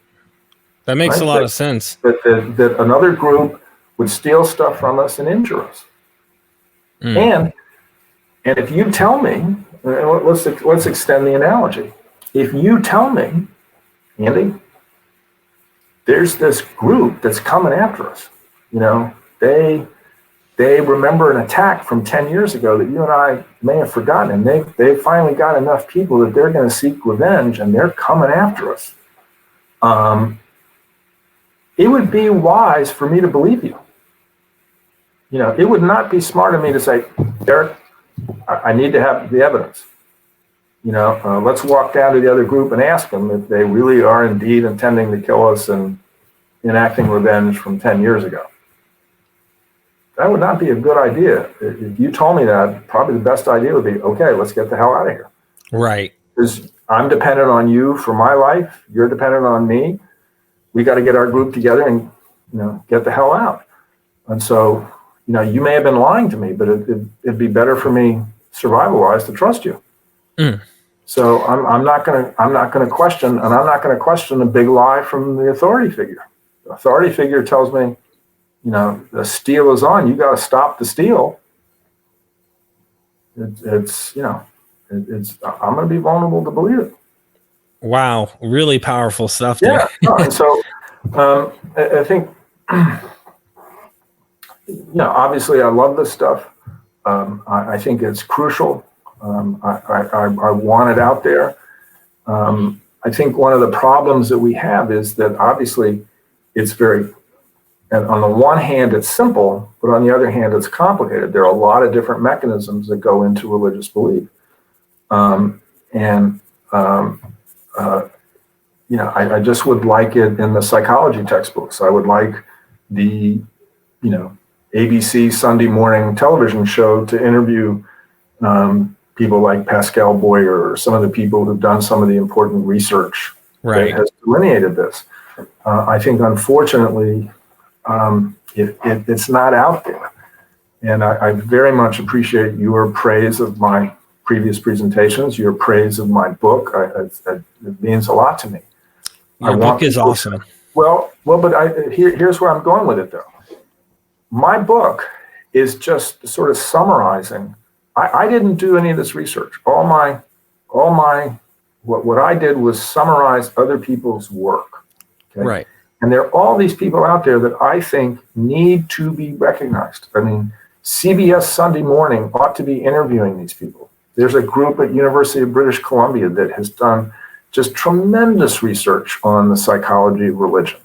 That makes a right? lot of sense. That another group would steal stuff from us and injure us. And if you tell me, let's extend the analogy. If you tell me, Andy, there's this group that's coming after us, they remember an attack from 10 years ago that you and I may have forgotten, and they finally got enough people that they're going to seek revenge, and they're coming after us. It would be wise for me to believe you. It would not be smart of me to say, Eric, I need to have the evidence. Let's walk down to the other group and ask them if they really are indeed intending to kill us and enacting revenge from 10 years ago. That would not be a good idea. If you told me that, probably the best idea would be, okay, let's get the hell out of here. Right. Because I'm dependent on you for my life. You're dependent on me. We got to get our group together and, get the hell out. And so, you may have been lying to me, but it'd be better for me survival-wise to trust you. So I'm not going to question, and I'm not going to question a big lie from the authority figure. The authority figure tells me, the steal is on. You got to stop the steal. I'm going to be vulnerable to believe it. Wow, really powerful stuff there. Yeah, and so I think, obviously I love this stuff. I think it's crucial. I want it out there. I think one of the problems that we have is that obviously it's and on the one hand it's simple, but on the other hand it's complicated. There are a lot of different mechanisms that go into religious belief. I just would like it in the psychology textbooks. I would like the, ABC Sunday morning television show to interview people like Pascal Boyer or some of the people who've done some of the important research that has delineated this. I think, unfortunately, it's not out there. And I very much appreciate your praise of my previous presentations, your praise of my book. It means a lot to me. Your book is awesome. But here's where I'm going with it, though. My book is just sort of summarizing. I didn't do any of this research. What I did was summarize other people's work. Okay? Right. And there are all these people out there that I think need to be recognized. I mean, CBS Sunday Morning ought to be interviewing these people. There's a group at University of British Columbia that has done just tremendous research on the psychology of religion.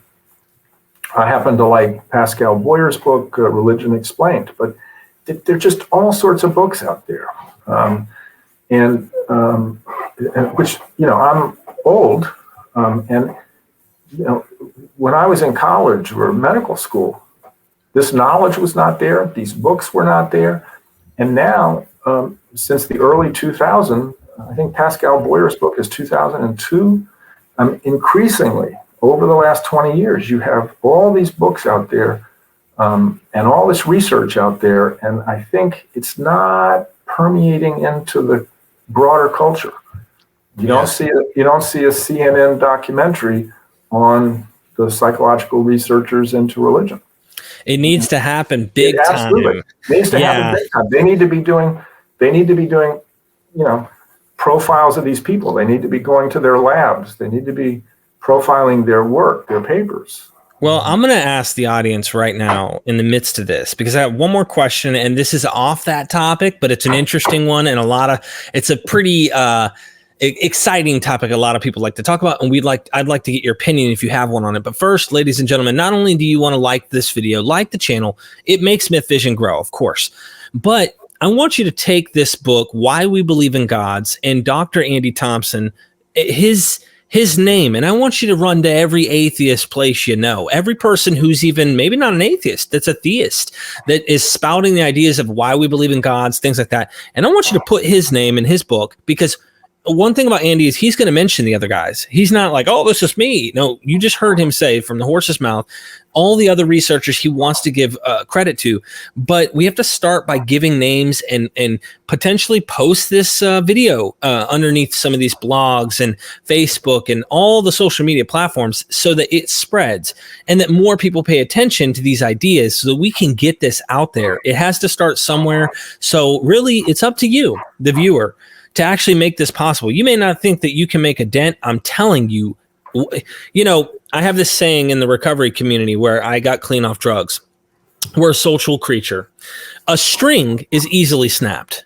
I happen to like Pascal Boyer's book, Religion Explained, but there are just all sorts of books out there. And which, I'm old, and when I was in college or medical school, this knowledge was not there. These books were not there. And now, since the early 2000s, I think Pascal Boyer's book is 2002, increasingly, over the last 20 years, you have all these books out there and all this research out there. And I think it's not permeating into the broader culture. You don't see a CNN documentary on the psychological researchers into religion. It needs to happen big time. Absolutely. It needs to happen big time. They need to be doing, profiles of these people. They need to be going to their labs. They need to be profiling their work, their papers. Well, I'm going to ask the audience right now in the midst of this, because I have one more question, and this is off that topic, but it's an interesting one, and it's a pretty exciting topic a lot of people like to talk about, and I'd like to get your opinion if you have one on it. But first, ladies and gentlemen, not only do you want to like this video, like the channel, it makes Myth Vision grow, of course, but I want you to take this book, Why We Believe in Gods, and Dr. Andy Thompson, his name, and I want you to run to every atheist place every person who's even maybe not an atheist, that's a theist, that is spouting the ideas of why we believe in gods, things like that. And I want you to put his name in his book, because one thing about Andy is he's going to mention the other guys. He's not like, oh, this is me. No, you just heard him say from the horse's mouth all the other researchers he wants to give credit to. But we have to start by giving names and potentially post this video underneath some of these blogs and Facebook and all the social media platforms so that it spreads and that more people pay attention to these ideas so that we can get this out there. It has to start somewhere. So really, it's up to you, the viewer, to actually make this possible. You may not think that you can make a dent. I'm telling you, I have this saying in the recovery community where I got clean off drugs. We're a social creature. A string is easily snapped,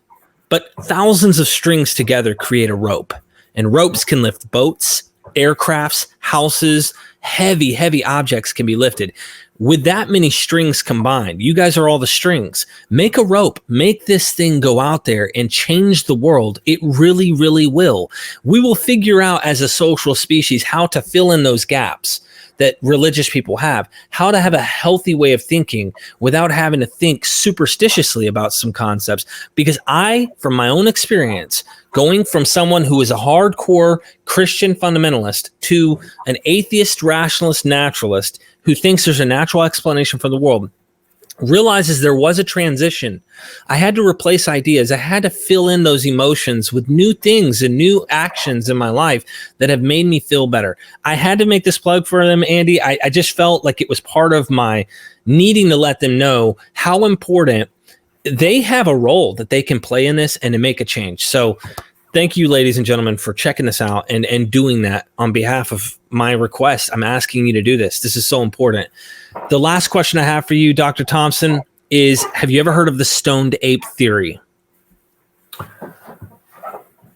but thousands of strings together create a rope, and ropes can lift boats, aircrafts, houses, heavy objects can be lifted. With that many strings combined, you guys are all the strings. Make a rope, make this thing go out there and change the world. It really, really will. We will figure out as a social species how to fill in those gaps that religious people have, how to have a healthy way of thinking without having to think superstitiously about some concepts. Because from my own experience, going from someone who is a hardcore Christian fundamentalist to an atheist, rationalist, naturalist who thinks there's a natural explanation for the world, realizes there was a transition. I had to replace ideas. I had to fill in those emotions with new things and new actions in my life that have made me feel better. I had to make this plug for them, Andy. I just felt like it was part of my needing to let them know how important they have a role that they can play in this and to make a change. So thank you, ladies and gentlemen, for checking this out and doing that on behalf of my request. I'm asking you to do this. This is so important. The last question I have for you, Dr. Thompson, is have you ever heard of the stoned ape theory?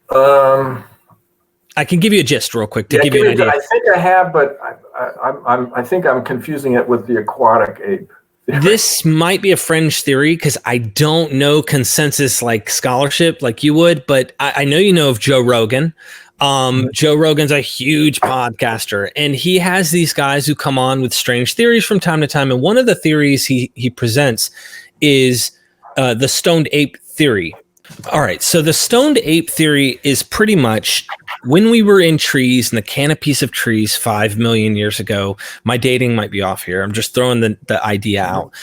I can give you a gist real quick to give you an idea. I think I have, but I think I'm confusing it with the aquatic ape. This might be a fringe theory because I don't know consensus like scholarship like you would, but I know you know of Joe Rogan. Joe Rogan's a huge podcaster, and he has these guys who come on with strange theories from time to time. And one of the theories he presents is the stoned ape theory. All right, so the stoned ape theory is pretty much when we were in trees, in the canopies of trees 5 million years ago. My dating might be off here. I'm just throwing the idea out.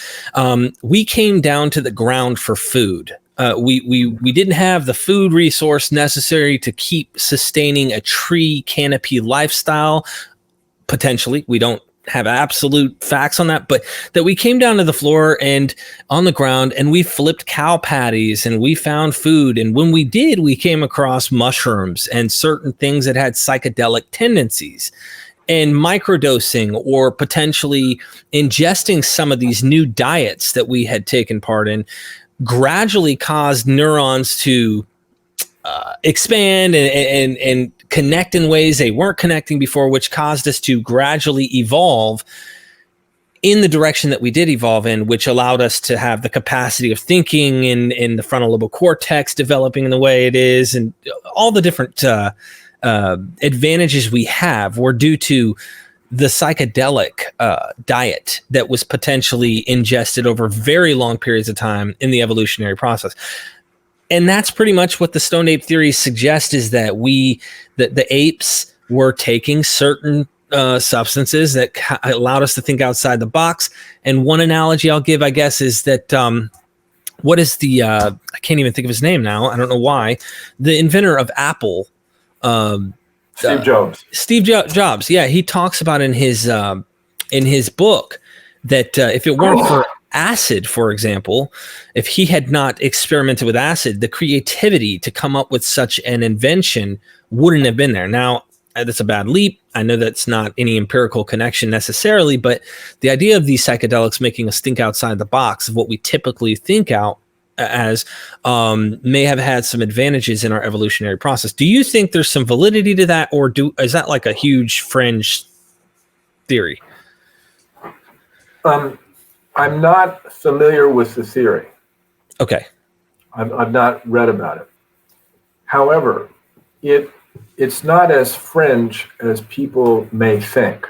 We came down to the ground for food. We didn't have the food resource necessary to keep sustaining a tree canopy lifestyle. Potentially, we don't have absolute facts on that, but that we came down to the floor and on the ground and we flipped cow patties and we found food. And when we did, we came across mushrooms and certain things that had psychedelic tendencies. And microdosing or potentially ingesting some of these new diets that we had taken part in gradually caused neurons to expand and connect in ways they weren't connecting before, which caused us to gradually evolve in the direction that we did evolve in, which allowed us to have the capacity of thinking in the frontal lobe cortex developing in the way it is, and all the different advantages we have were due to the psychedelic diet that was potentially ingested over very long periods of time in the evolutionary process. And that's pretty much what the stoned ape theory suggests, is that the apes were taking certain substances that allowed us to think outside the box. And one analogy I'll give, I guess, is that what is the I can't even think of his name now. I don't know why. The inventor of Apple, Steve Jobs. Steve Jobs. Yeah, he talks about in his book that if it weren't for acid, for example, if he had not experimented with acid, the creativity to come up with such an invention wouldn't have been there. Now, that's a bad leap. I know that's not any empirical connection necessarily, but the idea of these psychedelics making us think outside the box of what we typically think out as may have had some advantages in our evolutionary process. Do you think there's some validity to that, or is that like a huge fringe theory? I'm not familiar with the theory. Okay. I've not read about it. However, it's not as fringe as people may think.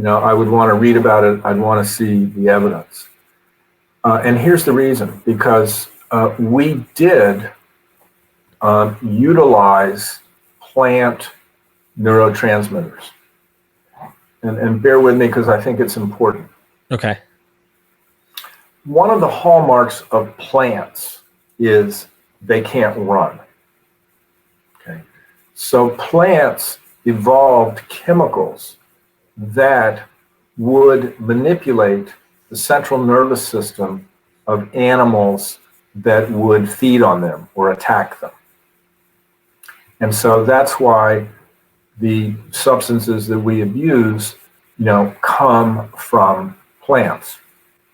I would want to read about it. I'd want to see the evidence. And here's the reason, because we did utilize plant neurotransmitters. And bear with me because I think it's important. Okay. One of the hallmarks of plants is they can't run. Okay. So plants evolved chemicals that would manipulate the central nervous system of animals that would feed on them or attack them. And so that's why the substances that we abuse, come from plants.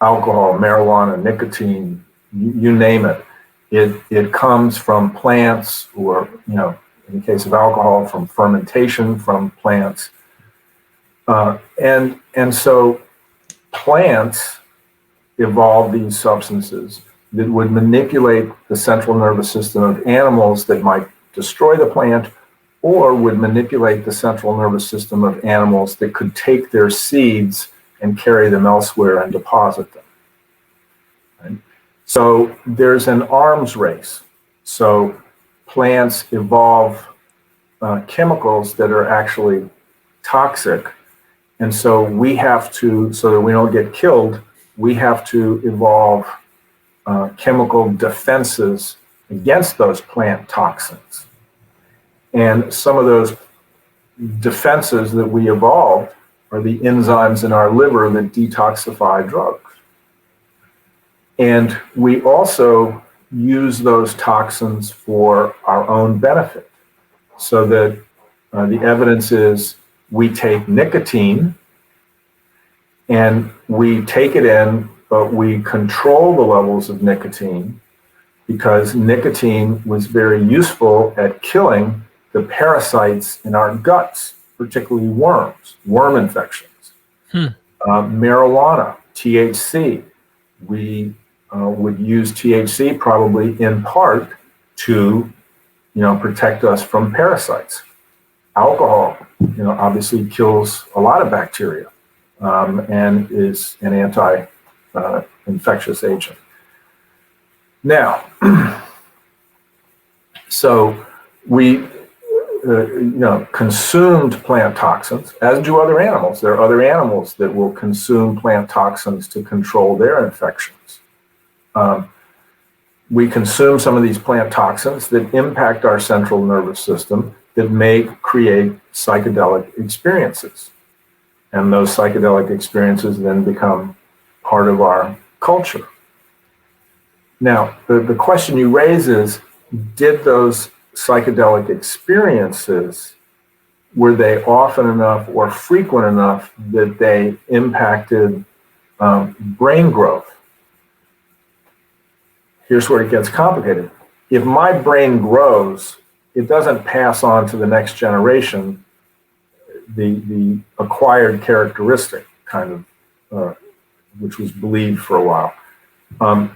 Alcohol, marijuana, nicotine, you name it. It comes from plants, or, in the case of alcohol, from fermentation from plants. And so plants evolved these substances that would manipulate the central nervous system of animals that might destroy the plant, or would manipulate the central nervous system of animals that could take their seeds and carry them elsewhere and deposit them. Right? So there's an arms race. So plants evolve chemicals that are actually toxic. And so we have to, so that we don't get killed, we have to evolve chemical defenses against those plant toxins. And some of those defenses that we evolved are the enzymes in our liver that detoxify drugs. And we also use those toxins for our own benefit. So that the evidence is we take nicotine and we take it in, but we control the levels of nicotine because nicotine was very useful at killing the parasites in our guts, particularly worms, worm infections. Marijuana, THC. We would use THC probably in part to, protect us from parasites. Alcohol, obviously kills a lot of bacteria and is an anti-infectious agent. Now, so we consumed plant toxins, as do other animals. There are other animals that will consume plant toxins to control their infections. We consume some of these plant toxins that impact our central nervous system that may create psychedelic experiences. And those psychedelic experiences then become part of our culture. Now, the question you raise is, did those psychedelic experiences, were they often enough or frequent enough that they impacted brain growth? Here's where it gets complicated. If my brain grows, it doesn't pass on to the next generation the acquired characteristic, kind of, which was believed for a while.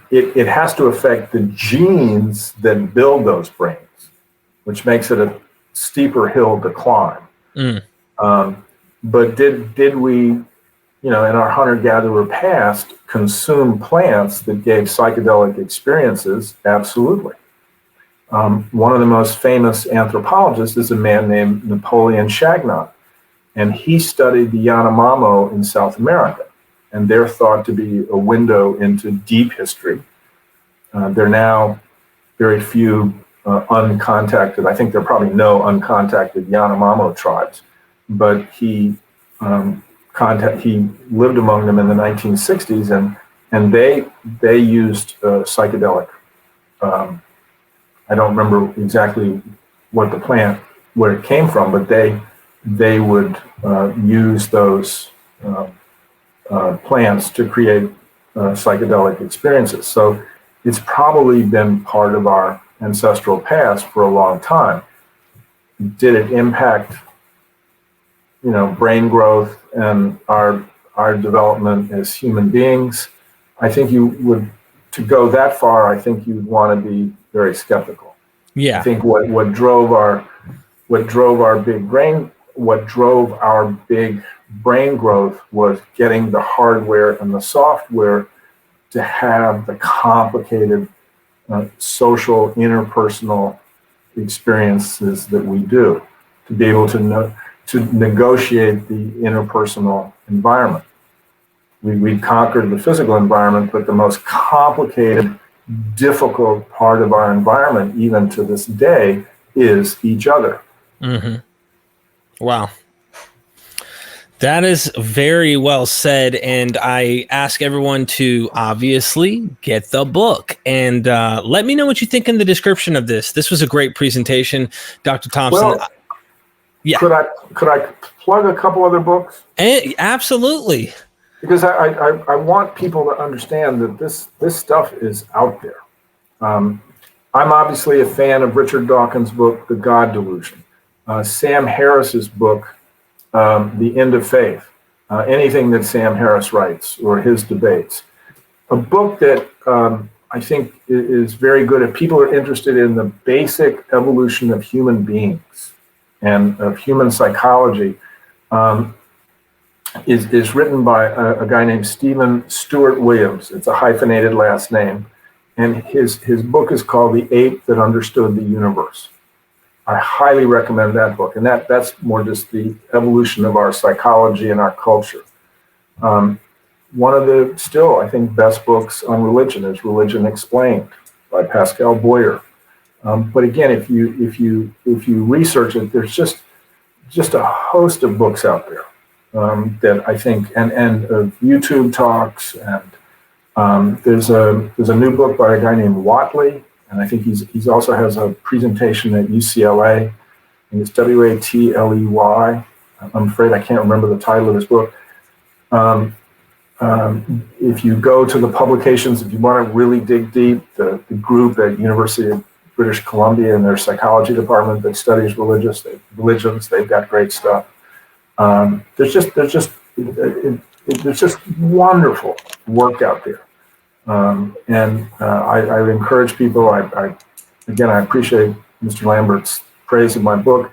It has to affect the genes that build those brains, which makes it a steeper hill to climb. But did we, in our hunter-gatherer past, consume plants that gave psychedelic experiences? Absolutely. One of the most famous anthropologists is a man named Napoleon Chagnon, and he studied the Yanomamo in South America, and they're thought to be a window into deep history. There are now very few uncontacted, I think there are probably no uncontacted Yanomamo tribes, but he lived among them in the 1960s, and they used psychedelic. I don't remember exactly what the plant, where it came from, but they would use those plants to create psychedelic experiences. So it's probably been part of our ancestral past for a long time. Did it impact, brain growth and our development as human beings? I think to go that far, I think you'd want to be very skeptical. Yeah. I think what drove our big brain growth was getting the hardware and the software to have the complicated social interpersonal experiences that we do. to be able to negotiate the interpersonal environment. We conquered the physical environment, but the most complicated, difficult part of our environment, even to this day, is each other. Mm-hmm. Wow. That is very well said, and I ask everyone to obviously get the book, and let me know what you think in the description of this. This was a great presentation, Dr. Thompson. Well, yeah. Could I plug a couple other books? Absolutely. Because I want people to understand that this stuff is out there. I'm obviously a fan of Richard Dawkins' book, The God Delusion. Sam Harris's book, The End of Faith, anything that Sam Harris writes or his debates. A book that I think is very good if people are interested in the basic evolution of human beings and of human psychology, is written by a guy named Stephen Stewart Williams. It's a hyphenated last name. And his book is called The Ape That Understood the Universe. I highly recommend that book. And that's more just the evolution of our psychology and our culture. One of the still, I think, best books on religion is Religion Explained by Pascal Boyer. But again, if you research it, there's just a host of books out there that I think, and YouTube talks, and there's a new book by a guy named Watley, and I think he's also has a presentation at UCLA, and it's Watley. I'm afraid I can't remember the title of his book. If you go to the publications, if you want to really dig deep, the group at University of British Columbia in their psychology department that studies religions, they've got great stuff. There's just wonderful work out there. And I encourage people, I appreciate Mr. Lambert's praise of my book.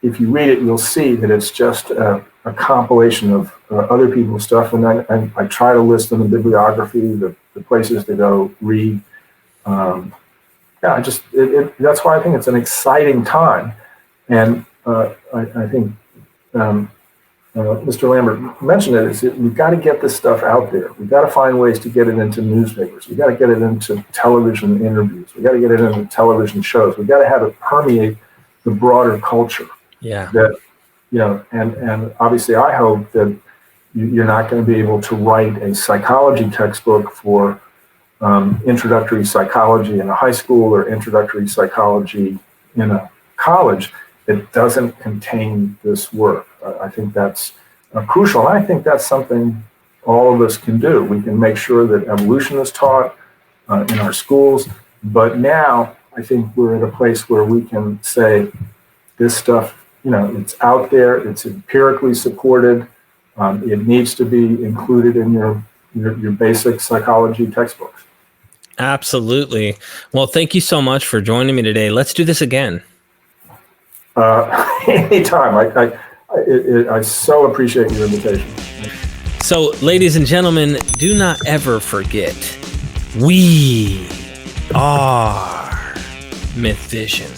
If you read it, you'll see that it's just a compilation of other people's stuff. And I try to list in the bibliography, the places to go read. That's why I think it's an exciting time. And I think Mr. Lambert mentioned it, we've got to get this stuff out there. We've got to find ways to get it into newspapers. We've got to get it into television interviews. We've got to get it into television shows. We've got to have it permeate the broader culture. Yeah. That, and obviously I hope that you're not going to be able to write a psychology textbook for introductory psychology in a high school or introductory psychology in a college that doesn't contain this work. I think that's crucial. And I think that's something all of us can do. We can make sure that evolution is taught in our schools. But now I think we're at a place where we can say this stuff, it's out there, it's empirically supported. It needs to be included in your basic psychology textbooks. Absolutely. Well, thank you so much for joining me today. Let's do this again. Anytime. I so appreciate your invitation. So, ladies and gentlemen, do not ever forget, we are Myth Vision.